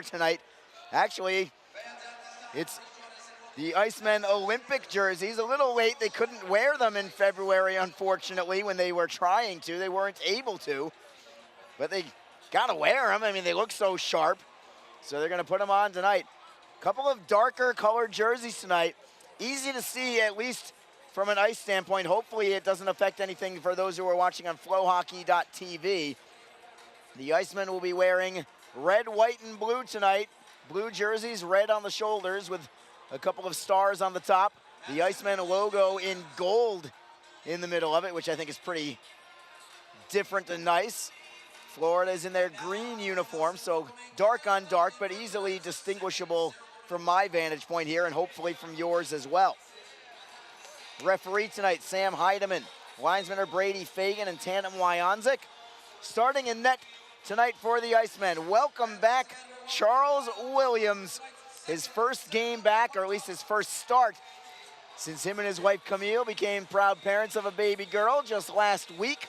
tonight. Actually, it's the Icemen Olympic jerseys. A little late. They couldn't wear them in February, unfortunately, when they were trying to. They weren't able to, but they got to wear them. I mean, they look so sharp. So they're going to put them on tonight. A couple of darker colored jerseys tonight. Easy to see, at least from an ice standpoint. Hopefully it doesn't affect anything for those who are watching on flowhockey.tv. The Icemen will be wearing red, white, and blue tonight. Blue jerseys, red on the shoulders with a couple of stars on the top. The Icemen logo in gold in the middle of it, which I think is pretty different and nice. Florida is in their green uniform, so dark on dark, but easily distinguishable from my vantage point here, and hopefully from yours as well. Referee tonight, Sam Heidemann. Linesmen are Brady Fagan and Tanem Wyanzik. Starting in net tonight for the Icemen, welcome back Charles Williams. His first game back, or at least his first start, since him and his wife Camille became proud parents of a baby girl just last week.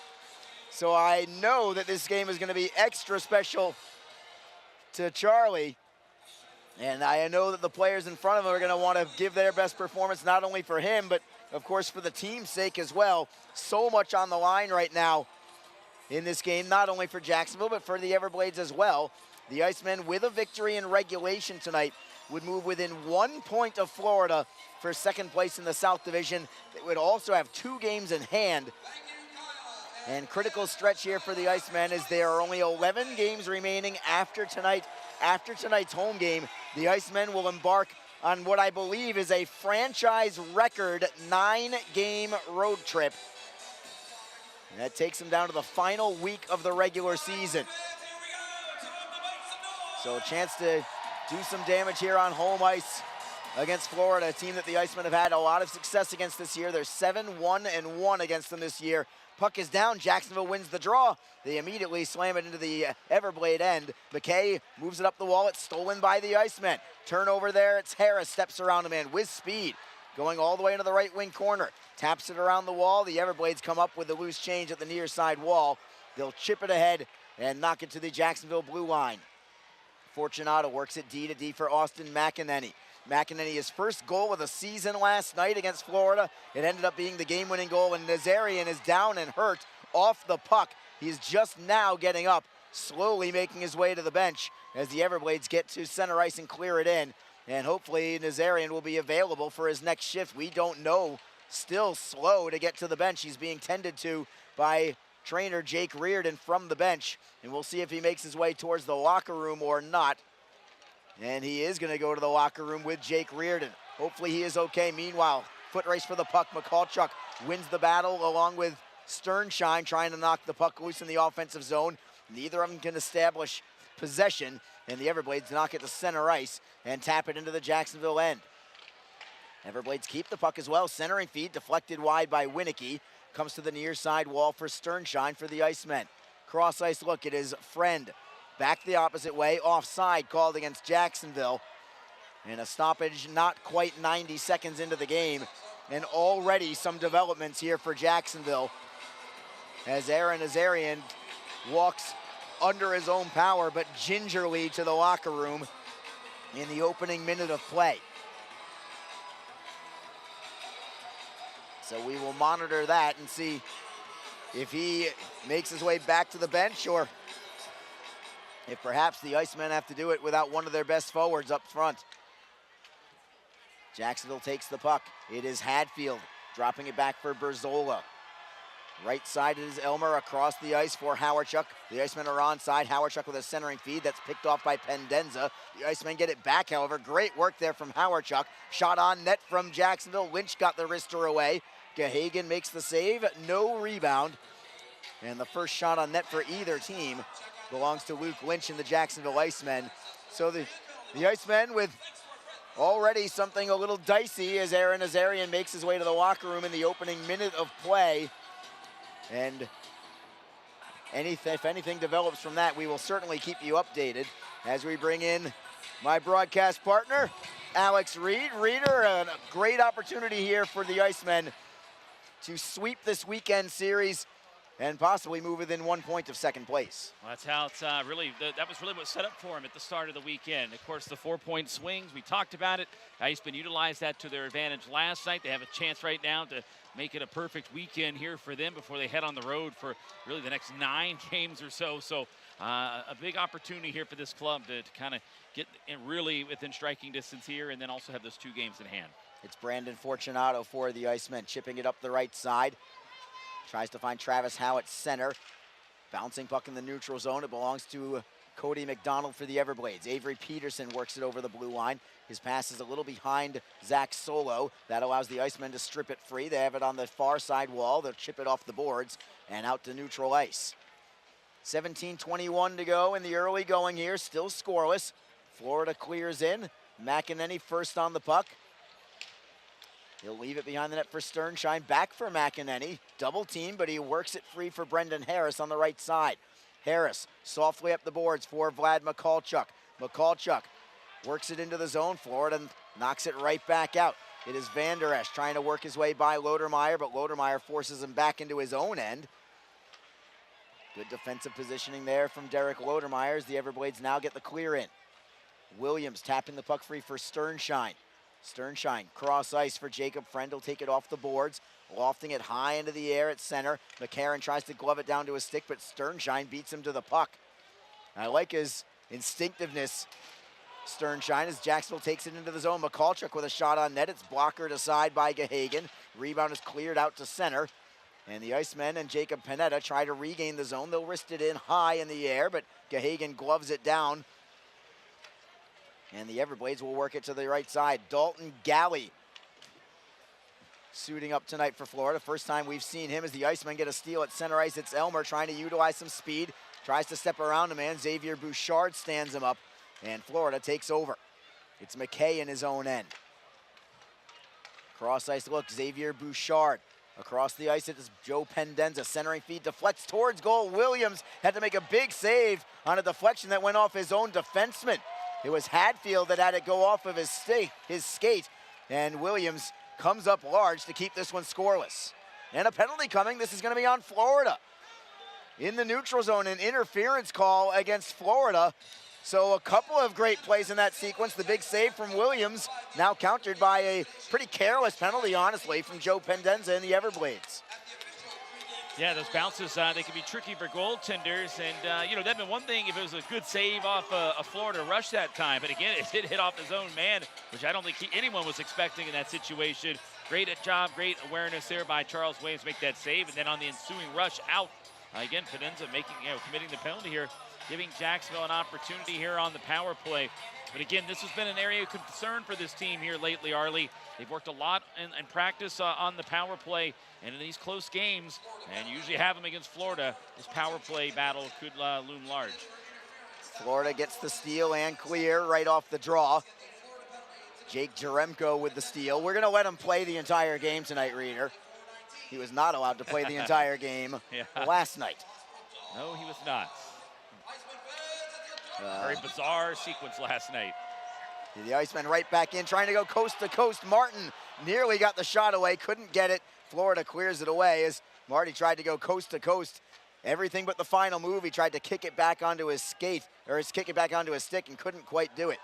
So I know that this game is going to be extra special to Charlie. And I know that the players in front of him are going to want to give their best performance, not only for him, but of course for the team's sake as well. So much on the line right now in this game, not only for Jacksonville, but for the Everglades as well. The Icemen, with a victory in regulation tonight, would move within 1 point of Florida for second place in the South Division. They would also have 2 games in hand. And critical stretch here for the Icemen as there are only 11 games remaining after tonight. After tonight's home game, the Icemen will embark on what I believe is a franchise record 9-game road trip. And that takes them down to the final week of the regular season. So a chance to do some damage here on home ice against Florida, a team that the Icemen have had a lot of success against this year. They're 7-1-1 against them this year. Puck is down, Jacksonville wins the draw. They immediately slam it into the Everblade end. McKay moves it up the wall, it's stolen by the Icemen. Turnover there, it's Harris, steps around him in with speed. Going all the way into the right wing corner. Taps it around the wall, the Everblades come up with a loose change at the near side wall. They'll chip it ahead and knock it to the Jacksonville blue line. Fortunato works it D to D for Austin McEnany. McEnany, his first goal of the season last night against Florida. It ended up being the game-winning goal, and Nazarian is down and hurt off the puck. He's just now getting up, slowly making his way to the bench as the Everblades get to center ice and clear it in. And hopefully Nazarian will be available for his next shift. We don't know. Still slow to get to the bench. He's being tended to by trainer Jake Reardon from the bench, and we'll see if he makes his way towards the locker room or not. And he is going to go to the locker room with Jake Reardon. Hopefully he is okay. Meanwhile, foot race for the puck. Michalchuk wins the battle along with Sternshine, trying to knock the puck loose in the offensive zone. Neither of them can establish possession, and the Everblades knock it to center ice and tap it into the Jacksonville end. Everblades keep the puck as well. Centering feed deflected wide by Winicky. Comes to the near side wall for Sternshine for the Icemen. Cross ice look, it is Friend. Back the opposite way, offside called against Jacksonville. And a stoppage not quite 90 seconds into the game. And already some developments here for Jacksonville as Aaron Nazarian walks under his own power, but gingerly to the locker room in the opening minute of play. So we will monitor that and see if he makes his way back to the bench or if perhaps the Icemen have to do it without one of their best forwards up front. Jacksonville takes the puck. It is Hadfield dropping it back for Berzola. Right side it is Elmer across the ice for Howardchuk. The Icemen are onside. Howardchuk with a centering feed that's picked off by Pendenza. The Icemen get it back, however. Great work there from Howardchuk. Shot on net from Jacksonville. Lynch got the wrister away. Gahagan makes the save. No rebound. And the first shot on net for either team belongs to Luke Lynch and the Jacksonville Icemen. So the Icemen with already something a little dicey as Aaron Nazarian makes his way to the locker room in the opening minute of play. And if anything develops from that, we will certainly keep you updated as we bring in my broadcast partner, Alex Reed. Reeder, a great opportunity here for the Icemen to sweep this weekend series and possibly move within 1 point of second place. Well, that's how it's that was really what set up for him at the start of the weekend. Of course, the 4-point swings, we talked about it. Icemen utilized that to their advantage last night. They have a chance right now to make it a perfect weekend here for them before they head on the road for really the next 9 games or so. So a big opportunity here for this club to kind of get really within striking distance here and then also have those 2 games in hand. It's Brandon Fortunato for the Icemen, chipping it up the right side. Tries to find Travis Howe at center. Bouncing puck in the neutral zone. It belongs to Cody McDonald for the Everglades. Avery Peterson works it over the blue line. His pass is a little behind Zach Solo. That allows the Icemen to strip it free. They have it on the far side wall. They'll chip it off the boards and out to neutral ice. 17:21 to go in the early going here. Still scoreless. Florida clears in. McEnany first on the puck. He'll leave it behind the net for Sternshine. Back for McEnany. Double team, but he works it free for Brendan Harris on the right side. Harris softly up the boards for Vlad Mikulchuk. Mikulchuk works it into the zone. Florida knocks it right back out. It is Van Der Esch trying to work his way by Lodermeyer, but Lodermeyer forces him back into his own end. Good defensive positioning there from Derek Lodermeyer as the Everblades now get the clear in. Williams tapping the puck free for Sternshine. Sternshine cross ice for Jacob Friend. He'll take it off the boards, lofting it high into the air at center. McCarron tries to glove it down to his stick, but Sternshine beats him to the puck. I like his instinctiveness, Sternshine, as Jacksonville takes it into the zone. Mikulchuk with a shot on net. It's blockered aside by Gahagan. Rebound is cleared out to center. And the Icemen and Jacob Panetta try to regain the zone. They'll wrist it in high in the air, but Gahagan gloves it down. And the Everblades will work it to the right side. Dalton Galley suiting up tonight for Florida. First time we've seen him as the Icemen get a steal at center ice. It's Elmer trying to utilize some speed. Tries to step around a man. Xavier Bouchard stands him up. And Florida takes over. It's McKay in his own end. Cross ice look. Xavier Bouchard. Across the ice, it is Joe Pendenza. Centering feed deflects towards goal. Williams had to make a big save on a deflection that went off his own defenseman. It was Hadfield that had it go off of his skate, and Williams comes up large to keep this one scoreless. And a penalty coming. This is going to be on Florida. In the neutral zone, an interference call against Florida. So a couple of great plays in that sequence. The big save from Williams, now countered by a pretty careless penalty, honestly, from Joe Pendenza in the Everblades. Yeah, those bounces, they can be tricky for goaltenders. And, you know, that'd been one thing if it was a good save off a Florida rush that time. But, again, it did hit off his own man, which I don't think anyone was expecting in that situation. Great job, great awareness there by Charles Williams to make that save. And then on the ensuing rush out, again, Pendenza committing the penalty here, giving Jacksonville an opportunity here on the power play. But again, this has been an area of concern for this team here lately, Arlie. They've worked a lot in practice on the power play, and in these close games, and usually have them against Florida, this power play battle could loom large. Florida gets the steal and clear right off the draw. Jake Jaremko with the steal. We're going to let him play the entire game tonight, Reader. He was not allowed to play the entire game last night. No, he was not. Very bizarre sequence last night. The Icemen right back in, trying to go coast to coast. Martin nearly got the shot away, couldn't get it. Florida clears it away as Marty tried to go coast to coast. Everything but the final move. He tried to kick it back onto his skate, or kick it back onto his stick, and couldn't quite do it.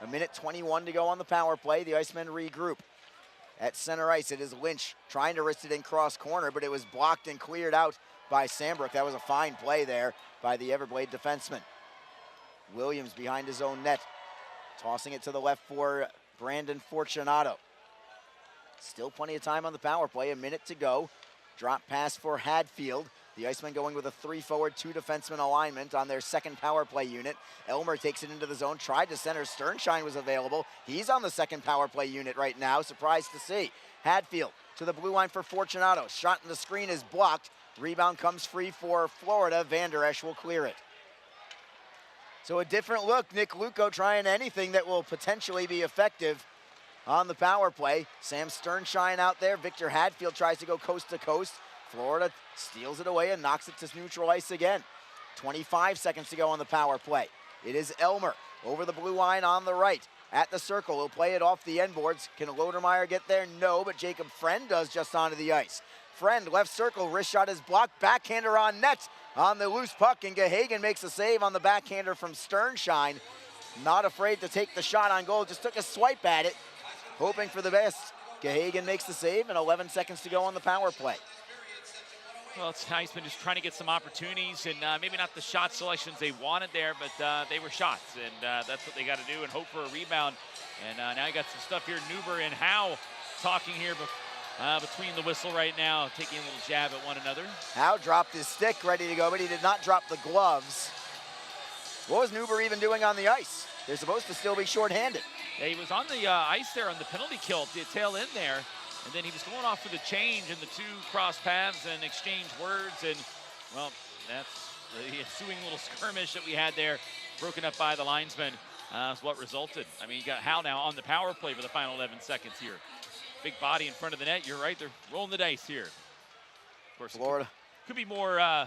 1:21 to go on the power play. The Icemen regroup. At center ice, it is Lynch trying to wrist it in cross corner, but it was blocked and cleared out by Sambrook. That was a fine play there by the Everblade defenseman. Williams behind his own net, tossing it to the left for Brandon Fortunato. Still plenty of time on the power play, a minute to go. Drop pass for Hadfield. The Icemen going with a 3-forward, 2-defenseman alignment on their second power play unit. Elmer takes it into the zone, tried to center. Sternshine was available. He's on the second power play unit right now, surprised to see. Hadfield to the blue line for Fortunato. Shot in the screen is blocked. Rebound comes free for Florida. Van Der Esch will clear it. So a different look. Nick Luco trying anything that will potentially be effective on the power play. Sam Sternshine out there. Victor Hadfield tries to go coast to coast. Florida steals it away and knocks it to neutral ice again. 25 seconds to go on the power play. It is Elmer over the blue line on the right. At the circle, he'll play it off the end boards. Can Lodermeyer get there? No, but Jacob Friend does just onto the ice. Friend, left circle, wrist shot is blocked, backhander on net on the loose puck, and Gahagen makes a save on the backhander from Sternshine. Not afraid to take the shot on goal, just took a swipe at it, hoping for the best. Gahagen makes the save, and 11 seconds to go on the power play. Well, it's Icemen just trying to get some opportunities, and maybe not the shot selections they wanted there, but they were shots, and that's what they got to do and hope for a rebound. And now you got some stuff here. Neuber and Howe talking here between the whistle right now, taking a little jab at one another. Howe dropped his stick, ready to go, but he did not drop the gloves. What was Neuber even doing on the ice? They're supposed to still be shorthanded. Yeah, he was on the ice there on the penalty kill, the tail end there. And then he was going off for the change, and the two cross paths and exchange words. And, well, that's the ensuing little skirmish that we had there, broken up by the linesman, is what resulted. I mean, you got Hal now on the power play for the final 11 seconds here. Big body in front of the net. You're right, they're rolling the dice here. Of course, Florida could be more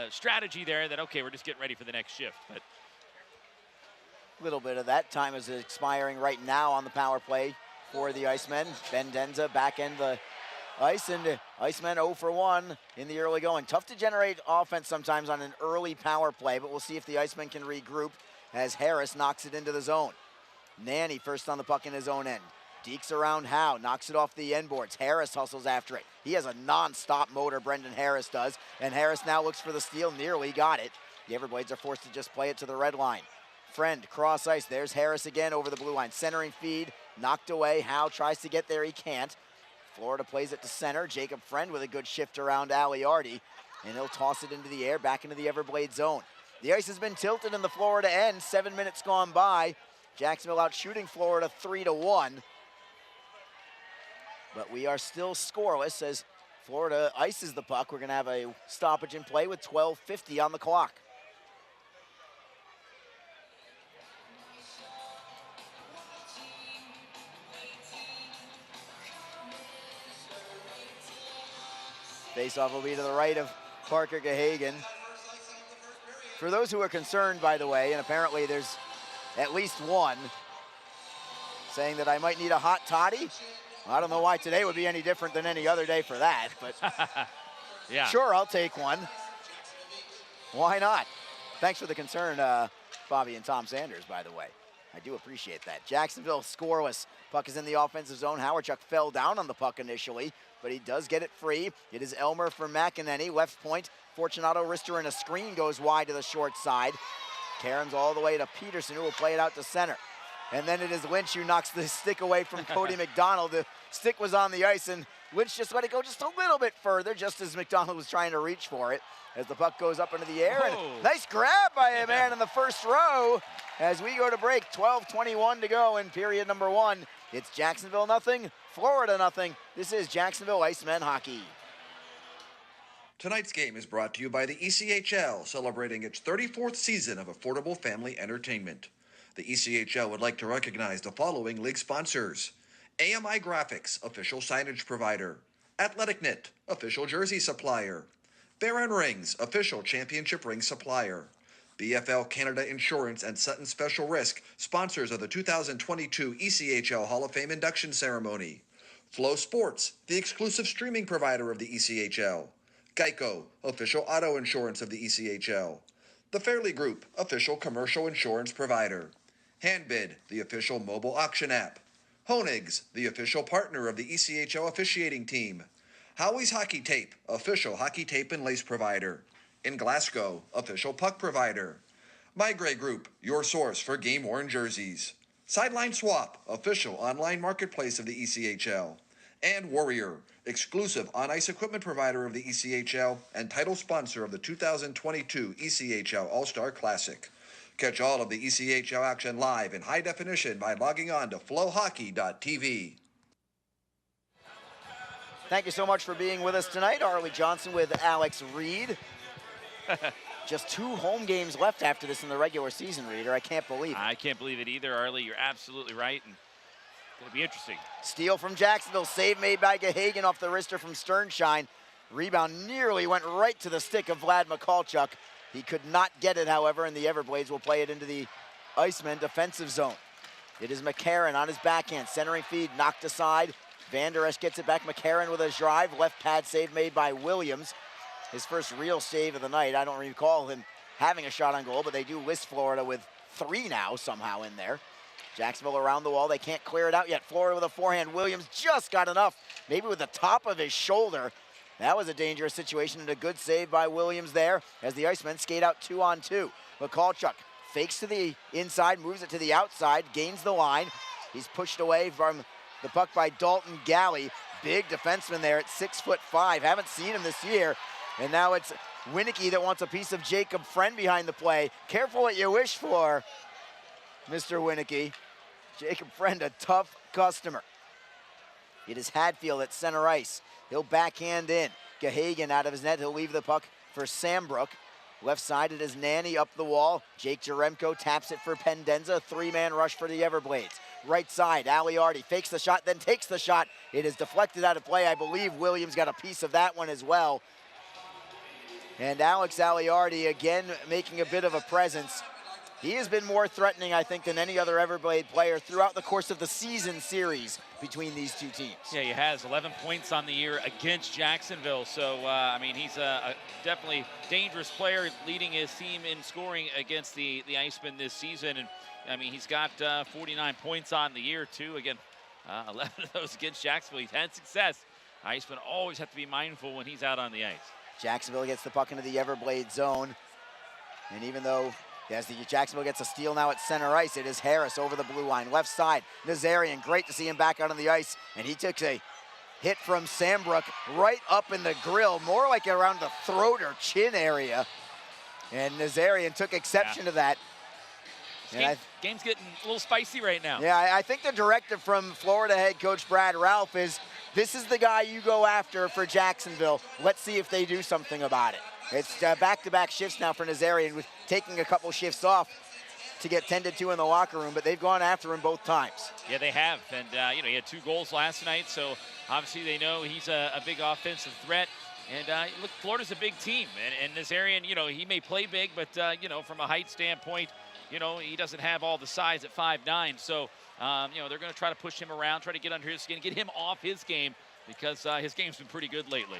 strategy there that, okay, we're just getting ready for the next shift. But a little bit of that. Time is expiring right now on the power play for the Icemen. Ben Denza back end the ice, and Icemen 0 for 1 in the early going. Tough to generate offense sometimes on an early power play, but we'll see if the Icemen can regroup as Harris knocks it into the zone. Nanny first on the puck in his own end. Deeks around Howe, knocks it off the end boards. Harris hustles after it. He has a non-stop motor, Brendan Harris does, and Harris now looks for the steal, nearly got it. The Everblades are forced to just play it to the red line. Friend, cross ice, there's Harris again over the blue line. Centering feed, knocked away. Howe tries to get there, he can't. Florida plays it to center. Jacob Friend with a good shift around Aliardi, and he'll toss it into the air, back into the Everblade zone. The ice has been tilted in the Florida end. 7 minutes gone by. Jacksonville out shooting Florida 3-1. But we are still scoreless as Florida ices the puck. We're gonna have a stoppage in play with 12:50 on the clock. Faceoff will be to the right of Parker Gahagen. For those who are concerned, by the way, and apparently there's at least one, saying that I might need a hot toddy. I don't know why today would be any different than any other day for that, but yeah, sure, I'll take one. Why not? Thanks for the concern, Bobby and Tom Sanders, by the way. I do appreciate that. Jacksonville scoreless. Puck is in the offensive zone. Howardchuk fell down on the puck initially, but he does get it free. It is Elmer for McEnany, left point. Fortunato Rister in a screen goes wide to the short side. Cairns all the way to Peterson, who will play it out to center. And then it is Lynch who knocks the stick away from Cody McDonald. The stick was on the ice, and Lynch just let it go just a little bit further, just as McDonald was trying to reach for it, as the puck goes up into the air. And nice grab by a man in the first row as we go to break. 12:21 to go in period number 1. It's Jacksonville nothing, Florida nothing. This is Jacksonville Icemen hockey. Tonight's game is brought to you by the ECHL, celebrating its 34th season of affordable family entertainment. The ECHL would like to recognize the following league sponsors: AMI Graphics, official signage provider; AthleticNet, official jersey supplier; Baron Rings, official championship ring supplier; BFL Canada Insurance and Sutton Special Risk, sponsors of the 2022 ECHL Hall of Fame induction ceremony; Flow Sports, the exclusive streaming provider of the ECHL; Geico, official auto insurance of the ECHL; The Fairley Group, official commercial insurance provider; Handbid, the official mobile auction app; Honig's, the official partner of the ECHL officiating team; Howie's Hockey Tape, official hockey tape and lace provider; In Glasgow, official puck provider; My Grey Group, your source for game-worn jerseys; Sideline Swap, official online marketplace of the ECHL; and Warrior, exclusive on-ice equipment provider of the ECHL and title sponsor of the 2022 ECHL All-Star Classic. Catch all of the ECHL action live in high definition by logging on to flowhockey.tv. Thank you so much for being with us tonight. Arlie Johnson with Alex Reed. Just 2 home games left after this in the regular season, Reader. I can't believe it. I can't believe it either, Arlie. You're absolutely right, and it's going to be interesting. Steal from Jacksonville. Save made by Gahagen off the wrister from Sternshine. Rebound nearly went right to the stick of Vlad Mikulchuk. He could not get it, however, and the Everblades will play it into the Icemen defensive zone. It is McCarron on his backhand. Centering feed knocked aside. Van Der Esch gets it back. McCarron with a drive. Left pad save made by Williams. His first real save of the night. I don't recall him having a shot on goal, but they do list Florida with 3 now somehow in there. Jacksonville around the wall. They can't clear it out yet. Florida with a forehand. Williams just got enough, maybe with the top of his shoulder. That was a dangerous situation and a good save by Williams there as the Icemen skate out 2-on-2. Mikulchuk fakes to the inside, moves it to the outside, gains the line. He's pushed away from the puck by Dalton Galley. Big defenseman there at 6'5". Haven't seen him this year. And now it's Winicky that wants a piece of Jacob Friend behind the play. Careful what you wish for, Mr. Winicky. Jacob Friend, a tough customer. It is Hadfield at center ice. He'll backhand in. Gahagan out of his net. He'll leave the puck for Sambrook. Left side, it is Nanny up the wall. Jake Jaremko taps it for Pendenza. 3-man rush for the Everglades. Right side, Aliardi fakes the shot, then takes the shot. It is deflected out of play. I believe Williams got a piece of that one as well. And Alex Aliardi again making a bit of a presence. He has been more threatening, I think, than any other Everglade player throughout the course of the season series between these two teams. Yeah, he has 11 points on the year against Jacksonville. So, I mean, he's a definitely dangerous player, leading his team in scoring against the Icemen this season. And, I mean, he's got 49 points on the year, too. Again, 11 of those against Jacksonville. He's had success. Icemen always have to be mindful when he's out on the ice. Jacksonville gets the puck into the Everglade zone. And even though as the Jacksonville gets a steal now at center ice, it is Harris over the blue line. Left side, Nazarian, great to see him back out on the ice. And he took a hit from Sambrook right up in the grill, more like around the throat or chin area. And Nazarian took exception to that. Game's getting a little spicy right now. Yeah, I think the directive from Florida head coach Brad Ralph is, this is the guy you go after for Jacksonville. Let's see if they do something about it. It's back-to-back shifts now for Nazarian, with taking a couple shifts off to get tended to in the locker room, but they've gone after him both times. Yeah, they have. And, you know, he had 2 goals last night, so obviously they know he's a big offensive threat. And, look, Florida's a big team. And Nazarian, you know, he may play big, but, you know, from a height standpoint, you know, he doesn't have all the size at 5'9". So, you know, they're going to try to push him around, try to get under his skin, get him off his game, because his game's been pretty good lately.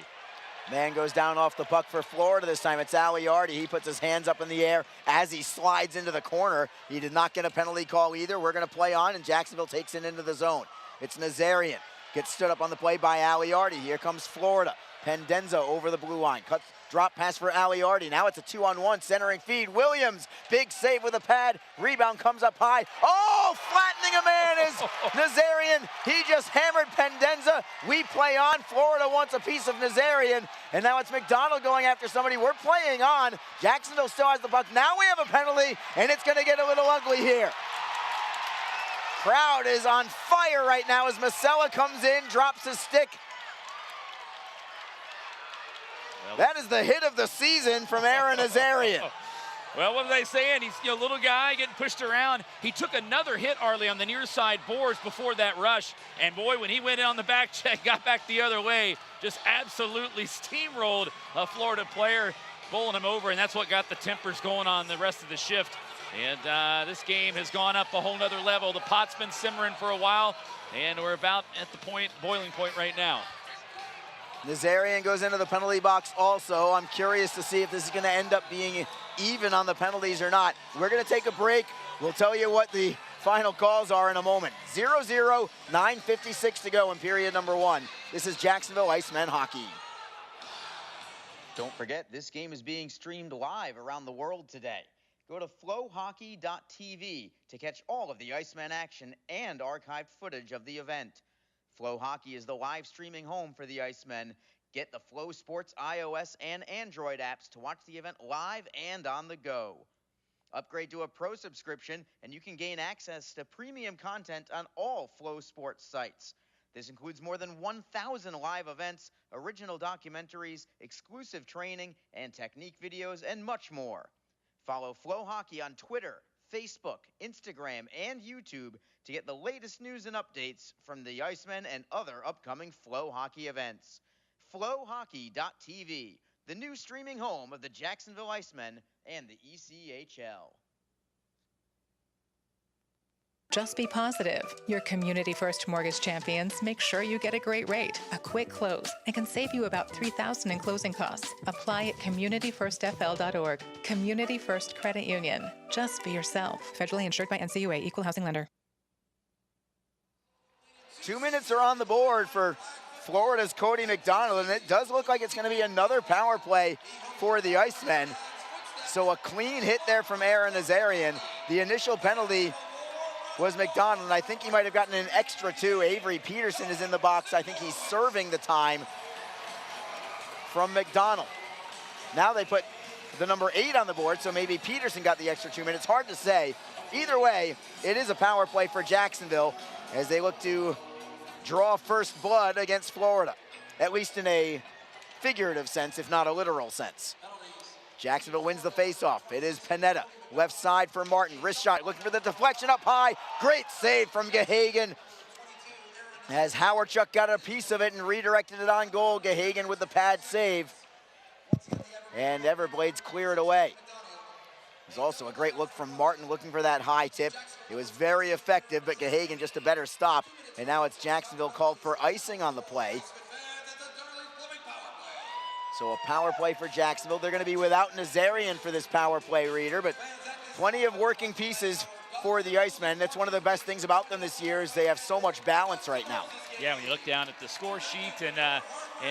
Man goes down off the puck for Florida this time. It's Aliardi. He puts his hands up in the air as he slides into the corner. He did not get a penalty call either. We're going to play on, and Jacksonville takes it into the zone. It's Nazarian. Gets stood up on the play by Aliardi. Here comes Florida. Pendenza over the blue line. Cuts, drop pass for Aliardi. Now it's a 2-on-1 centering feed. Williams, big save with a pad. Rebound comes up high. Oh, flattening a man is Nazarian. He just hammered Pendenza. We play on. Florida wants a piece of Nazarian. And now it's McDonald going after somebody. We're playing on. Jacksonville still has the puck. Now we have a penalty, and it's going to get a little ugly here. Crowd is on fire right now as Masella comes in, drops his stick. That is the hit of the season from Aaron Nazarian. Well, what was I saying? He's a little guy getting pushed around. He took another hit, Arlie, on the near side boards before that rush. And boy, when he went in on the back check, got back the other way, just absolutely steamrolled a Florida player, bowling him over. And that's what got the tempers going on the rest of the shift. And this game has gone up a whole nother level. The pot's been simmering for a while, and we're about at the boiling point right now. Nazarian goes into the penalty box also. I'm curious to see if this is going to end up being even on the penalties or not. We're going to take a break. We'll tell you what the final calls are in a moment. 0-0, 9:56 to go in period number 1. This is Jacksonville Icemen hockey. Don't forget, this game is being streamed live around the world today. Go to flowhockey.tv to catch all of the Icemen action and archived footage of the event. Flow Hockey is the live streaming home for the Icemen. Get the Flow Sports iOS and Android apps to watch the event live and on the go. Upgrade to a pro subscription and you can gain access to premium content on all Flow Sports sites. This includes more than 1,000 live events, original documentaries, exclusive training and technique videos, and much more. Follow Flow Hockey on Twitter, Facebook, Instagram, and YouTube to get the latest news and updates from the Icemen and other upcoming Flow Hockey events. Flowhockey.tv, the new streaming home of the Jacksonville Icemen and the ECHL. Just be positive. Your Community First Mortgage champions make sure you get a great rate, a quick close, and can save you about $3,000 in closing costs. Apply at communityfirstfl.org. Community First Credit Union. Just be yourself. Federally insured by NCUA, Equal Housing Lender. 2 minutes are on the board for Florida's Cody McDonald, and it does look like it's going to be another power play for the Icemen. So a clean hit there from Aaron Nazarian. The initial penalty was McDonald, and I think he might have gotten an extra too. Avery Peterson is in the box. I think he's serving the time from McDonald. Now they put the number 8 on the board, so maybe Peterson got the extra 2 minutes. Hard to say. Either way, it is a power play for Jacksonville as they look to draw first blood against Florida, at least in a figurative sense, if not a literal sense. Jacksonville wins the faceoff. It is Panetta, left side for Martin. Wrist shot, looking for the deflection up high. Great save from Gahagan as Howardchuk got a piece of it and redirected it on goal. Gahagan with the pad save. And Everglades clear it away. It was also a great look from Martin looking for that high tip. It was very effective, but Gahagan just a better stop. And now it's Jacksonville called for icing on the play. So a power play for Jacksonville. They're going to be without Nazarian for this power play, Reader, but plenty of working pieces for the Icemen. That's one of the best things about them this year is they have so much balance right now. Yeah, when you look down at the score sheet and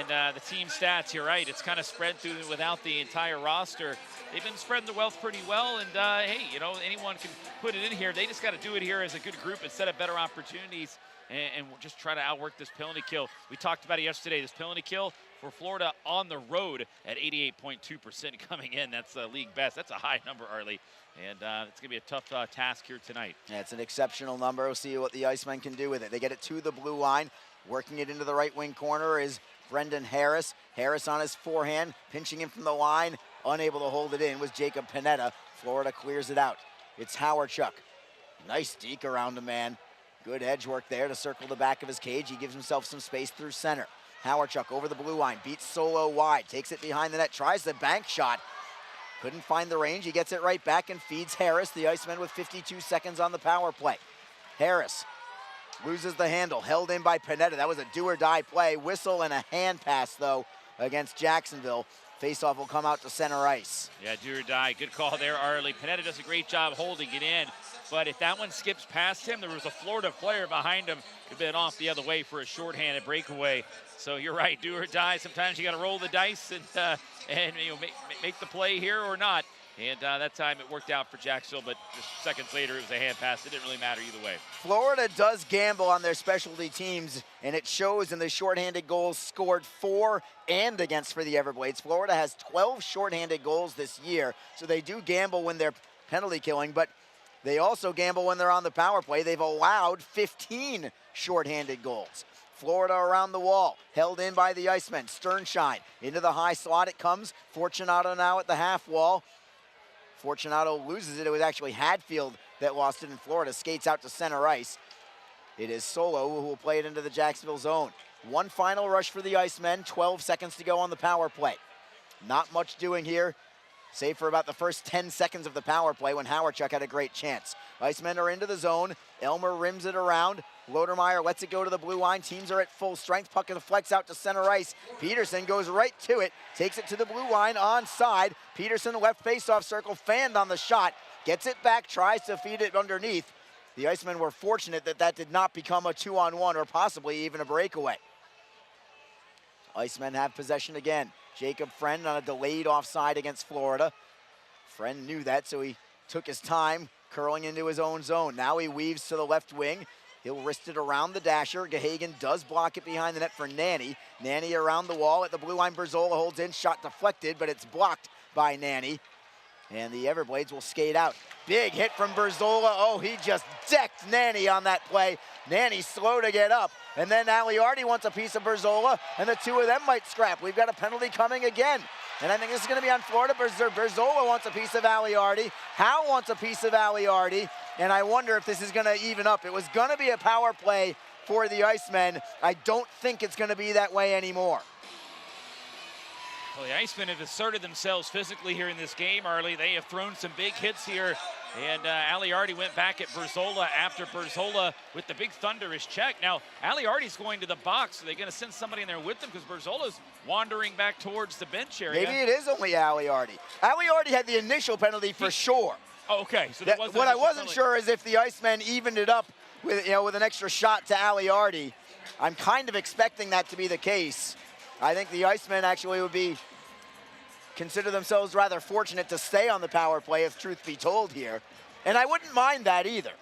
the team stats, you're right. It's kind of spread through without the entire roster. They've been spreading the wealth pretty well, and hey, you know, anyone can put it in here. They just got to do it here as a good group and set up better opportunities and just try to outwork this penalty kill. We talked about it yesterday. This penalty kill for Florida on the road at 88.2% coming in. That's league best. That's a high number, Arlie. And it's going to be a tough task here tonight. Yeah, it's an exceptional number. We'll see what the Icemen can do with it. They get it to the blue line. Working it into the right wing corner is Brendan Harris. Harris on his forehand, pinching him from the line. Unable to hold it in was Jacob Panetta. Florida clears it out. It's Howardchuk. Nice deke around him, man. Good edge work there to circle the back of his cage. He gives himself some space through center. Howardchuk over the blue line, beats Solo wide, takes it behind the net, tries the bank shot. Couldn't find the range. He gets it right back and feeds Harris. The Icemen with 52 seconds on the power play. Harris loses the handle, held in by Panetta. That was a do-or-die play. Whistle and a hand pass, though, against Jacksonville. Faceoff will come out to center ice. Yeah, do-or-die. Good call there, Arlie. Panetta does a great job holding it in. But if that one skips past him, there was a Florida player behind him. Could have been off the other way for a shorthanded breakaway. So you're right, do or die. Sometimes you got to roll the dice and you know, make the play here or not. And that time it worked out for Jacksonville, but just seconds later it was a hand pass. It didn't really matter either way. Florida does gamble on their specialty teams, and it shows in the shorthanded goals scored for and against for the Everglades. Florida has 12 shorthanded goals this year, so they do gamble when they're penalty killing, but they also gamble when they're on the power play. They've allowed 15 shorthanded goals. Florida around the wall, held in by the Icemen. Sternshine into the high slot it comes. Fortunato now at the half wall. Fortunato loses it. It was actually Hadfield that lost it, and Florida skates out to center ice. It is Solo who will play it into the Jacksonville zone. One final rush for the Icemen, 12 seconds to go on the power play. Not much doing here, save for about the first 10 seconds of the power play when Howardchuk had a great chance. Icemen are into the zone. Elmer rims it around. Lodermeyer lets it go to the blue line. Teams are at full strength. Puck deflects out to center ice. Peterson goes right to it. Takes it to the blue line onside. Peterson left faceoff circle, fanned on the shot. Gets it back, tries to feed it underneath. The Icemen were fortunate that that did not become a 2-on-1 or possibly even a breakaway. Icemen have possession again. Jacob Friend on a delayed offside against Florida. Friend knew that, so he took his time curling into his own zone. Now he weaves to the left wing. He'll wrist it around the dasher. Gahagan does block it behind the net for Nanny. Nanny around the wall at the blue line. Berzola holds in, shot deflected, but it's blocked by Nanny. And the Everblades will skate out. Big hit from Berzola. Oh, he just decked Nanny on that play. Nanny slow to get up. And then Aliardi wants a piece of Berzola, and the two of them might scrap. We've got a penalty coming again. And I think this is going to be on Florida. Berzola wants a piece of Aliardi. Howe wants a piece of Aliardi. And I wonder if this is going to even up. It was going to be a power play for the Icemen. I don't think it's going to be that way anymore. Well, the Icemen have asserted themselves physically here in this game, Arlie. They have thrown some big hits here And Aliardi went back at Berzola after Berzola with the big thunderous check. Now, Aliardi's going to the box. Are they going to send somebody in there with them? Because Berzola's wandering back towards the bench area. Maybe it is only Aliardi. Aliardi had the initial penalty for sure. Oh, okay. So what I wasn't sure is if the Icemen evened it up with, with an extra shot to Aliardi. I'm kind of expecting that to be the case. I think the Icemen actually would consider themselves rather fortunate to stay on the power play, if truth be told here. And I wouldn't mind that either.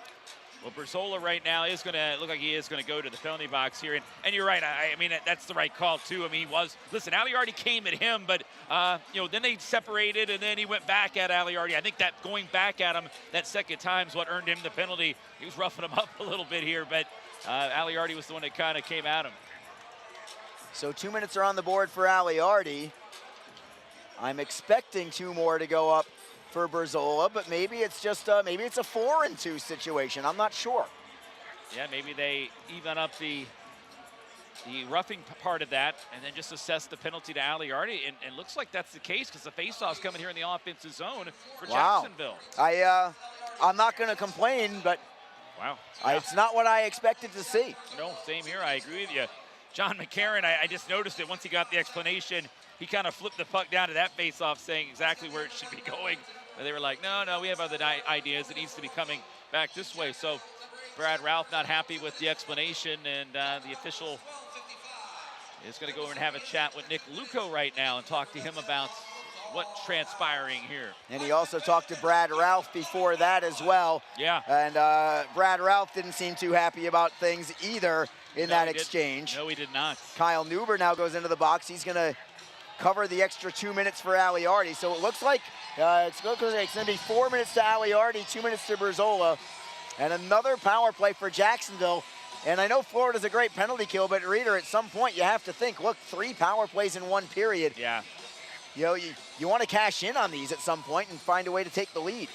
Well, Berzola right now is going to look like he is going to go to the penalty box here. And you're right. I mean, that's the right call, too. I mean, listen, Aliardi came at him, but, then they separated, and then he went back at Aliardi. I think that going back at him that second time is what earned him the penalty. He was roughing him up a little bit here, but Aliardi was the one that kind of came at him. So 2 minutes are on the board for Aliardi. I'm expecting 2 more to go up for Berzola, but maybe it's just maybe it's a 4-2 situation. I'm not sure. Yeah, maybe they even up the roughing part of that and then just assess the penalty to Aliardi, and looks like that's the case because the faceoff's coming here in the offensive zone for Jacksonville. I'm not going to complain, but wow, it's not what I expected to see. No, same here. I agree with you. John McCarron, I just noticed it once he got the explanation. He kind of flipped the puck down to that faceoff, saying exactly where it should be going. But they were like, no, we have other ideas. It needs to be coming back this way. So Brad Ralph not happy with the explanation, and the official is going to go over and have a chat with Nick Luco right now and talk to him about what's transpiring here. And he also talked to Brad Ralph before that as well. Yeah. And Brad Ralph didn't seem too happy about things either in that exchange. No, he did not. Kyle Neuber now goes into the box. He's going to cover the extra 2 minutes for Aliardi. So it looks like it's going to be 4 minutes to Aliardi, 2 minutes to Berzola, and another power play for Jacksonville. And I know Florida's a great penalty kill, but Reader, at some point you have to think, look, 3 power plays in 1 period. Yeah. You want to cash in on these at some point and find a way to take the lead.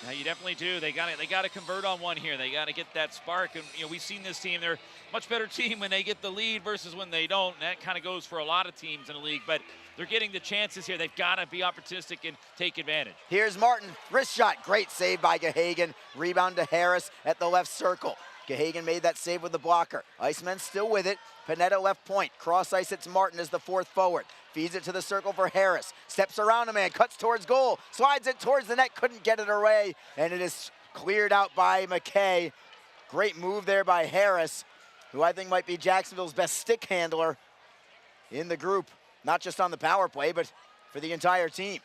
Yeah, you definitely do. They got to convert on one here. They got to get that spark. And we've seen this team. They're a much better team when they get the lead versus when they don't. And that kind of goes for a lot of teams in the league. But they're getting the chances here. They've got to be opportunistic and take advantage. Here's Martin, wrist shot, great save by Gahagan. Rebound to Harris at the left circle. Gahagan made that save with the blocker. Icemen still with it. Panetta left point. Cross ice, it's Martin as the 4th forward. Feeds it to the circle for Harris. Steps around a man, cuts towards goal. Slides it towards the net, couldn't get it away. And it is cleared out by McKay. Great move there by Harris, who I think might be Jacksonville's best stick handler in the group. Not just on the power play, but for the entire team.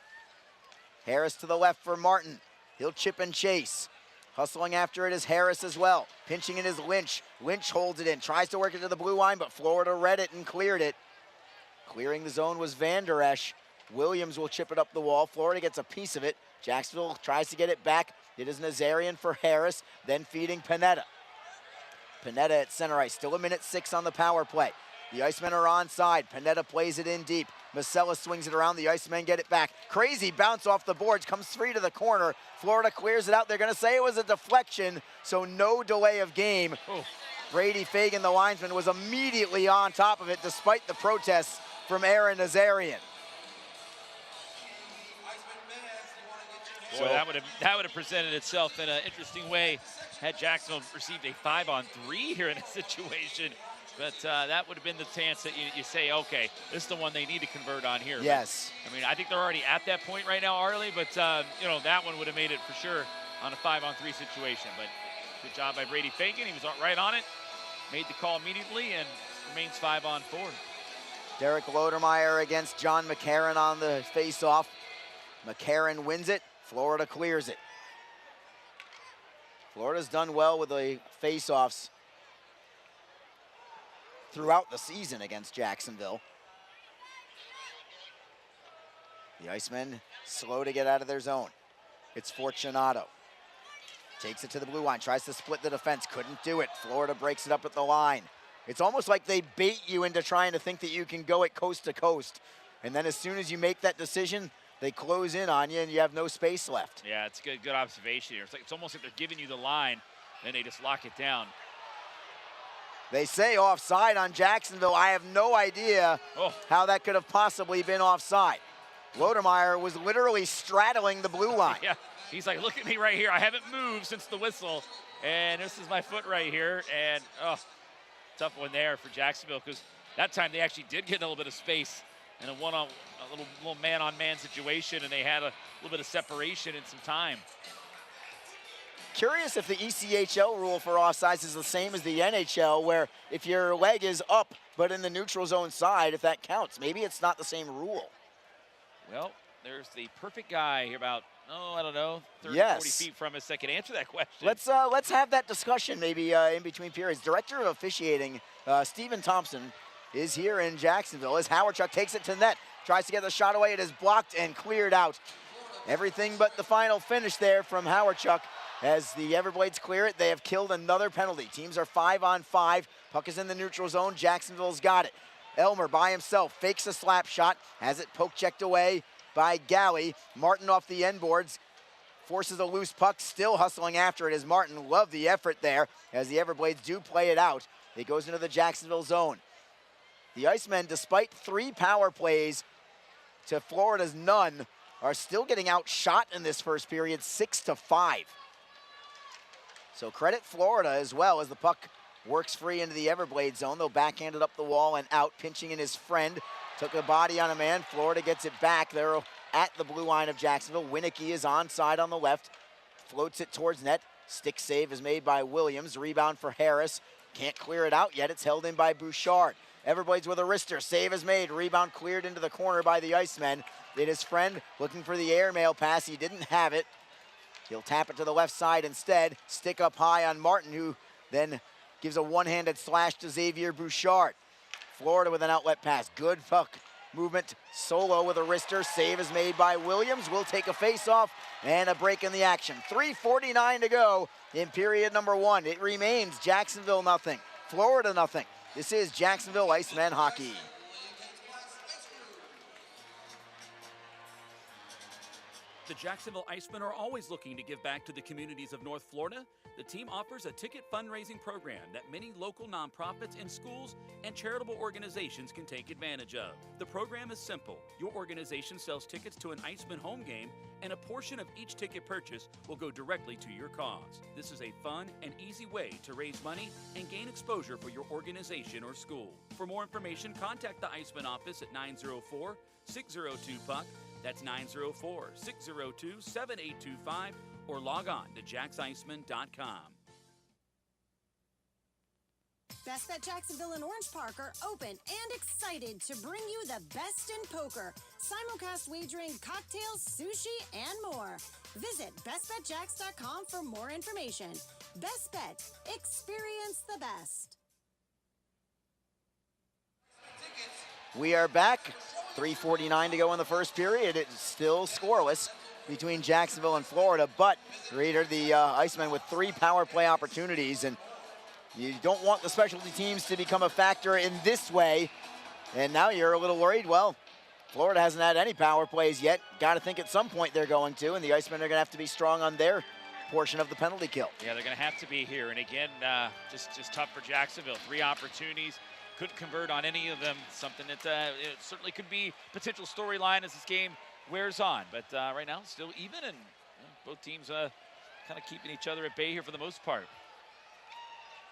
Harris to the left for Martin. He'll chip and chase. Hustling after it is Harris as well. Pinching it is Lynch. Lynch holds it in, tries to work it to the blue line, but Florida read it and cleared it. Clearing the zone was Van Der Esch. Williams will chip it up the wall. Florida gets a piece of it. Jacksonville tries to get it back. It is Nazarian for Harris, then feeding Panetta. Panetta at center ice, still 1:06 on the power play. The Icemen are onside. Panetta plays it in deep. Masella swings it around. The Icemen get it back. Crazy bounce off the boards. Comes free to the corner. Florida clears it out. They're going to say it was a deflection, so no delay of game. Oh. Brady Fagan, the linesman, was immediately on top of it despite the protests from Aaron Nazarian. Boy, that would have presented itself in an interesting way had Jacksonville received a 5-on-3 here in a situation. But that would have been the chance that you say, okay, this is the one they need to convert on here. Yes. But, I mean, I think they're already at that point right now, Arlie, but, that one would have made it for sure on a 5-on-3 situation. But good job by Brady Fagan. He was right on it, made the call immediately, and remains 5-on-4. Derek Lodermeyer against John McCarron on the face-off. McCarron wins it. Florida clears it. Florida's done well with the face-offs throughout the season against Jacksonville. The Icemen slow to get out of their zone. It's Fortunato. Takes it to the blue line, tries to split the defense, couldn't do it. Florida breaks it up at the line. It's almost like they bait you into trying to think that you can go it coast to coast. And then as soon as you make that decision, they close in on you and you have no space left. Yeah, it's a good observation here. It's almost like they're giving you the line, and they just lock it down. They say offside on Jacksonville. I have no idea how that could have possibly been offside. Lodermeyer was literally straddling the blue line. Yeah, He's like, look at me right here. I haven't moved since the whistle. And this is my foot right here. And, oh, tough one there for Jacksonville, because that time they actually did get a little bit of space and a little man-on-man situation, and they had a little bit of separation and some time. Curious if the ECHL rule for offsides is the same as the NHL, where if your leg is up but in the neutral zone side, if that counts. Maybe it's not the same rule. Well, there's the perfect guy here about, I don't know, 30, 40 feet from us that can answer that question. Let's have that discussion maybe in between periods. Director of Officiating, Stephen Thompson, is here in Jacksonville as Howardchuk takes it to net. Tries to get the shot away. It is blocked and cleared out. Everything but the final finish there from Howardchuk. As the Everglades clear it, they have killed another penalty. Teams are 5-on-5. Puck is in the neutral zone. Jacksonville's got it. Elmer by himself fakes a slap shot, has it poke checked away by Galley. Martin off the end boards, forces a loose puck, still hustling after it as Martin. Love the effort there as the Everblades do play it out. It goes into the Jacksonville zone. The Icemen, despite 3 power plays to Florida's none, are still getting outshot in this first period, 6-5. So credit Florida as well as the puck works free into the Everblades zone. They'll backhand it up the wall and out, pinching in his friend. Took a body on a man. Florida gets it back. They're at the blue line of Jacksonville. Winicky is onside on the left. Floats it towards net. Stick save is made by Williams. Rebound for Harris. Can't clear it out yet. It's held in by Bouchard. Everblades with a wrister. Save is made. Rebound cleared into the corner by the Icemen. It is Friend looking for the airmail pass. He didn't have it. He'll tap it to the left side instead. Stick up high on Martin, who then gives a one-handed slash to Xavier Bouchard. Florida with an outlet pass. Good puck movement. Solo with a wrister. Save is made by Williams. We'll take a face-off and a break in the action. 3:49 to go in period number 1. It remains Jacksonville nothing, Florida nothing. This is Jacksonville Icemen hockey. The Jacksonville Icemen are always looking to give back to the communities of North Florida. The team offers a ticket fundraising program that many local nonprofits and schools and charitable organizations can take advantage of. The program is simple. Your organization sells tickets to an Icemen home game, and a portion of each ticket purchase will go directly to your cause. This is a fun and easy way to raise money and gain exposure for your organization or school. For more information, contact the Icemen office at 904-602-PUCK. That's 904-602-7825, or log on to jacksiceman.com. Best Bet Jacksonville and Orange Park are open and excited to bring you the best in poker, simulcast wagering, cocktails, sushi, and more. Visit bestbetjacks.com for more information. Best Bet. Experience the best. We are back. 3:49 to go in the first period. It's still scoreless between Jacksonville and Florida, but Raider, the Icemen with 3 power play opportunities, and you don't want the specialty teams to become a factor in this way. And now you're a little worried. Well, Florida hasn't had any power plays yet. Got to think at some point they're going to, and the Icemen are going to have to be strong on their portion of the penalty kill. Yeah, they're going to have to be here. And again, just tough for Jacksonville. 3 opportunities. Couldn't convert on any of them. Something that it certainly could be potential storyline as this game wears on. But right now, still even, and both teams kind of keeping each other at bay here for the most part.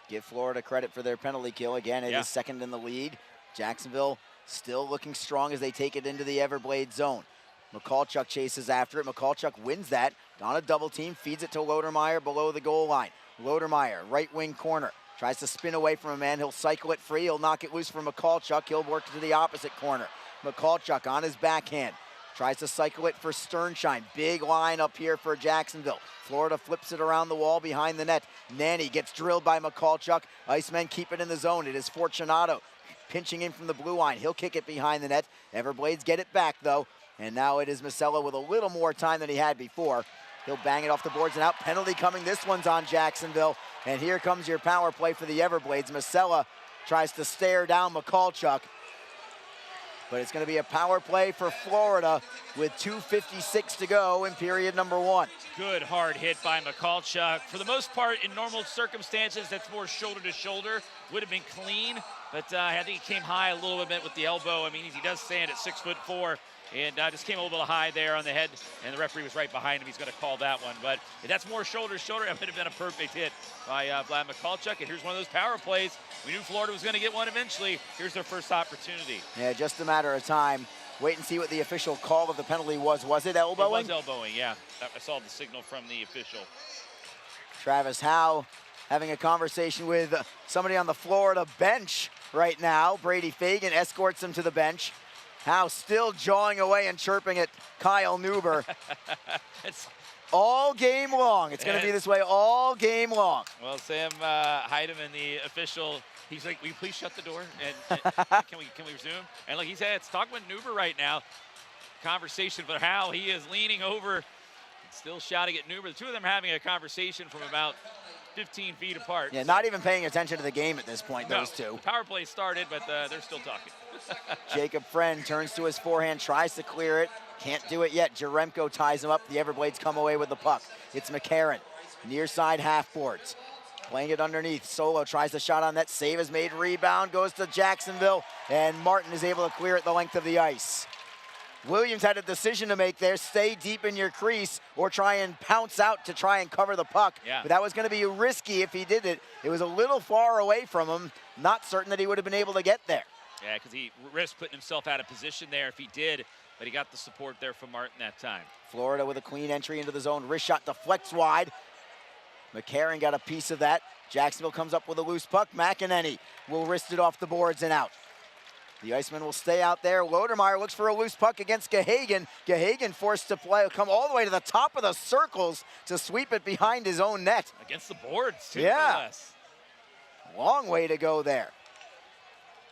Give Florida credit for their penalty kill. Again, it is second in the league. Jacksonville still looking strong as they take it into the Everblades zone. McCallchuk chases after it. McCallchuk wins that. On a double team, feeds it to Lodermeyer below the goal line. Lodermeyer, right wing corner. Tries to spin away from a man. He'll cycle it free. He'll knock it loose for McCallchuk. He'll work to the opposite corner. McCallchuk on his backhand. Tries to cycle it for Sternshine. Big line up here for Jacksonville. Florida flips it around the wall behind the net. Nanny gets drilled by McCallchuk. Icemen keep it in the zone. It is Fortunato pinching in from the blue line. He'll kick it behind the net. Everblades get it back, though. And now it is Masella with a little more time than he had before. He'll bang it off the boards and out. Penalty coming. This one's on Jacksonville. And here comes your power play for the Everblades. Masella tries to stare down McCallchuk. But it's going to be a power play for Florida with 2:56 to go in period number 1. Good hard hit by McCallchuk. For the most part, in normal circumstances, that's more shoulder to shoulder. Would have been clean, but I think he came high a little bit with the elbow. I mean, he does stand at 6'4", and just came a little bit high there on the head, and the referee was right behind him. He's going to call that one. But if that's more shoulder to shoulder, it would have been a perfect hit by Vlad Mikulchuk. And here's one of those power plays. We knew Florida was going to get one eventually. Here's their first opportunity. Yeah, just a matter of time. Wait and see what the official call of the penalty was. Was it elbowing? It was elbowing, yeah. I saw the signal from the official. Travis Howe having a conversation with somebody on the Florida bench right now. Brady Fagan escorts him to the bench. Howe still jawing away and chirping at Kyle Neuber. It's all game long. It's going to be this way all game long. Well, Sam Heidemann, the official, he's like, will you please shut the door? And can we resume? And like he said, it's talking with Neuber right now. Conversation for Howe. He is leaning over, still shouting at Neuber. The two of them having a conversation from about 15 feet apart. Yeah, not even paying attention to the game at this point, those two. The power play started, but they're still talking. Jacob Friend turns to his forehand, tries to clear it. Can't do it yet. Jaremko ties him up. The Everblades come away with the puck. It's McCarron, near side half boards. Playing it underneath. Solo tries the shot on net. Save is made. Rebound goes to Jacksonville. And Martin is able to clear it the length of the ice. Williams had a decision to make there. Stay deep in your crease or try and pounce out to try and cover the puck. Yeah. But that was going to be risky if he did it. It was a little far away from him. Not certain that he would have been able to get there. Yeah, because he risked putting himself out of position there if he did. But he got the support there from Martin that time. Florida with a clean entry into the zone. Wrist shot deflects wide. McCarron got a piece of that. Jacksonville comes up with a loose puck. McEnany will wrist it off the boards and out. The Icemen will stay out there. Lodermeyer looks for a loose puck against Gahagan. Gahagan forced to play, come all the way to the top of the circles to sweep it behind his own net. Against the boards, too, yeah. no less. Long way to go there.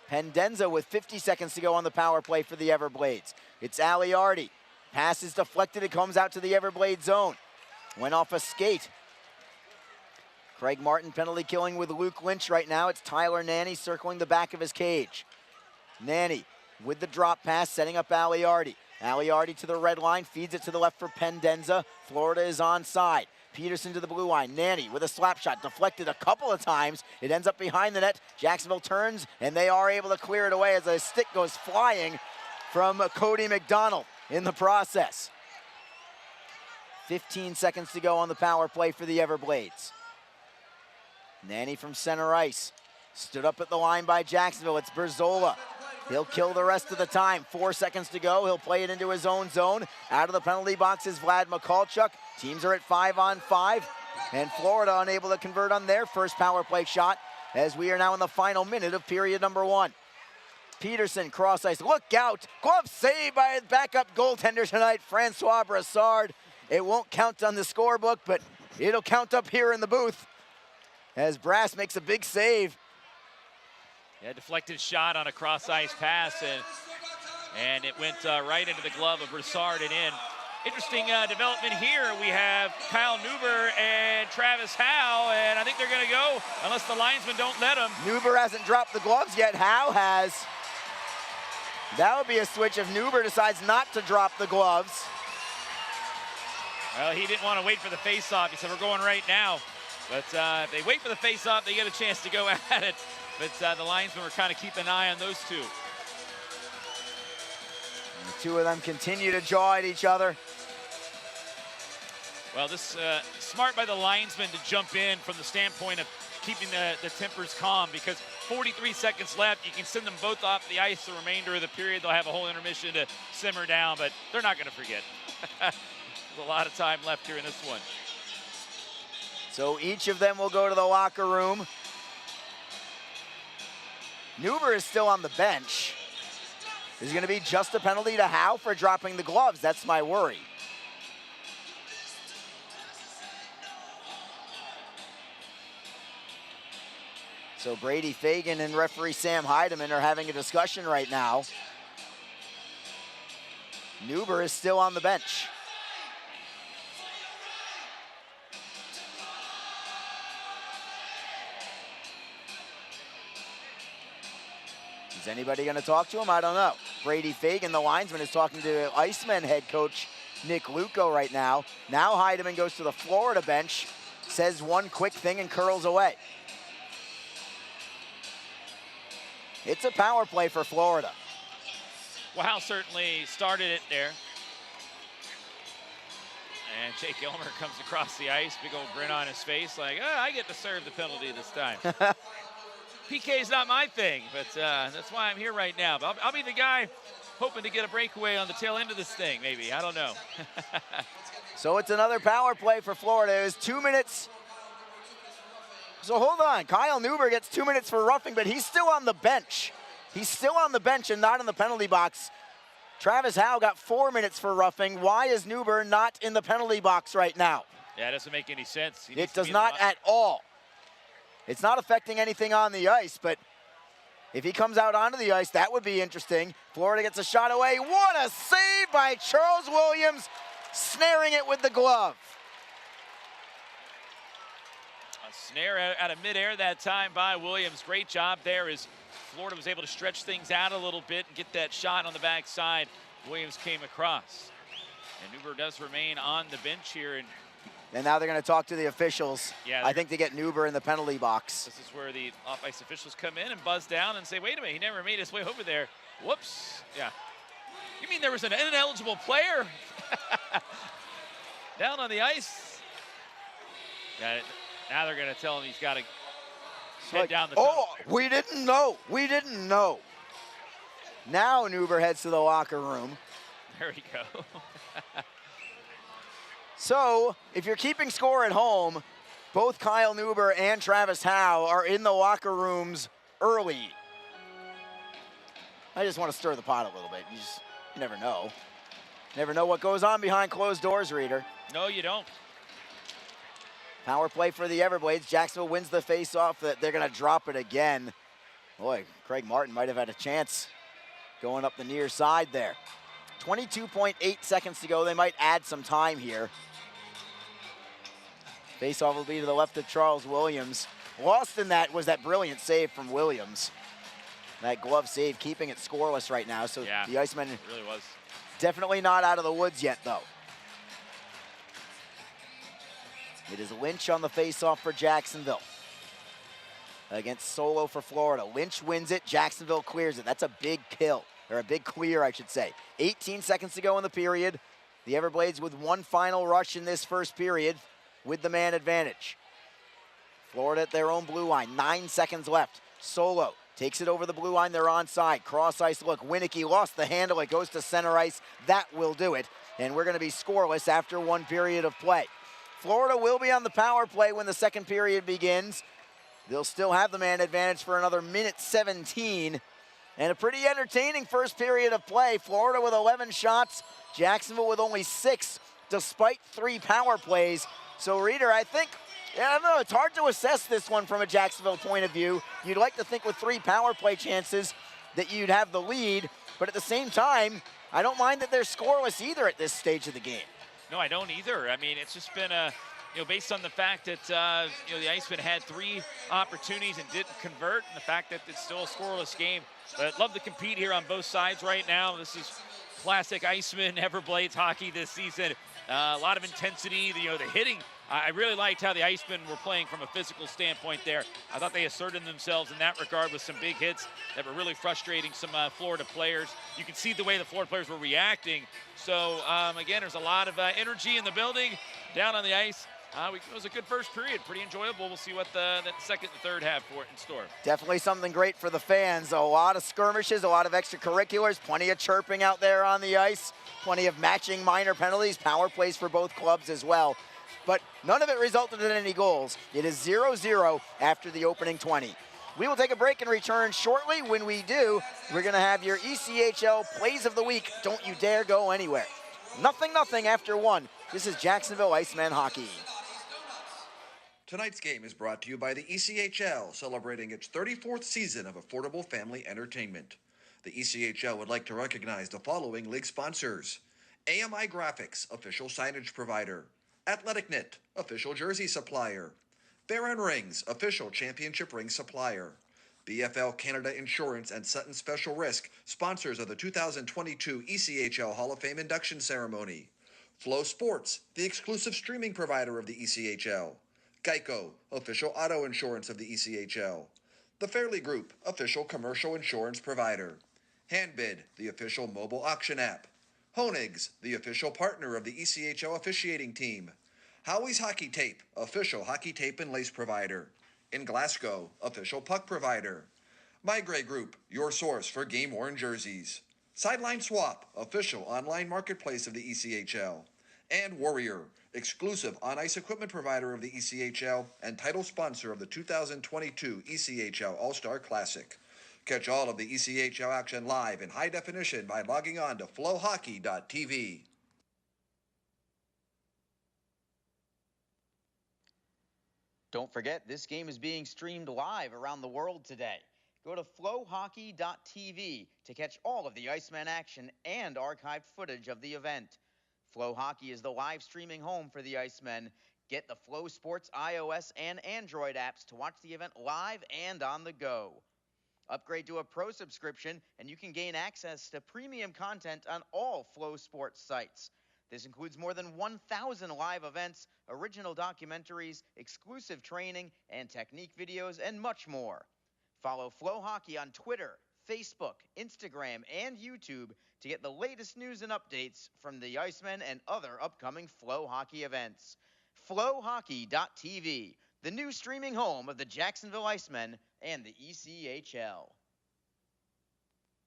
Pendenza with 50 seconds to go on the power play for the Everblades. It's Aliardi. Pass is deflected. It comes out to the Everblades zone. Went off a skate. Craig Martin penalty killing with Luke Lynch right now. It's Tyler Nanny circling the back of his cage. Nanny with the drop pass, setting up Aliardi. Aliardi to the red line, feeds it to the left for Pendenza. Florida is onside. Peterson to the blue line. Nanny with a slap shot, deflected a couple of times. It ends up behind the net. Jacksonville turns, and they are able to clear it away as a stick goes flying from Cody McDonald in the process. 15 seconds to go on the power play for the Everblades. Nanny from center ice. Stood up at the line by Jacksonville. It's Berzola. He'll kill the rest of the time. 4 seconds to go. He'll play it into his own zone. Out of the penalty box is Vlad Mikulchuk. Teams are at 5-on-5. And Florida unable to convert on their first power play shot as we are now in the final minute of period number 1. Peterson, cross ice. Look out. Glove save by his backup goaltender tonight, Francois Brassard. It won't count on the scorebook, but it'll count up here in the booth as Brass makes a big save. Yeah, deflected shot on a cross-ice pass, and it went right into the glove of Brassard and in. Interesting development here. We have Kyle Neuber and Travis Howe, and I think they're going to go unless the linesmen don't let them. Neuber hasn't dropped the gloves yet. Howe has. That would be a switch if Neuber decides not to drop the gloves. Well, he didn't want to wait for the face-off. He said, we're going right now. But if they wait for the face-off, they get a chance to go at it. But the linesmen were kind of keeping an eye on those two. And the two of them continue to jaw at each other. Well, this smart by the linesmen to jump in from the standpoint of keeping the tempers calm, because 43 seconds left. You can send them both off the ice the remainder of the period. They'll have a whole intermission to simmer down, but they're not going to forget. There's a lot of time left here in this one. So each of them will go to the locker room. Neuber is still on the bench. Is it going to be just a penalty to Howe for dropping the gloves? That's my worry. So Brady Fagan and referee Sam Heidemann are having a discussion right now. Neuber is still on the bench. Is anybody going to talk to him? I don't know. Brady Fagan, the linesman, is talking to Icemen head coach Nick Luco right now. Now Heidemann goes to the Florida bench, says one quick thing and curls away. It's a power play for Florida. Wow certainly started it there. And Jake Elmer comes across the ice, big old grin on his face, like, oh, I get to serve the penalty this time. PK's not my thing, but that's why I'm here right now. But I'll be the guy hoping to get a breakaway on the tail end of this thing, maybe. I don't know. So it's another power play for Florida. It was 2 minutes. So hold on. Kyle Neuber gets 2 minutes for roughing, but he's still on the bench. He's still on the bench and not in the penalty box. Travis Howe got 4 minutes for roughing. Why is Neuber not in the penalty box right now? Yeah, it doesn't make any sense. It does not at all. It's not affecting anything on the ice, but if he comes out onto the ice, that would be interesting. Florida gets a shot away. What a save by Charles Williams, snaring it with the glove. A snare out of midair that time by Williams. Great job there as Florida was able to stretch things out a little bit and get that shot on the backside. Williams came across. And Neuber does remain on the bench here. And now they're going to talk to the officials. Yeah, I think to get Neuber in the penalty box. This is where the off-ice officials come in and buzz down and say, wait a minute, he never made his way over there. Whoops. Yeah. You mean there was an ineligible player down on the ice? Got it. Now they're going to tell him he's got to head down the tunnel. Oh, we didn't know. We didn't know. Now Neuber heads to the locker room. There we go. So, if you're keeping score at home, both Kyle Neuber and Travis Howe are in the locker rooms early. I just want to stir the pot a little bit. You never know. Never know what goes on behind closed doors, Reader. No, you don't. Power play for the Everglades. Jacksonville wins the face-off. They're going to drop it again. Boy, Craig Martin might have had a chance going up the near side there. 22.8 seconds to go. They might add some time here. Face-off will be to the left of Charles Williams. Lost in that was that brilliant save from Williams. That glove save keeping it scoreless right now. So yeah, the Icemen really was. Definitely not out of the woods yet, though. It is Lynch on the face-off for Jacksonville. Against Solo for Florida. Lynch wins it. Jacksonville clears it. That's a big kill. Or a big clear, I should say. 18 seconds to go in the period. The Everblades with one final rush in this first period with the man advantage. Florida at their own blue line. 9 seconds left. Solo takes it over the blue line. They're onside. Cross ice look. Winicky lost the handle. It goes to center ice. That will do it. And we're going to be scoreless after one period of play. Florida will be on the power play when the second period begins. They'll still have the man advantage for another minute 17. And a pretty entertaining first period of play. Florida with 11 shots. Jacksonville with only 6, despite 3 power plays. So, Reader, I think, I don't know, it's hard to assess this one from a Jacksonville point of view. You'd like to think with 3 power play chances that you'd have the lead. But at the same time, I don't mind that they're scoreless either at this stage of the game. No, I don't either. I mean, it's just been based on the fact that, the Icemen had 3 opportunities and didn't convert, and the fact that it's still a scoreless game. But love to compete here on both sides right now. This is classic Icemen Everblades hockey this season. A lot of intensity, the hitting. I really liked how the Icemen were playing from a physical standpoint there. I thought they asserted themselves in that regard with some big hits that were really frustrating some Florida players. You can see the way the Florida players were reacting. So, again, there's a lot of energy in the building, down on the ice. It was a good first period, pretty enjoyable. We'll see what the second and third have for it in store. Definitely something great for the fans. A lot of skirmishes, a lot of extracurriculars, plenty of chirping out there on the ice, plenty of matching minor penalties, power plays for both clubs as well. But none of it resulted in any goals. It is 0-0 after the opening 20. We will take a break and return shortly. When we do, we're going to have your ECHL Plays of the Week. Don't you dare go anywhere. 0-0 after 1. This is Jacksonville Icemen hockey. Tonight's game is brought to you by the ECHL, celebrating its 34th season of affordable family entertainment. The ECHL would like to recognize the following league sponsors: AMI Graphics, official signage provider; AthleticNet, official jersey supplier; Baron Rings, official championship ring supplier; BFL Canada Insurance and Sutton Special Risk, sponsors of the 2022 ECHL Hall of Fame induction ceremony; Flow Sports, the exclusive streaming provider of the ECHL; Geico, official auto insurance of the ECHL; The Fairley Group, official commercial insurance provider; Handbid, the official mobile auction app. Honig's, the official partner of the ECHL officiating team. Howie's Hockey Tape, official hockey tape and lace provider. In Glasgow, official puck provider. My Gray Group, your source for game-worn jerseys. Sideline Swap, official online marketplace of the ECHL. And Warrior, exclusive on-ice equipment provider of the ECHL and title sponsor of the 2022 ECHL All-Star Classic. Catch all of the ECHL action live in high definition by logging on to flowhockey.tv. Don't forget, this game is being streamed live around the world today. Go to flowhockey.tv to catch all of the Iceman action and archived footage of the event. Flow Hockey is the live streaming home for the Icemen. Get the Flow Sports iOS and Android apps to watch the event live and on the go. Upgrade to a pro subscription and you can gain access to premium content on all Flow Sports sites. This includes more than 1,000 live events, original documentaries, exclusive training and technique videos, and much more. Follow Flow Hockey on Twitter, Facebook, Instagram, and YouTube to get the latest news and updates from the Icemen and other upcoming Flow Hockey events. Flowhockey.tv, the new streaming home of the Jacksonville Icemen and the ECHL.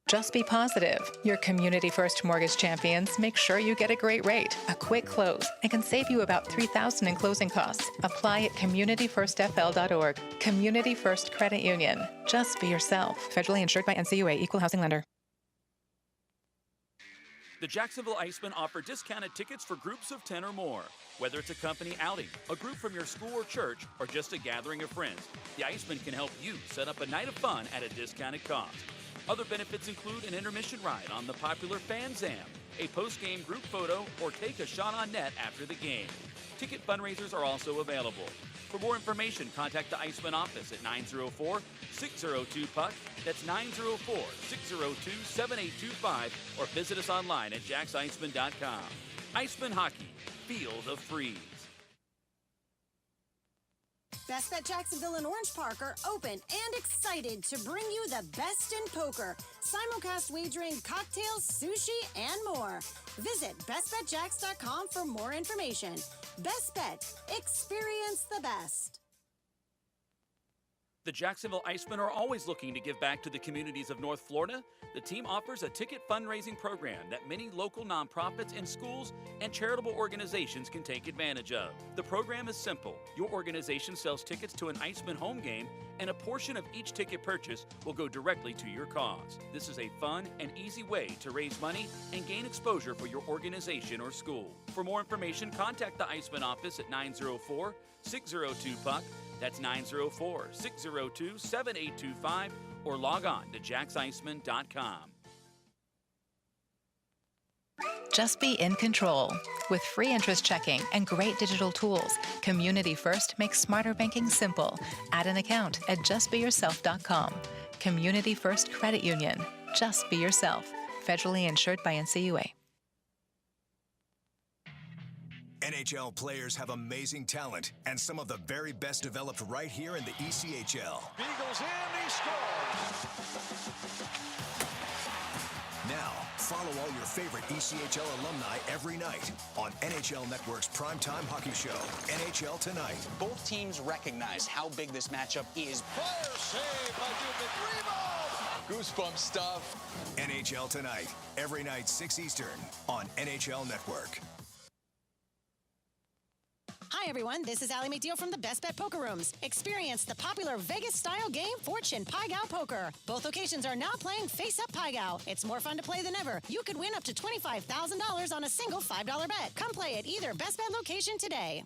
Just be positive. Your Community First Mortgage champions make sure you get a great rate, a quick close, and can save you about $3,000 in closing costs. Apply at communityfirstfl.org. Community First Credit Union. Just be yourself. Federally insured by NCUA, Equal Housing Lender. The Jacksonville Icemen offer discounted tickets for groups of 10 or more. Whether it's a company outing, a group from your school or church, or just a gathering of friends, the Icemen can help you set up a night of fun at a discounted cost. Other benefits include an intermission ride on the popular Fan Zam, a post-game group photo, or take a shot on net after the game. Ticket fundraisers are also available. For more information, contact the Icemen office at 904-602-PUCK. That's 904-602-7825, or visit us online at jacksiceman.com. Icemen Hockey. Feel the freeze. Best Bet Jacksonville and Orange Park are open and excited to bring you the best in poker, simulcast wagering, cocktails, sushi, and more. Visit bestbetjacks.com for more information. Best Bet. Experience the best. The Jacksonville Icemen are always looking to give back to the communities of North Florida. The team offers a ticket fundraising program that many local nonprofits and schools and charitable organizations can take advantage of. The program is simple. Your organization sells tickets to an Icemen home game, and a portion of each ticket purchase will go directly to your cause. This is a fun and easy way to raise money and gain exposure for your organization or school. For more information, contact the Icemen office at 904-602-PUCK. That's 904-602-7825, or log on to jacksiceman.com. Just be in control. With free interest checking and great digital tools, Community First makes smarter banking simple. Add an account at justbeyourself.com. Community First Credit Union. Just be yourself. Federally insured by NCUA. NHL players have amazing talent, and some of the very best developed right here in the ECHL. Beagles in, he scores! Now, follow all your favorite ECHL alumni every night on NHL Network's primetime hockey show, NHL Tonight. Both teams recognize how big this matchup is. Fire save by Dubnik, rebound! Goosebump stuff. NHL Tonight, every night 6 Eastern on NHL Network. Hi, everyone. This is Allie McDeal from the Best Bet Poker Rooms. Experience the popular Vegas-style game, Fortune Pai Gow Poker. Both locations are now playing face-up Pai Gow. It's more fun to play than ever. You could win up to $25,000 on a single $5 bet. Come play at either Best Bet location today.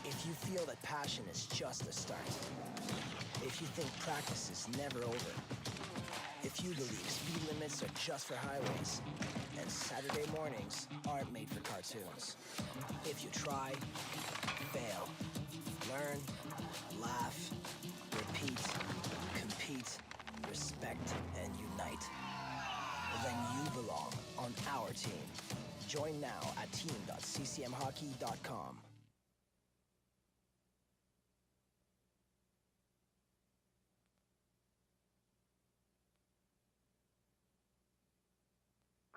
If you feel that passion is just a start, if you think practice is never over, if you believe speed limits are just for highways, and Saturday mornings aren't made for cartoons. If you try, fail, learn, laugh, repeat, compete, respect, and unite, then you belong on our team. Join now at team.ccmhockey.com.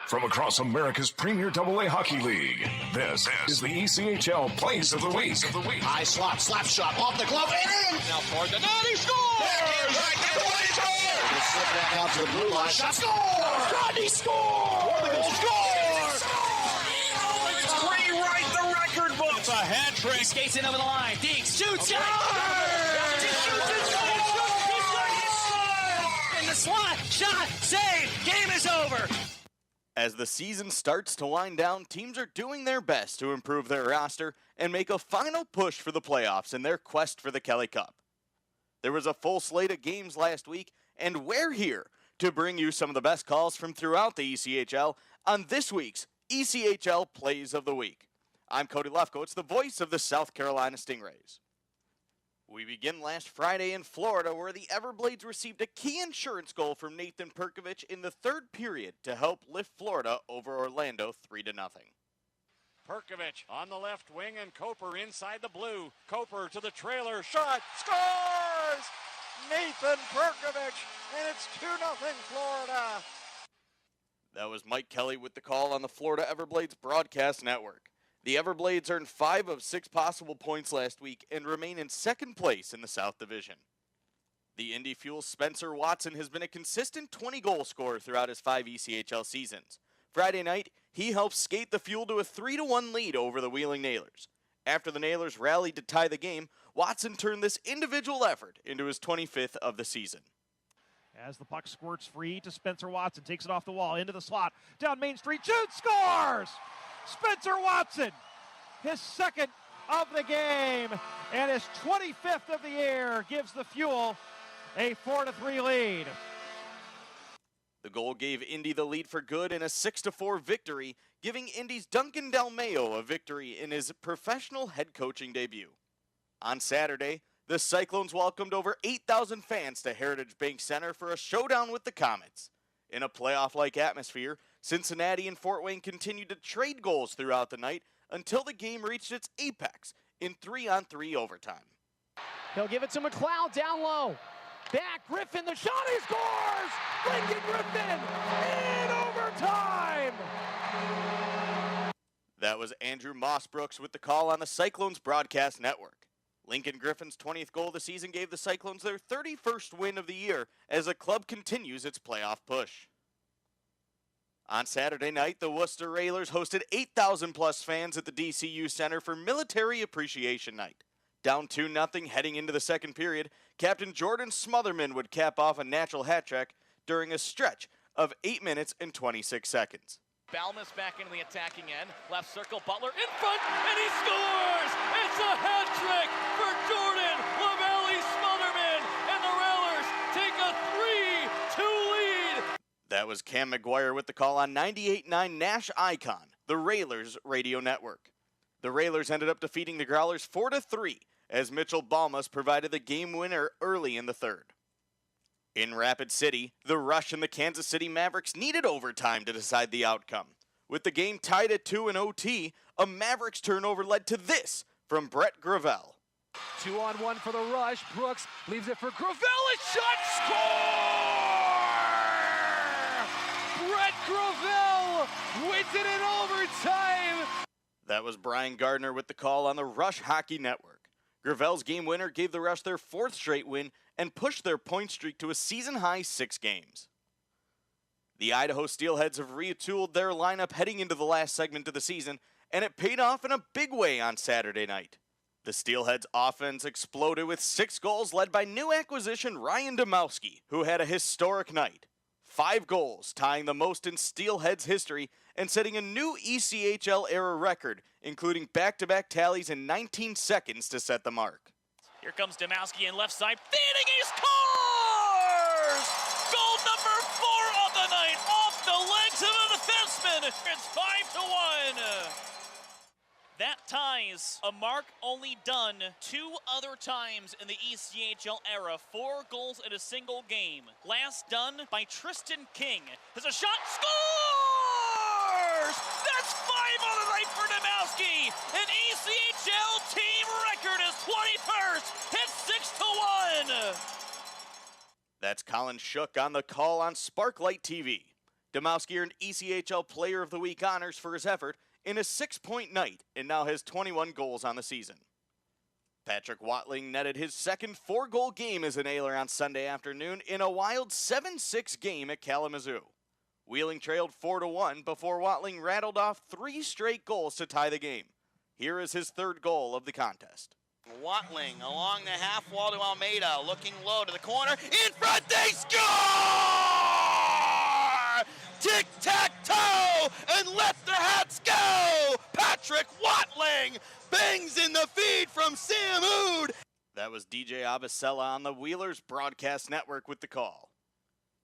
From across America's premier AA hockey league, this is the ECHL Plays of the Week. High slot, slap shot, off the glove, and in! Now toward the net, he scores! Slip back out to the blue line, shot, score! Rodney scores! The goal, scores! Rewrite the record book! It's a hat trick. He skates in over the line, Deeks shoots, in the slot, shot, save, game is over! As the season starts to wind down, teams are doing their best to improve their roster and make a final push for the playoffs in their quest for the Kelly Cup. There was a full slate of games last week, and we're here to bring you some of the best calls from throughout the ECHL on this week's ECHL Plays of the Week. I'm Cody Lefkowitz, the voice of the South Carolina Stingrays. We begin last Friday in Florida, where the Everglades received a key insurance goal from Nathan Perkovich in the third period to help lift Florida over Orlando 3-0. Perkovich on the left wing and Coper inside the blue. Coper to the trailer, shot, scores! Nathan Perkovich, and it's 2-0 Florida. That was Mike Kelly with the call on the Florida Everblades Broadcast Network. The Everblades earned 5 of 6 possible points last week and remain in second place in the South Division. The Indy Fuel's Spencer Watson has been a consistent 20-goal scorer throughout his 5 ECHL seasons. Friday night, he helped skate the Fuel to a 3-1 lead over the Wheeling Nailers. After the Nailers rallied to tie the game, Watson turned this individual effort into his 25th of the season. As the puck squirts free to Spencer Watson, takes it off the wall, into the slot, down Main Street, shoots, scores! Spencer Watson, his second of the game, and his 25th of the year, gives the Fuel a 4-3 lead. The goal gave Indy the lead for good in a 6-4 victory, giving Indy's Duncan Dalmeo a victory in his professional head coaching debut. On Saturday, the Cyclones welcomed over 8,000 fans to Heritage Bank Center for a showdown with the Comets. In a playoff-like atmosphere, Cincinnati and Fort Wayne continued to trade goals throughout the night until the game reached its apex in 3-on-3 overtime. He'll give it to McLeod down low. Back, Griffin, the shot, he scores! Lincoln Griffin in overtime! That was Andrew Mossbrooks with the call on the Cyclones Broadcast Network. Lincoln Griffin's 20th goal of the season gave the Cyclones their 31st win of the year as the club continues its playoff push. On Saturday night, the Worcester Railers hosted 8,000-plus fans at the DCU Center for Military Appreciation Night. Down 2-0 heading into the second period, Captain Jordan Smotherman would cap off a natural hat trick during a stretch of 8 minutes and 26 seconds. Balmus back into the attacking end. Left circle, Butler in front, and he scores! It's a hat trick for Jordan LaValle Smotherman, and the Railers take a 3-2 lead. That was Cam McGuire with the call on 98.9 Nash Icon, the Railers radio network. The Railers ended up defeating the Growlers 4-3 as Mitchell Balmus provided the game winner early in the third. In Rapid City, the Rush and the Kansas City Mavericks needed overtime to decide the outcome. With the game tied at 2 in OT, a Mavericks turnover led to this from Brett Gravel. 2-on-1 for the Rush. Brooks leaves it for Gravel. A shot, score! Brett Gravel wins it in overtime. That was Brian Gardner with the call on the Rush Hockey Network. Gravel's game winner gave the Rush their 4th straight win and pushed their point streak to a season-high 6 games. The Idaho Steelheads have retooled their lineup heading into the last segment of the season, and it paid off in a big way on Saturday night. The Steelheads' offense exploded with 6 goals led by new acquisition Ryan Domowski, who had a historic night. 5 goals, tying the most in Steelheads history and setting a new ECHL-era record, including back-to-back tallies in 19 seconds to set the mark. Here comes Domowski in left side, feeding, he scores! Goal number 4 of the night, off the legs of a defenseman. It's 5-1. That ties a mark only done 2 other times in the ECHL era. 4 goals in a single game. Last done by Tristan King. There's a shot, scores! That's 5 on the night for Domowski. An ECHL team record is 21st. It's 6-1. That's Colin Shook on the call on Sparklight TV. Domowski earned ECHL Player of the Week honors for his effort in a 6-point night and now has 21 goals on the season. Patrick Watling netted his second 4-goal game as an Ailer on Sunday afternoon in a wild 7-6 game at Kalamazoo. Wheeling trailed 4-1 before Watling rattled off 3 straight goals to tie the game. Here is his third goal of the contest. Watling along the half wall to Almeida, looking low to the corner, in front, they score! Tic-tac-toe, and let the hats go! Patrick Watling bangs in the feed from Sam Oud. That was DJ Abasella on the Wheelers Broadcast Network with the call.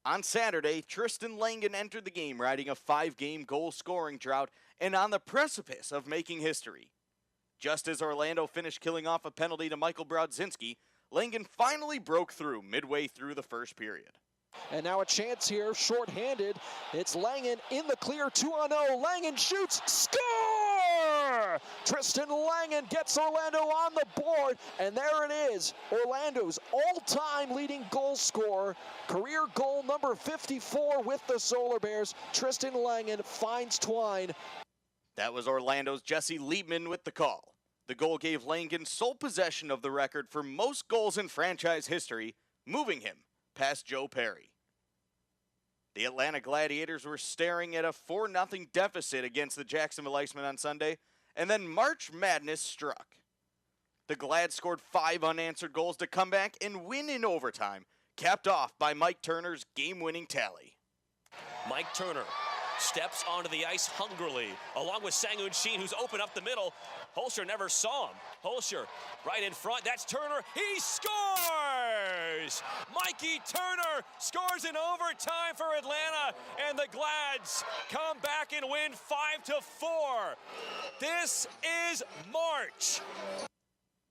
On Saturday, Tristan Langen entered the game riding a 5-game goal-scoring drought and on the precipice of making history. Just as Orlando finished killing off a penalty to Michael Brodzinski, Langen finally broke through midway through the first period. And now a chance here, short-handed. It's Langen in the clear, 2-0. Langen shoots, score! Tristan Langen gets Orlando on the board, and there it is. Orlando's all-time leading goal scorer, career goal number 54 with the Solar Bears. Tristan Langen finds twine. That was Orlando's Jesse Liebman with the call. The goal gave Langen sole possession of the record for most goals in franchise history, moving him past Joe Perry. The Atlanta Gladiators were staring at a 4-0 deficit against the Jacksonville Icemen on Sunday, and then March Madness struck. The Glad scored 5 unanswered goals to come back and win in overtime, capped off by Mike Turner's game-winning tally. Mike Turner steps onto the ice hungrily, along with Sang-Hoon Shin, who's open up the middle. Holscher never saw him. Holscher right in front. That's Turner. He scores! Mikey Turner scores in overtime for Atlanta, and the Glads come back and win 5-4. This is March.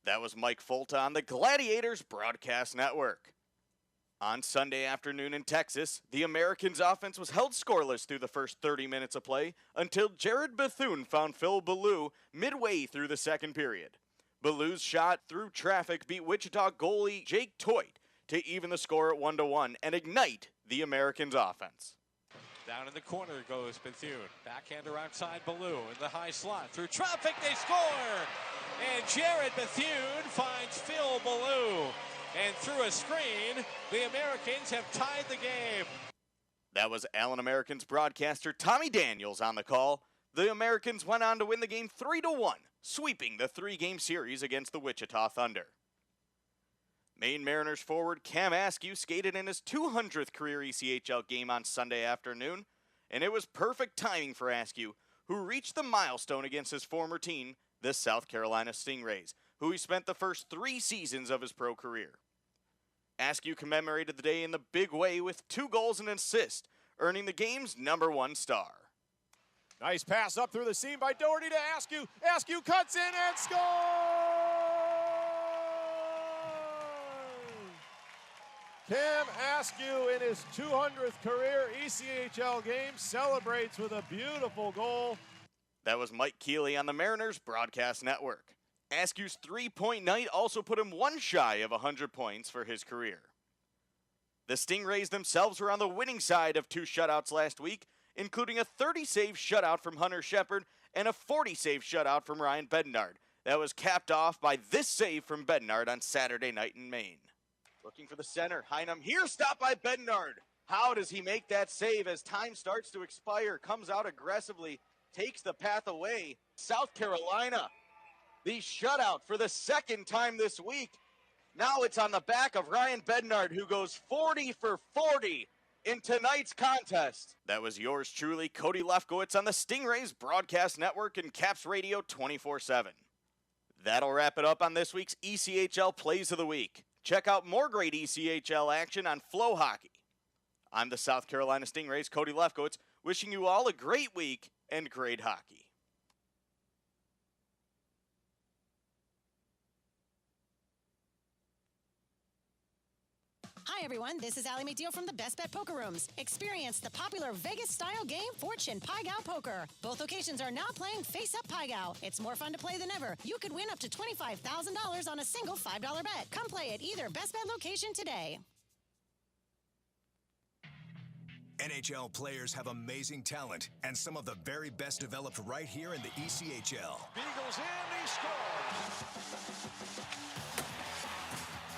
That was Mike Folta on the Gladiators Broadcast Network. On Sunday afternoon in Texas, the Americans' offense was held scoreless through the first 30 minutes of play until Jared Bethune found Phil Ballou midway through the second period. Ballou's shot through traffic beat Wichita goalie Jake Toit to even the score at 1-1 and ignite the Americans' offense. Down in the corner goes Bethune. Backhander outside Ballou in the high slot. Through traffic, they score! And Jared Bethune finds Phil Ballou. And through a screen, the Americans have tied the game. That was Allen Americans broadcaster Tommy Daniels on the call. The Americans went on to win the game 3-1, sweeping the 3-game series against the Wichita Thunder. Maine Mariners forward Cam Askew skated in his 200th career ECHL game on Sunday afternoon, and it was perfect timing for Askew, who reached the milestone against his former team, the South Carolina Stingrays, who he spent the first 3 seasons of his pro career. Askew commemorated the day in the big way with 2 goals and an assist, earning the game's #1 star. Nice pass up through the seam by Doherty to Askew. Askew cuts in and scores! Cam Askew in his 200th career ECHL game celebrates with a beautiful goal. That was Mike Keeley on the Mariners Broadcast Network. Askew's 3-point night also put him 1 shy of 100 points for his career. The Stingrays themselves were on the winning side of 2 shutouts last week, including a 30-save shutout from Hunter Shepard and a 40-save shutout from Ryan Bednard. That was capped off by this save from Bednard on Saturday night in Maine. Looking for the center, Heinem here, stopped by Bednard. How does he make that save as time starts to expire? Comes out aggressively, takes the path away. South Carolina, the shutout for the 2nd time this week. Now it's on the back of Ryan Bednard, who goes 40 for 40 in tonight's contest. That was yours truly, Cody Lefkowitz on the Stingrays Broadcast Network and Caps Radio 24/7. That'll wrap it up on this week's ECHL Plays of the Week. Check out more great ECHL action on Flow Hockey. I'm the South Carolina Stingrays, Cody Lefkowitz, wishing you all a great week and great hockey. Hi everyone, this is Allie McDeal from the Best Bet Poker Rooms. Experience the popular Vegas-style game Fortune Pai Gow Poker. Both locations are now playing Face Up Pai Gow. It's more fun to play than ever. You could win up to $25,000 on a single $5 bet. Come play at either Best Bet location today. NHL players have amazing talent, and some of the very best developed right here in the ECHL. Beagles in, he scores.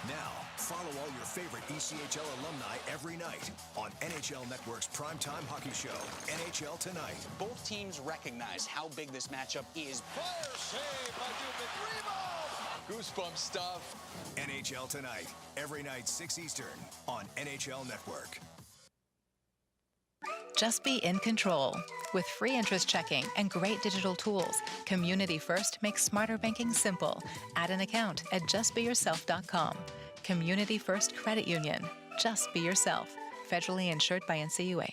Now, follow all your favorite ECHL alumni every night on NHL Network's primetime hockey show, NHL Tonight. Both teams recognize how big this matchup is. Fire save by Dubik. Goosebump stuff. NHL Tonight, every night 6 Eastern on NHL Network. Just be in control. With free interest checking and great digital tools, Community First makes smarter banking simple. Add an account at justbeyourself.com. Community First Credit Union. Just be yourself. Federally insured by NCUA.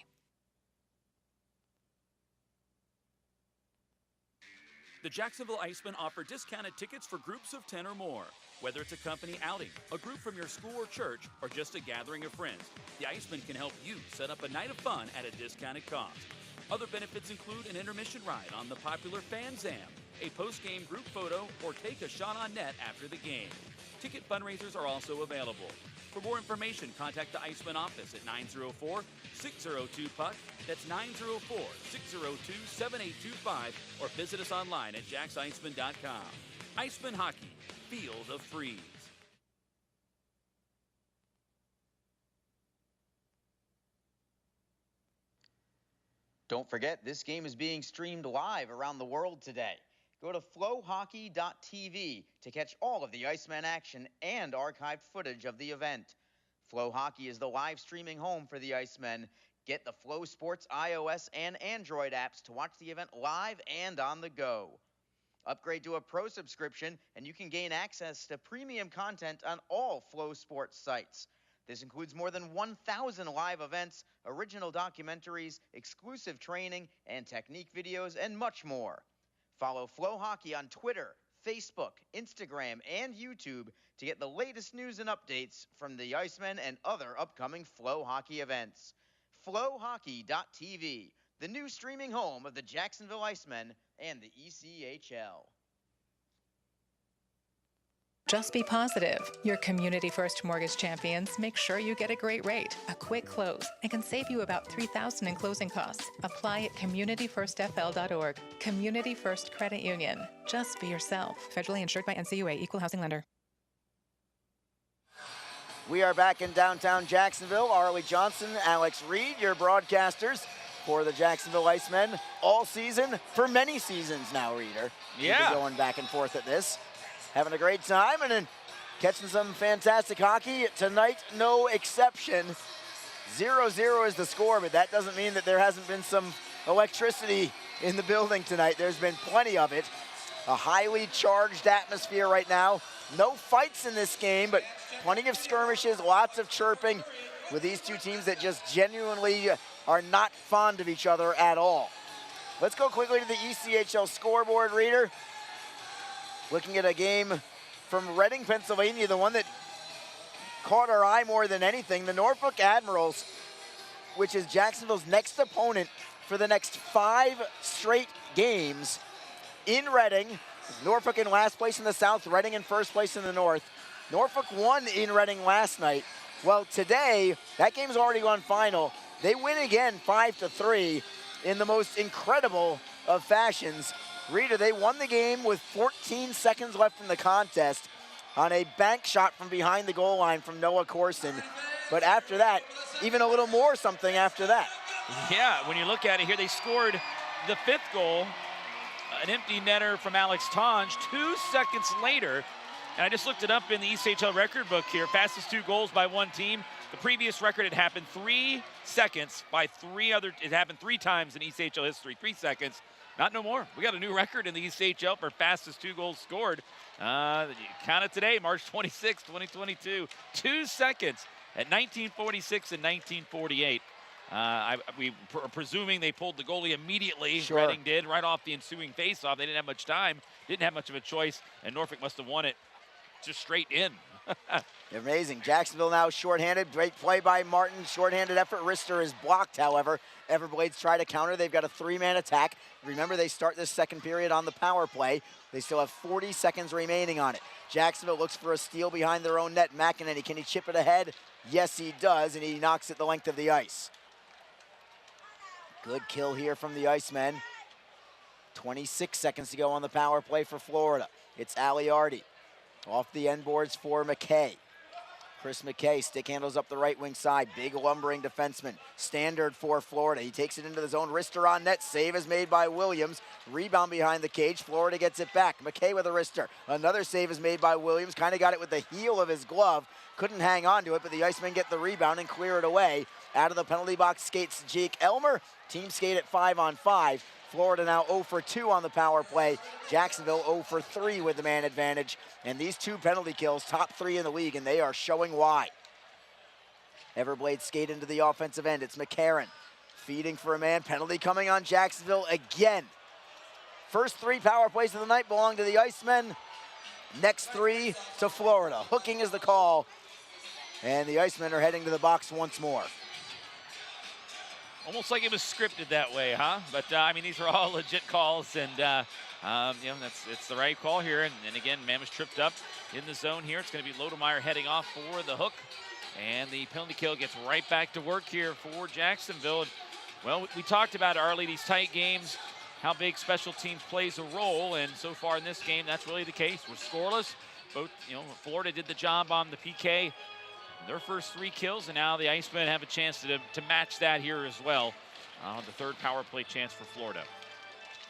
The Jacksonville Icemen offer discounted tickets for groups of 10 or more. Whether it's a company outing, a group from your school or church, or just a gathering of friends, the Icemen can help you set up a night of fun at a discounted cost. Other benefits include an intermission ride on the popular Fan Zam, a post-game group photo, or take a shot on net after the game. Ticket fundraisers are also available. For more information, contact the Icemen office at 904-602-PUCK. That's 904-602-7825, or visit us online at jacksiceman.com. Icemen Hockey. Feel the freeze. Don't forget, this game is being streamed live around the world today. Go to flowhockey.tv to catch all of the Iceman action and archived footage of the event. Flow Hockey is the live streaming home for the Icemen. Get the Flow Sports iOS and Android apps to watch the event live and on the go. Upgrade to a pro subscription and you can gain access to premium content on all Flow Sports sites. This includes more than 1,000 live events, original documentaries, exclusive training and technique videos, and much more. Follow Flow Hockey on Twitter, Facebook, Instagram, and YouTube to get the latest news and updates from the Icemen and other upcoming Flow Hockey events. Flowhockey.tv, the new streaming home of the Jacksonville Icemen and the ECHL. Just be positive. Your Community First Mortgage champions make sure you get a great rate, a quick close, and can save you about $3,000 in closing costs. Apply at communityfirstfl.org. Community First Credit Union. Just be yourself. Federally insured by NCUA. Equal housing lender. We are back in downtown Jacksonville. Arlie Johnson, Alex Reed, your broadcasters for the Jacksonville Icemen all season, for many seasons now, Reader. Yeah. We've been going back and forth at this. Having a great time and then catching some fantastic hockey. Tonight, no exception. 0-0 is the score, but that doesn't mean that there hasn't been some electricity in the building tonight. There's been plenty of it. A highly charged atmosphere right now. No fights in this game, but plenty of skirmishes, lots of chirping with these two teams that just genuinely are not fond of each other at all. Let's go quickly to the ECHL scoreboard, Reader. Looking at a game from Reading, Pennsylvania, the one that caught our eye more than anything, the Norfolk Admirals, which is Jacksonville's next opponent for the next 5 straight games in Reading. Norfolk in last place in the South, Reading in first place in the North. Norfolk won in Reading last night. Well, today, that game's already gone final. They win again 5-3 in the most incredible of fashions. Rita, they won the game with 14 seconds left in the contest on a bank shot from behind the goal line from Noah Corson. But after that, even a little more something after that. Yeah, when you look at it here, they scored the 5th goal, an empty netter from Alex Tonge 2 seconds later. And I just looked it up in the ECHL record book here, fastest 2 goals by one team. The previous record, it happened 3 seconds by it happened 3 times in ECHL history, 3 seconds. Not no more. We got a new record in the ECHL for fastest 2 goals scored. Count it today, March 26, 2022. 2 seconds at 1946 and 1948. We are presuming they pulled the goalie immediately. Sure. Reading did, right off the ensuing faceoff. They didn't have much time, didn't have much of a choice, and Norfolk must have won it just straight in. Amazing. Jacksonville now shorthanded. Great play by Martin. Shorthanded effort. Rister is blocked, however. Everglades try to counter. They've got a 3-man attack. Remember, they start this second period on the power play. They still have 40 seconds remaining on it. Jacksonville looks for a steal behind their own net. McEnany, can he chip it ahead? Yes, he does, and he knocks it the length of the ice. Good kill here from the Icemen. 26 seconds to go on the power play for Florida. It's Aliardi. Off the end boards for McKay. Chris McKay stick handles up the right wing side. Big lumbering defenseman. Standard for Florida. He takes it into the zone. Wrister on net. Save is made by Williams. Rebound behind the cage. Florida gets it back. McKay with a wrister. Another save is made by Williams. Kind of got it with the heel of his glove. Couldn't hang on to it, but the Icemen get the rebound and clear it away. Out of the penalty box skates Jake Elmer. Team skate at 5-on-5. Florida now 0 for 2 on the power play. Jacksonville 0 for 3 with the man advantage. And these 2 penalty kills, top 3 in the league, and they are showing why. Everblades skate into the offensive end. It's McCarron feeding for a man. Penalty coming on Jacksonville again. First 3 power plays of the night belong to the Icemen. Next 3 to Florida. Hooking is the call. And the Icemen are heading to the box once more. Almost like it was scripted that way, huh? But, I mean, these are all legit calls, and, you know, it's the right call here. And again, man was tripped up in the zone here. It's going to be Lodemeyer heading off for the hook. And the penalty kill gets right back to work here for Jacksonville. And, well, we talked about early these tight games, how big special teams plays a role. And so far in this game, that's really the case. We're scoreless. Both, you know, Florida did the job on the PK. Their first 3 kills, and now the Icemen have a chance to match that here as well. The third power play chance for Florida.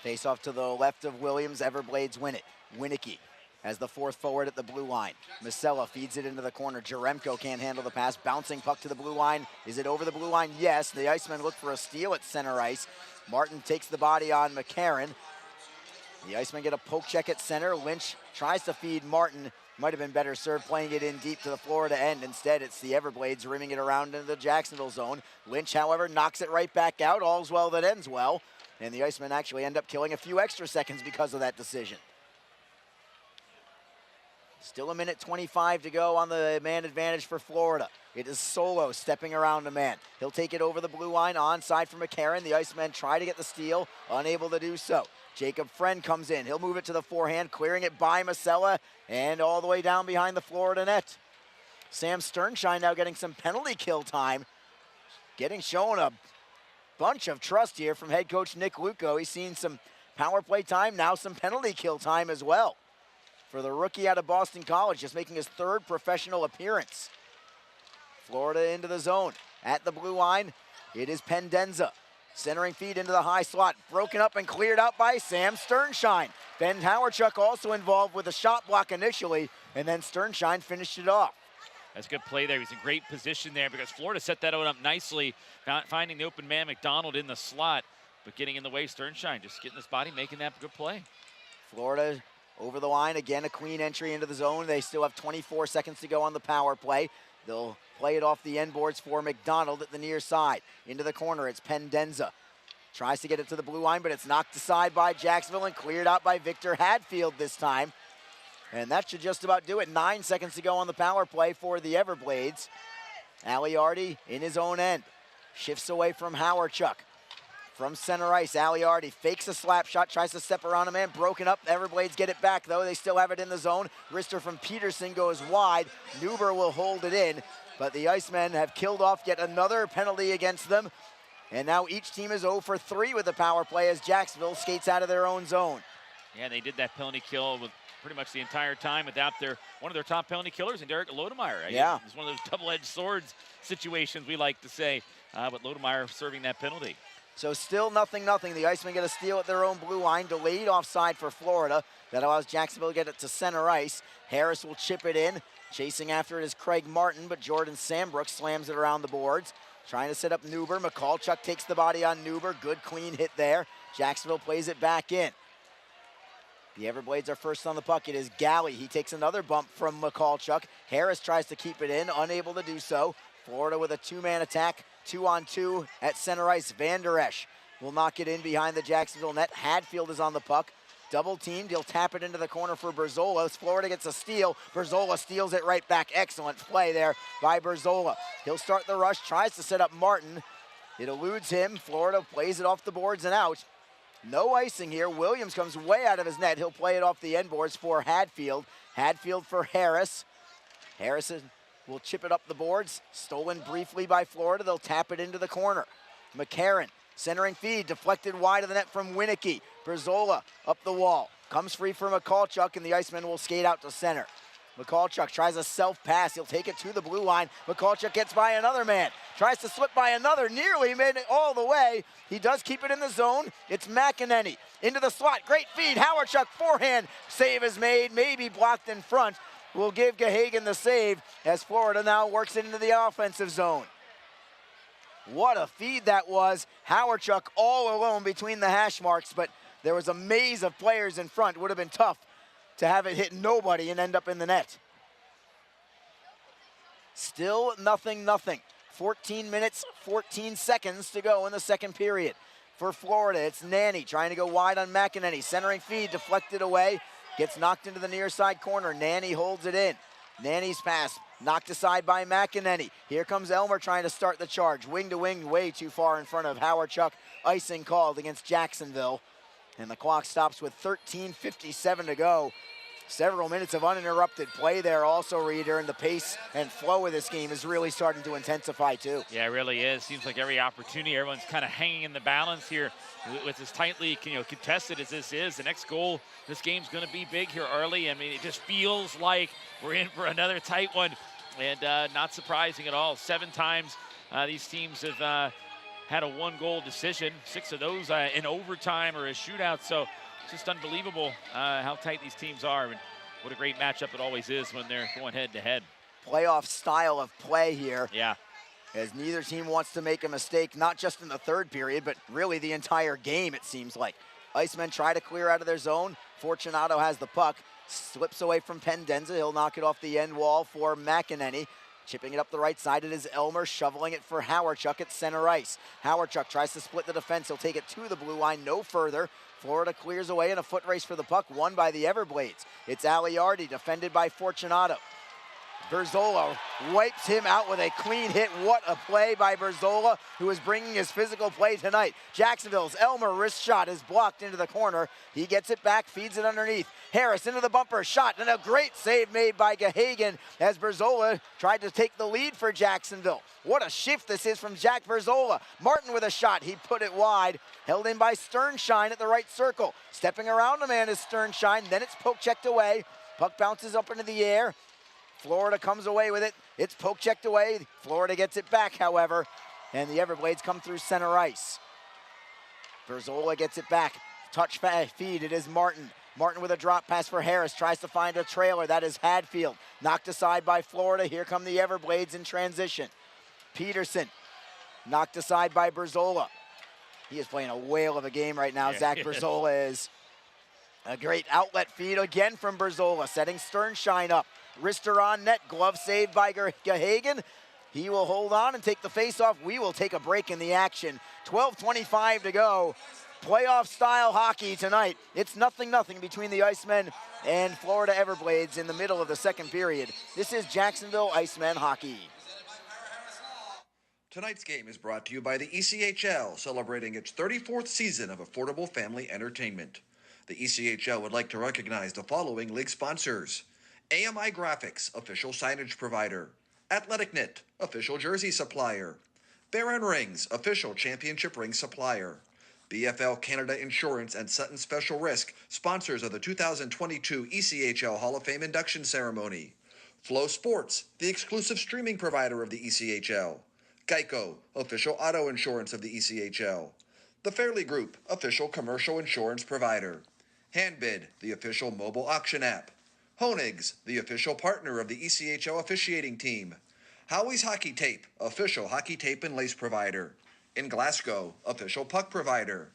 Face off to the left of Williams. Everblades win it. Winicky as the 4th forward at the blue line. Masella feeds it into the corner. Jaremko can't handle the pass. Bouncing puck to the blue line. Is it over the blue line? Yes. The Icemen look for a steal at center ice. Martin takes the body on McCarron. The Icemen get a poke check at center. Lynch tries to feed Martin. Might have been better served playing it in deep to the Florida end. Instead, it's the Everblades rimming it around into the Jacksonville zone. Lynch, however, knocks it right back out. All's well that ends well. And the Icemen actually end up killing a few extra seconds because of that decision. Still 1:25 to go on the man advantage for Florida. It is Solo stepping around a man. He'll take it over the blue line, onside for McCarron. The Icemen try to get the steal, unable to do so. Jacob Friend comes in. He'll move it to the forehand, clearing it by Masella, and all the way down behind the Florida net. Sam Sternshine now getting some penalty kill time. Getting shown a bunch of trust here from head coach Nick Luco. He's seen some power play time, now some penalty kill time as well. For the rookie out of Boston College, just making his 3rd professional appearance. Florida into the zone. At the blue line, it is Pendenza. Centering feed into the high slot. Broken up and cleared out by Sam Sternshine. Ben Howarchuk also involved with a shot block initially, and then Sternshine finished it off. That's good play there. He's in great position there because Florida set that one up nicely, finding the open man McDonald in the slot, but getting in the way. Sternshine just getting his body, making that good play. Florida over the line. Again, a clean entry into the zone. They still have 24 seconds to go on the power play. They'll play it off the end boards for McDonald at the near side. Into the corner, it's Pendenza. Tries to get it to the blue line, but it's knocked aside by Jacksonville and cleared out by Victor Hadfield this time. And that should just about do it. 9 seconds to go on the power play for the Everblades. Aliardi in his own end. Shifts away from Howarchuk. From center ice, Aliardi fakes a slap shot, tries to step around a man, broken up. Everblades get it back, though. They still have it in the zone. Wrister from Peterson goes wide. Newber will hold it in, but the Icemen have killed off yet another penalty against them. And now each team is 0 for 3 with the power play as Jacksonville skates out of their own zone. Yeah, they did that penalty kill with pretty much the entire time without one of their top penalty killers, and Derek Lodemeyer. Yeah. It's one of those double-edged swords situations we like to say, but Lodemeyer serving that penalty. So still 0-0. The Icemen get a steal at their own blue line. Delayed offside for Florida. That allows Jacksonville to get it to center ice. Harris will chip it in. Chasing after it is Craig Martin, but Jordan Sambrook slams it around the boards. Trying to set up Newber. McCallchuk takes the body on Newber. Good clean hit there. Jacksonville plays it back in. The Everblades are first on the puck. It is Galley. He takes another bump from McCallchuk. Harris tries to keep it in, unable to do so. Florida with a 2-man attack. 2-on-2 at center ice. Van Der Esch will knock it in behind the Jacksonville net. Hadfield is on the puck. Double teamed. He'll tap it into the corner for Berzola. Florida gets a steal. Berzola steals it right back. Excellent play there by Berzola. He'll start the rush. Tries to set up Martin. It eludes him. Florida plays it off the boards and out. No icing here. Williams comes way out of his net. He'll play it off the end boards for Hadfield. Hadfield for Harris. Harrison will chip it up the boards. Stolen briefly by Florida. They'll tap it into the corner. McCarron Centering feed, deflected wide of the net from Winicky. Berzola up the wall. Comes free for Mikulchuk, and the Icemen will skate out to center. Mikulchuk tries a self-pass. He'll take it to the blue line. Mikulchuk gets by another man. Tries to slip by another. Nearly made it all the way. He does keep it in the zone. It's McEnany into the slot. Great feed. Hawerchuk forehand. Save is made. Maybe blocked in front. Will give Gahagan the save as Florida now works it into the offensive zone. What a feed that was. Hawerchuk all alone between the hash marks, but there was a maze of players in front. Would have been tough to have it hit nobody and end up in the net. Still 0-0. 14 minutes, 14 seconds to go in the second period. For Florida, it's Nanny trying to go wide on McEnany. Centering feed, deflected away. Gets knocked into the near side corner. Nanny holds it in. Nanny's pass knocked aside by McEnany. Here comes Elmer trying to start the charge. Wing to wing, way too far in front of Hawerchuk. Icing called against Jacksonville. And the clock stops with 13:57 to go. Several minutes of uninterrupted play there also, Reader, and the pace and flow of this game is really starting to intensify too. Yeah, it really is. Seems like every opportunity, everyone's kind of hanging in the balance here with as tightly contested as this is. The next goal, this game's going to be big here early. I mean, it just feels like we're in for another tight one, and not surprising at all. 7 times these teams have had a 1-goal decision, 6 of those in overtime or a shootout. So just unbelievable how tight these teams are, and what a great matchup it always is when they're going head-to-head. Playoff style of play here. Yeah. As neither team wants to make a mistake, not just in the third period, but really the entire game, it seems like. Icemen try to clear out of their zone. Fortunato has the puck, slips away from Pendenza. He'll knock it off the end wall for McEnany. Chipping it up the right side, it is Elmer, shoveling it for Hawerchuk at center ice. Hawerchuk tries to split the defense. He'll take it to the blue line, no further. Florida clears away in a foot race for the puck, won by the Everglades. It's Aliardi, defended by Fortunato. Berzola wipes him out with a clean hit. What a play by Berzola, who is bringing his physical play tonight. Jacksonville's Elmer wrist shot is blocked into the corner. He gets it back, feeds it underneath. Harris into the bumper, shot, and a great save made by Gahagan as Berzola tried to take the lead for Jacksonville. What a shift this is from Jack Berzola. Martin with a shot, he put it wide. Held in by Sternshine at the right circle. Stepping around a man is Sternshine, then it's poke-checked away. Puck bounces up into the air. Florida comes away with it. It's poke-checked away. Florida gets it back, however, and the Everglades come through center ice. Berzola gets it back. Touch feed, it is Martin. Martin with a drop pass for Harris, tries to find a trailer. That is Hadfield. Knocked aside by Florida. Here come the Everglades in transition. Peterson, knocked aside by Berzola. He is playing a whale of a game right now, Zach Berzola is. A great outlet feed again from Berzola, setting Sternshine up. Wrister on net, glove saved by Gahagan. He will hold on and take the face-off. We will take a break in the action. 12:25 to go. Playoff-style hockey tonight. It's 0-0 between the Icemen and Florida Everglades in the middle of the second period. This is Jacksonville Icemen hockey. Tonight's game is brought to you by the ECHL, celebrating its 34th season of affordable family entertainment. The ECHL would like to recognize the following league sponsors: AMI Graphics, official signage provider; Athletic Knit, official jersey supplier; Baron Rings, official championship ring supplier; BFL Canada Insurance and Sutton Special Risk, sponsors of the 2022 ECHL Hall of Fame induction ceremony; Flow Sports, the exclusive streaming provider of the ECHL; Geico, official auto insurance of the ECHL; The Fairley Group, official commercial insurance provider; Handbid, the official mobile auction app; Honig's, the official partner of the ECHL officiating team; Howie's Hockey Tape, official hockey tape and lace provider; In Glasgow, official puck provider;